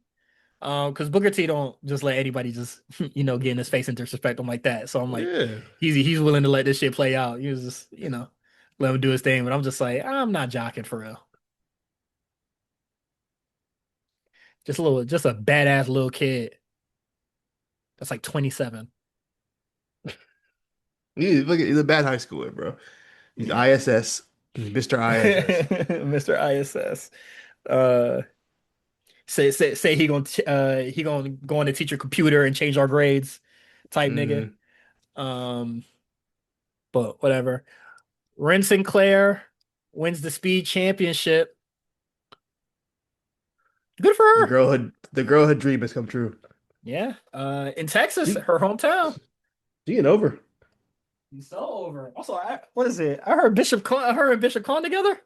Because Booker T don't just let anybody just get in his face and disrespect him like that. So I'm like, Yeah. he's willing to let this shit play out. He was just let him do his thing. But I'm just like, I'm not jocking for real. Just a badass little kid that's like 27. He's a bad high schooler, bro. He's ISS. He's Mr. ISS. Mr. ISS. Uh, say he gonna go on to teach your computer and change our grades, type nigga. Mm. Um, but whatever. Ren Sinclair wins the speed championship. Good for her. The girlhood dream has come true. Yeah. In Texas, She her hometown. she ain't over. He's so over. Also, what is it? Her and Bishop Con together.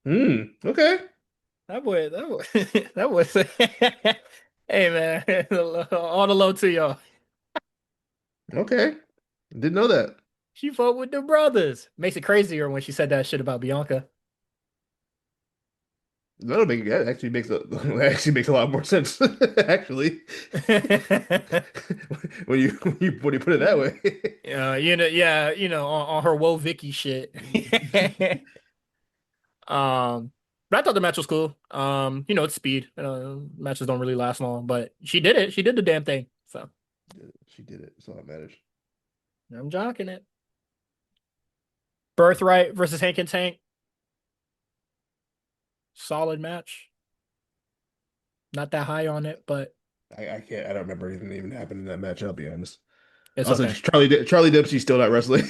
Okay. That boy, that was. Hey man, all the love to y'all. Okay. Didn't know that. She fought with the brothers. Makes it crazier when she said that shit about Bianca. That actually makes that actually makes a lot more sense. Actually. When you put it that way. Yeah, on her Woe Vicky shit. But I thought the match was cool. It's speed. Matches don't really last long, but she did it. She did the damn thing. So She did it. That's all that matters. I'm jocking it. Birthright versus Hank and Tank. Solid match. Not that high on it, but I can't. I don't remember anything that even happened in that match. I'll be honest. it's Also, okay. just Charlie Dempsey's still not wrestling.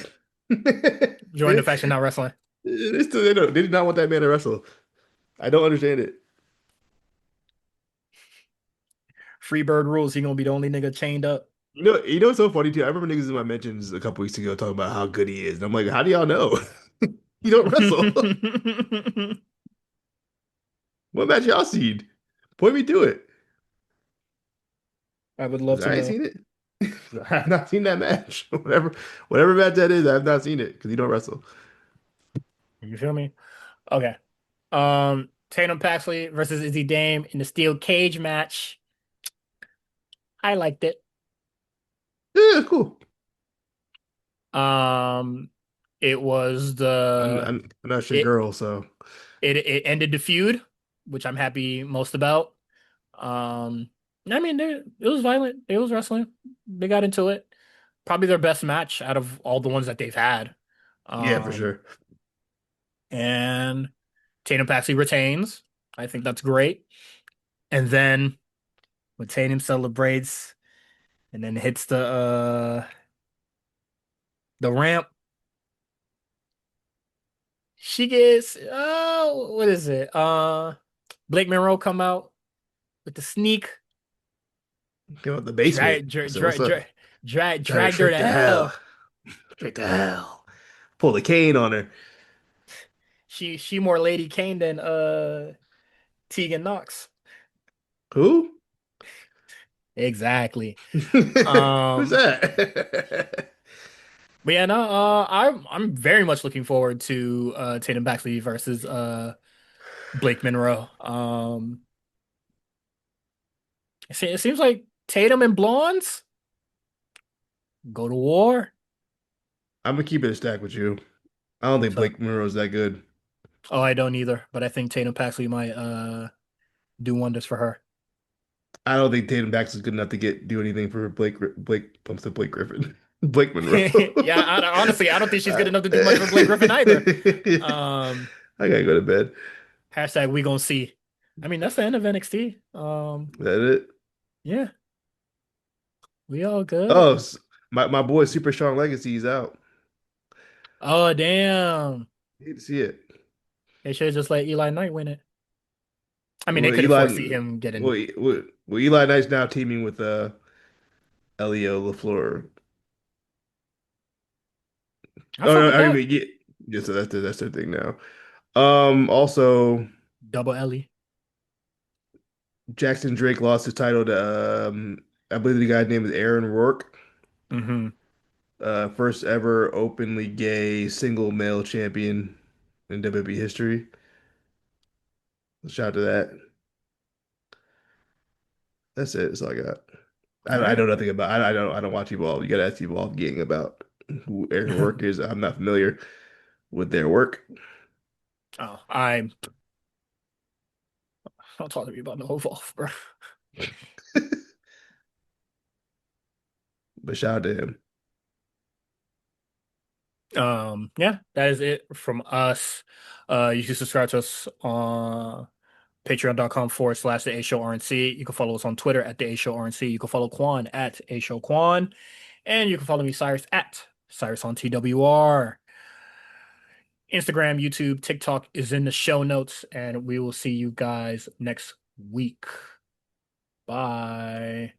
Join the They, faction, not wrestling. they did not want that man to wrestle. I don't understand it. Freebird rules. He gonna be the only nigga chained up. You know what's so funny too? I remember niggas in my mentions a couple weeks ago talking about how good he is, and I'm like, how do y'all know? You don't wrestle. What match y'all seen? Point me to it. I would love 'Cause to I ain't know. seen it. I have not seen that match. Whatever match that is, I have not seen it because you don't wrestle. You feel me? Okay. Tatum Paxley versus Izzy Dame in the steel cage match. I liked it. Yeah, cool. Um, it was the I'm not your it girl, so it ended the feud, which I'm happy most about. Um, I mean, it was violent. It was wrestling. They got into it. Probably their best match out of all the ones that they've had. yeah, for Um, sure. and Tatum Paxley retains. I think that's great. And then when Tatum celebrates and then hits the ramp, she gets what is it? Blake Monroe come out with the sneak, Came out the basement. drag I drag said, "What's drag up?" drag drag Drag her dragged her straight to to hell. hell. Straight to hell. Pull the cane on her. She more Lady Kane than Tegan Knox. Who? Exactly. Who's Um, that? but yeah, no, I'm very much looking forward to Tatum Paxley versus Blake Monroe. It seems like Tatum and Blondes go to war. I'm gonna keep it a stack with you. I don't think So, Blake Monroe's that good. oh, I don't either, but I think Tatum Paxley might do wonders for her. I don't think Tatum Dax is good enough to do anything for Blake pumps to Blake Griffin. Blake Monroe. Yeah, honestly, I don't think she's good I enough to do much for Blake Griffin either. Um, gotta go to bed. hashtag we gonna see. I mean, that's the end of NXT. That it? Yeah, we all good. Oh, my boy Super Strong Legacy is out. Oh, damn. Hate to see it. They should have just let Eli Knight win it. I mean, they Well, could have foresee Eli, him getting. Eli Knight's now teaming with Elio LaFleur. I Oh fuck no, with I that. mean, yeah, so that's their thing now. Also, Double Ellie. Jackson Drake lost his title to I believe the guy's name is Aaron Rourke. Hmm. First ever openly gay single male champion in WWE history. Shout out to that. That's it. That's all I got. All I right. know nothing about. I don't watch Evolve. You gotta ask Evolve Gang about who their work is. I'm not familiar with their work. Oh, I'm don't talk to me about no Evolve, bro. But shout out to him. Yeah, that is it from us. You can subscribe to us on patreon.com/the A Show RNC. You can follow us on Twitter at the A Show RNC. You can follow Quan at A Show Quan. And you can follow me, Cyrus, at Cyrus on TWR. Instagram, YouTube, TikTok is in the show notes, and we will see you guys next week. Bye.